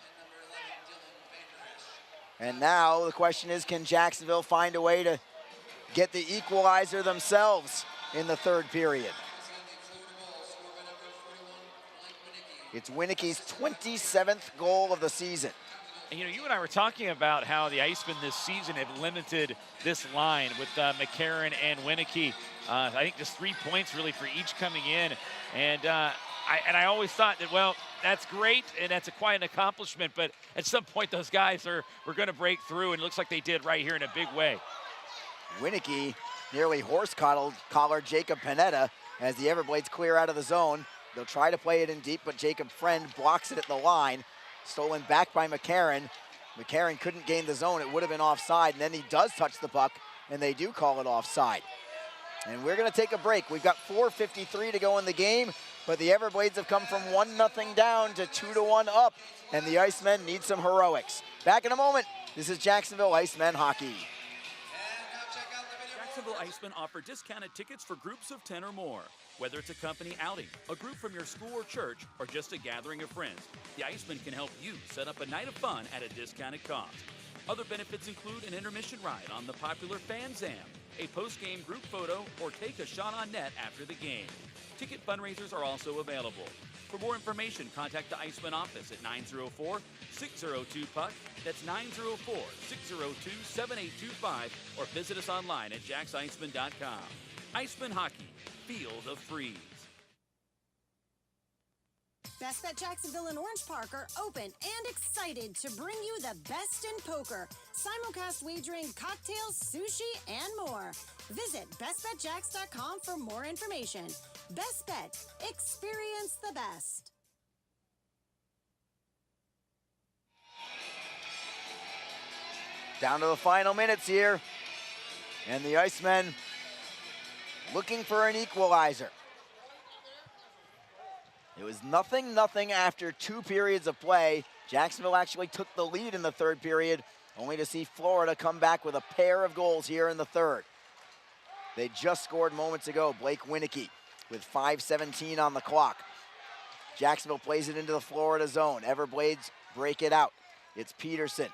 And now the question is, can Jacksonville find a way to get the equalizer themselves in the third period? It's Winicke's 27th goal of the season. And, you and I were talking about how the Icemen this season have limited this line with McCarron and Winicke. I think just 3 points really for each coming in. And I always thought that, well, that's great and that's quite an accomplishment, but at some point those guys were going to break through, and it looks like they did right here in a big way. Winicke nearly horse-collared Jacob Panetta as the Everblades clear out of the zone. They'll try to play it in deep, but Jacob Friend blocks it at the line. Stolen back by McCarron. McCarron couldn't gain the zone. It would have been offside, and then he does touch the puck, and they do call it offside. And we're going to take a break. We've got 4:53 to go in the game, but the Everblades have come from 1-0 down to 2-1 up, and the Icemen need some heroics. Back in a moment. This is Jacksonville Icemen hockey. Jacksonville Icemen offer discounted tickets for groups of 10 or more. Whether it's a company outing, a group from your school or church, or just a gathering of friends, the Icemen can help you set up a night of fun at a discounted cost. Other benefits include an intermission ride on the popular Fan Zam, a post-game group photo, or take a shot on net after the game. Ticket fundraisers are also available. For more information, contact the Icemen office at 904-602-PUCK. That's 904-602-7825, or visit us online at jacksicemen.com. Icemen Hockey, feel the freeze. Best Bet Jacksonville and Orange Park are open and excited to bring you the best in poker, simulcast wagering, cocktails, sushi, and more. Visit bestbetjacks.com for more information. Best Bet, experience the best. Down to the final minutes here, and the Icemen looking for an equalizer. It was 0-0 after 2 periods of play. Jacksonville actually took the lead in the third period, only to see Florida come back with a pair of goals here in the third. They just scored moments ago, Blake Winicke, with 5:17 on the clock. Jacksonville plays it into the Florida zone. Everblades break it out. It's Peterson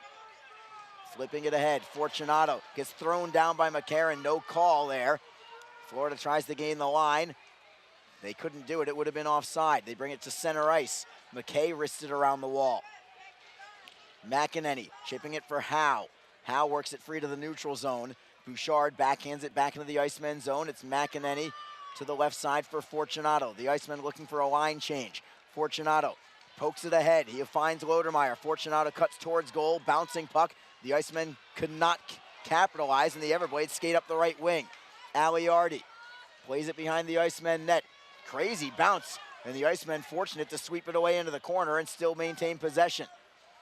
flipping it ahead. Fortunato gets thrown down by McCarron. No call there. Florida tries to gain the line. They couldn't do it. It would have been offside. They bring it to center ice. McKay wristed around the wall. McEnany chipping it for Howe. Howe works it free to the neutral zone. Bouchard backhands it back into the Icemen zone. It's McEnany to the left side for Fortunato. The Icemen looking for a line change. Fortunato pokes it ahead. He finds Lodermeyer. Fortunato cuts towards goal. Bouncing puck. The Icemen could not capitalize, and the Everblades skate up the right wing. Aliardi plays it behind the Icemen net. Crazy bounce, and the Icemen fortunate to sweep it away into the corner and still maintain possession.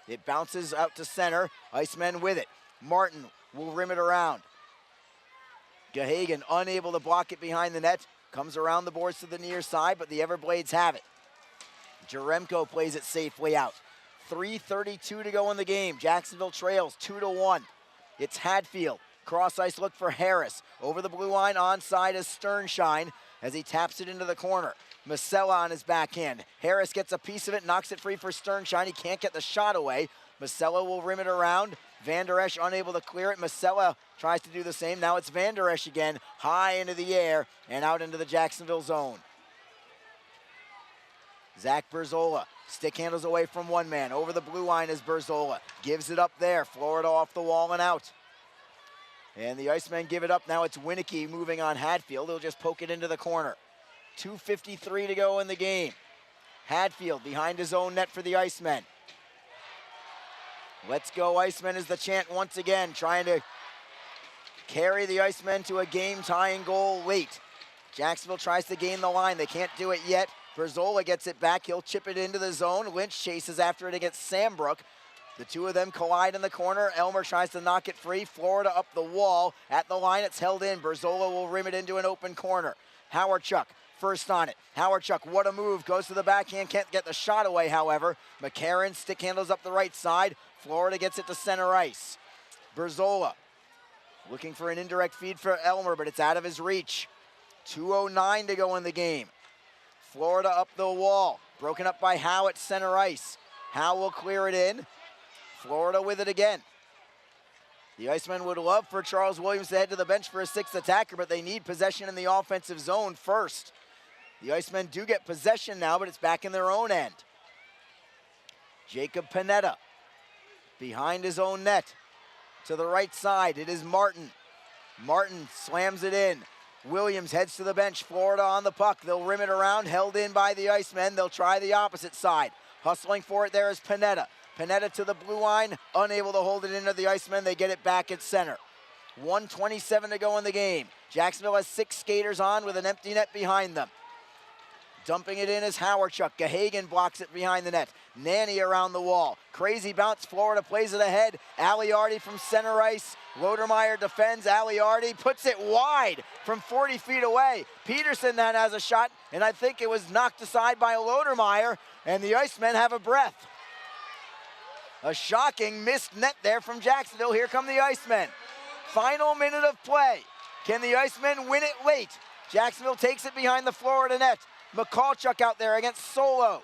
It bounces out to center. Icemen with it. Martin will rim it around. Gahagan unable to block it behind the net. Comes around the boards to the near side, but the Everblades have it. Jaremko plays it safely out. 3:32 to go in the game. Jacksonville trails 2-1. It's Hadfield. Cross ice look for Harris. Over the blue line, onside is Sternshine as he taps it into the corner. Masella on his backhand. Harris gets a piece of it, knocks it free for Sternshine. He can't get the shot away. Masella will rim it around. Van Der Esch unable to clear it. Masella tries to do the same. Now it's Van Der Esch again, high into the air and out into the Jacksonville zone. Zach Berzola, stick handles away from one man. Over the blue line is Berzola. Gives it up there. Florida off the wall and out. And the Icemen give it up. Now it's Winicke moving on Hadfield. He'll just poke it into the corner. 2:53 to go in the game. Hadfield behind his own net for the Icemen. Let's go Icemen is the chant once again, trying to carry the Icemen to a game-tying goal late. Jacksonville tries to gain the line. They can't do it yet. Berzola gets it back. He'll chip it into the zone. Lynch chases after it against Sambrook. The two of them collide in the corner. Elmer tries to knock it free. Florida up the wall. At the line, it's held in. Berzola will rim it into an open corner. Howardchuk first on it. Howardchuk, what a move. Goes to the backhand, can't get the shot away, however. McCarron stick handles up the right side. Florida gets it to center ice. Berzola looking for an indirect feed for Elmer, but it's out of his reach. 2:09 to go in the game. Florida up the wall. Broken up by Howe at center ice. Howe will clear it in. Florida with it again. The Icemen would love for Charles Williams to head to the bench for a sixth attacker, but they need possession in the offensive zone first. The Icemen do get possession now, but it's back in their own end. Jacob Panetta behind his own net. To the right side, it is Martin. Martin slams it in. Williams heads to the bench. Florida on the puck. They'll rim it around, held in by the Icemen. They'll try the opposite side. Hustling for it there is Panetta. Panetta to the blue line, unable to hold it into the Icemen. They get it back at center. 1:27 to go in the game. Jacksonville has 6 skaters on with an empty net behind them. Dumping it in is Howardchuk. Gahagan blocks it behind the net. Nanny around the wall. Crazy bounce. Florida plays it ahead. Aliardi from center ice. Lodermeyer defends. Aliardi puts it wide from 40 feet away. Peterson then has a shot, and I think it was knocked aside by Lodermeyer, and the Icemen have a breath. A shocking missed net there from Jacksonville. Here come the Icemen. Final minute of play. Can the Icemen win it late? Jacksonville takes it behind the Florida net. McCallchuk out there against Solo.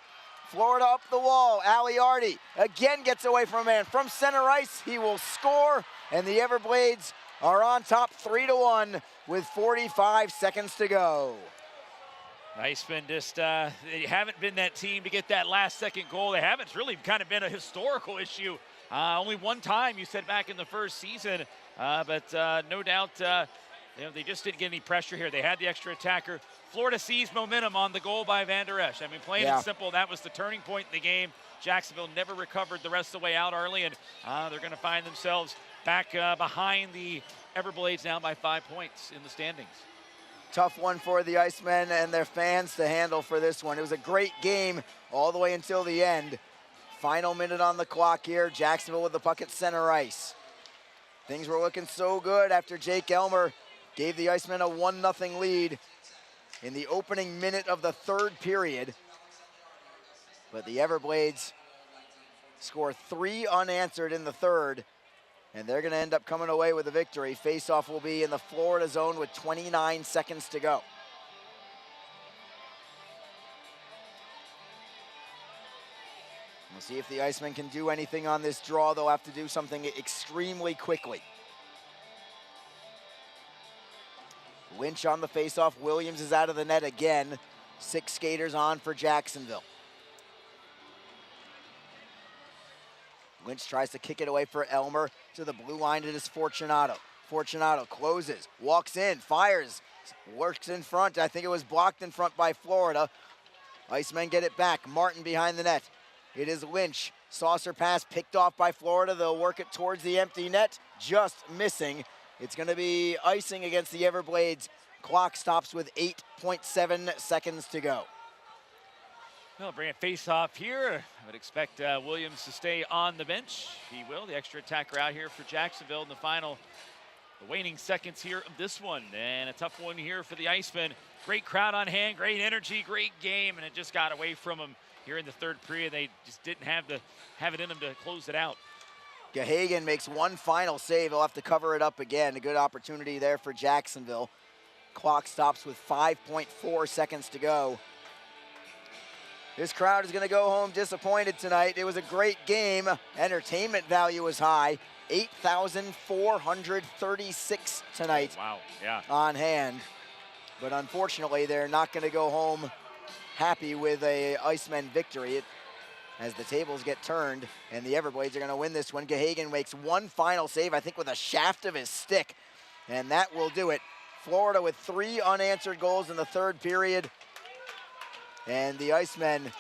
Florida up the wall. Aliardi again gets away from a man. From center ice, he will score, and the Everglades are on top 3-1 with 45 seconds to go. Icemen just, they haven't been that team to get that last second goal. They haven't. It's really kind of been a historical issue. Only one time, you said, back in the first season, but no doubt, they just didn't get any pressure here. They had the extra attacker. Florida seized momentum on the goal by Van Der Esch. I mean, plain and simple, that was the turning point in the game. Jacksonville never recovered the rest of the way out early, and they're going to find themselves back behind the Everblades now by 5 points in the standings. Tough one for the Icemen and their fans to handle for this one. It was a great game all the way until the end. Final minute on the clock here. Jacksonville with the puck at center ice. Things were looking so good after Jake Elmer gave the Icemen a 1-0 lead in the opening minute of the third period. But the Everblades score 3 unanswered in the third, and they're going to end up coming away with a victory. Face-off will be in the Florida zone with 29 seconds to go. We'll see if the Icemen can do anything on this draw. They'll have to do something extremely quickly. Lynch on the face-off. Williams is out of the net again. 6 skaters on for Jacksonville. Lynch tries to kick it away for Elmer. To the blue line, it is Fortunato. Fortunato closes, walks in, fires, works in front. I think it was blocked in front by Florida. Icemen get it back. Martin behind the net. It is Lynch. Saucer pass picked off by Florida. They'll work it towards the empty net. Just missing. It's going to be icing against the Everblades. Clock stops with 8.7 seconds to go. Well, bring a face-off here. I would expect Williams to stay on the bench. He will. The extra attacker out here for Jacksonville in the waning seconds here of this one. And a tough one here for the Icemen. Great crowd on hand, great energy, great game, and it just got away from them here in the third period. They just didn't have it in them to close it out. Gahagan makes one final save. He'll have to cover it up again. A good opportunity there for Jacksonville. Clock stops with 5.4 seconds to go. This crowd is going to go home disappointed tonight. It was a great game. Entertainment value was high. 8,436 tonight. Wow, yeah. On hand. But unfortunately, they're not going to go home happy with a Icemen victory as the tables get turned, and the Everblades are going to win this one. Gahagan makes one final save, I think with a shaft of his stick, and that will do it. Florida with 3 unanswered goals in the third period, and the Icemen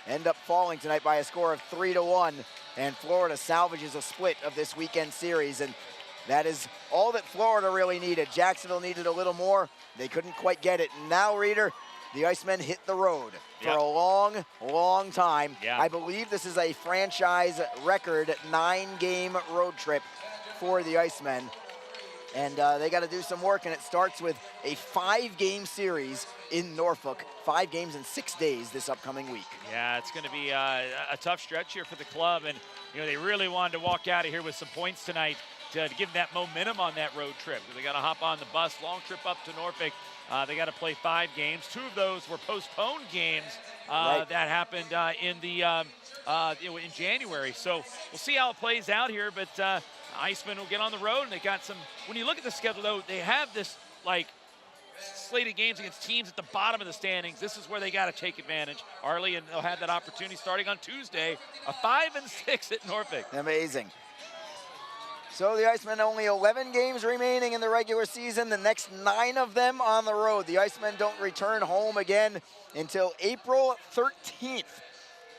end up falling tonight by a score of 3-1, and Florida salvages a split of this weekend series, and that is all that Florida really needed. Jacksonville needed a little more. They couldn't quite get it. Now, Reader, the Icemen hit the road for a long, long time. Yeah. I believe this is a franchise record 9-game road trip for the Icemen. And they got to do some work, and it starts with a 5-game series in Norfolk. 5 games in 6 days this upcoming week. Yeah, it's going to be a tough stretch here for the club, and they really wanted to walk out of here with some points tonight to give them that momentum on that road trip. They got to hop on the bus, long trip up to Norfolk. They got to play 5 games. 2 of those were postponed games that happened in January. So we'll see how it plays out here, but Icemen will get on the road, and they got some. When you look at the schedule, though, they have this slate of games against teams at the bottom of the standings. This is where they got to take advantage, Arlie, and they'll have that opportunity starting on Tuesday. A 5-6 at Norfolk. Amazing. So the Icemen only 11 games remaining in the regular season. The next 9 of them on the road. The Icemen don't return home again until April 13th.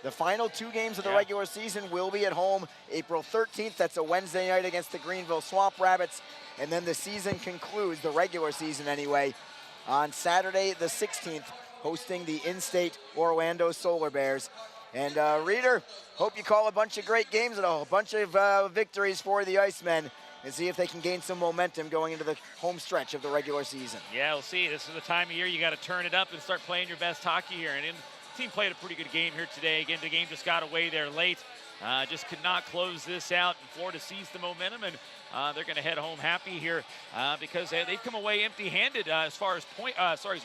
The final 2 games of the regular season will be at home April 13th. That's a Wednesday night against the Greenville Swamp Rabbits. And then the season concludes, the regular season anyway, on Saturday the 16th, hosting the in-state Orlando Solar Bears. And Reader, hope you call a bunch of great games and a bunch of victories for the Icemen, and see if they can gain some momentum going into the home stretch of the regular season. Yeah, we'll see. This is the time of year you got to turn it up and start playing your best hockey here. And the team played a pretty good game here today. Again, the game just got away there late. Just could not close this out. And Florida seized the momentum, and they're going to head home happy here because they've come away empty-handed as far as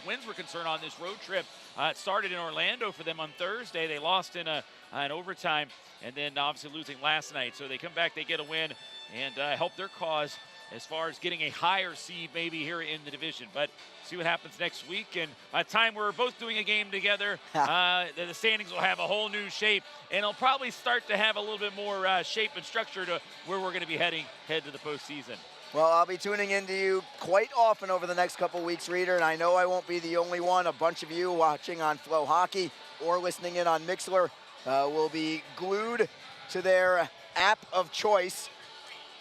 wins were concerned on this road trip. It started in Orlando for them on Thursday. They lost in an overtime, and then obviously losing last night. So they come back, they get a win, and help their cause as far as getting a higher seed maybe here in the division. But see what happens next week. And by the time we're both doing a game together, the standings will have a whole new shape, and it'll probably start to have a little bit more shape and structure to where we're going to be head to the postseason. Well, I'll be tuning into you quite often over the next couple weeks, Reader, and I know I won't be the only one. A bunch of you watching on Flow Hockey or listening in on Mixler will be glued to their app of choice.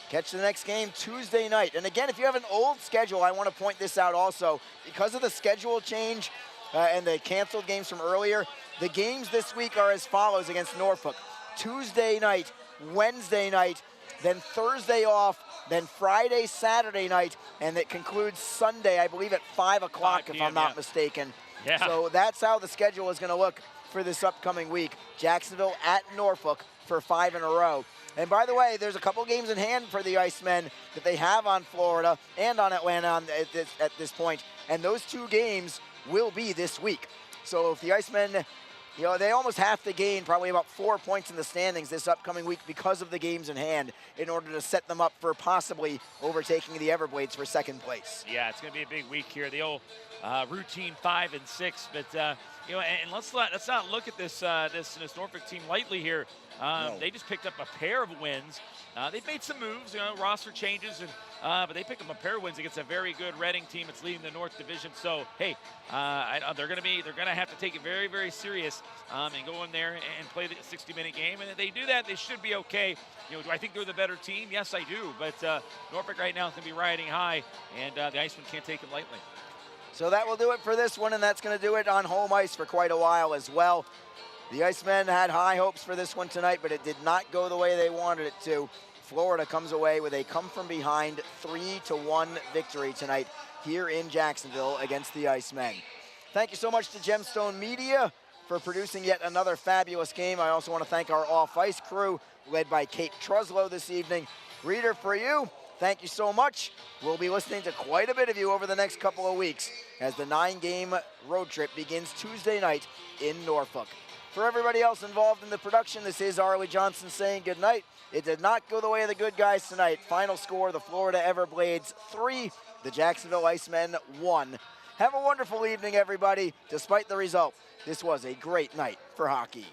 Catch the next game Tuesday night. And again, if you have an old schedule, I want to point this out also. Because of the schedule change and the canceled games from earlier, the games this week are as follows against Norfolk. Tuesday night, Wednesday night, then Thursday off, then Friday, Saturday night, and it concludes Sunday, I believe at 5 o'clock, if I'm not mistaken. Yeah. So that's how the schedule is going to look for this upcoming week. Jacksonville at Norfolk for 5 in a row. And by the way, there's a couple games in hand for the Icemen that they have on Florida and on Atlanta at this point. And those 2 games will be this week. So if the Icemen, they almost have to gain probably about 4 points in the standings this upcoming week because of the games in hand in order to set them up for possibly overtaking the Everglades for 2nd place. Yeah, it's going to be a big week here. The old routine 5-6, but and let's not look at this Norfolk team lightly here. No. They just picked up a pair of wins. They've made some moves, roster changes, but they picked up a pair of wins against a very good Reading team that's leading the North Division. So hey, they're going to have to take it very, very serious and go in there and play the 60-minute game. And if they do that, they should be okay. Do I think they're the better team? Yes, I do. But Norfolk right now is going to be riding high, and the Icemen can't take it lightly. So that will do it for this one, and that's going to do it on home ice for quite a while as well. The Icemen had high hopes for this one tonight, but it did not go the way they wanted it to. Florida comes away with a come-from-behind 3-1 victory tonight here in Jacksonville against the Icemen. Thank you so much to Gemstone Media for producing yet another fabulous game. I also want to thank our off-ice crew, led by Kate Truslow this evening. Reader, for you, thank you so much. We'll be listening to quite a bit of you over the next couple of weeks as the 9-game road trip begins Tuesday night in Norfolk. For everybody else involved in the production, this is Arlie Johnson saying good night. It did not go the way of the good guys tonight. Final score, the Florida Everglades 3, the Jacksonville Icemen 1. Have a wonderful evening, everybody. Despite the result, this was a great night for hockey.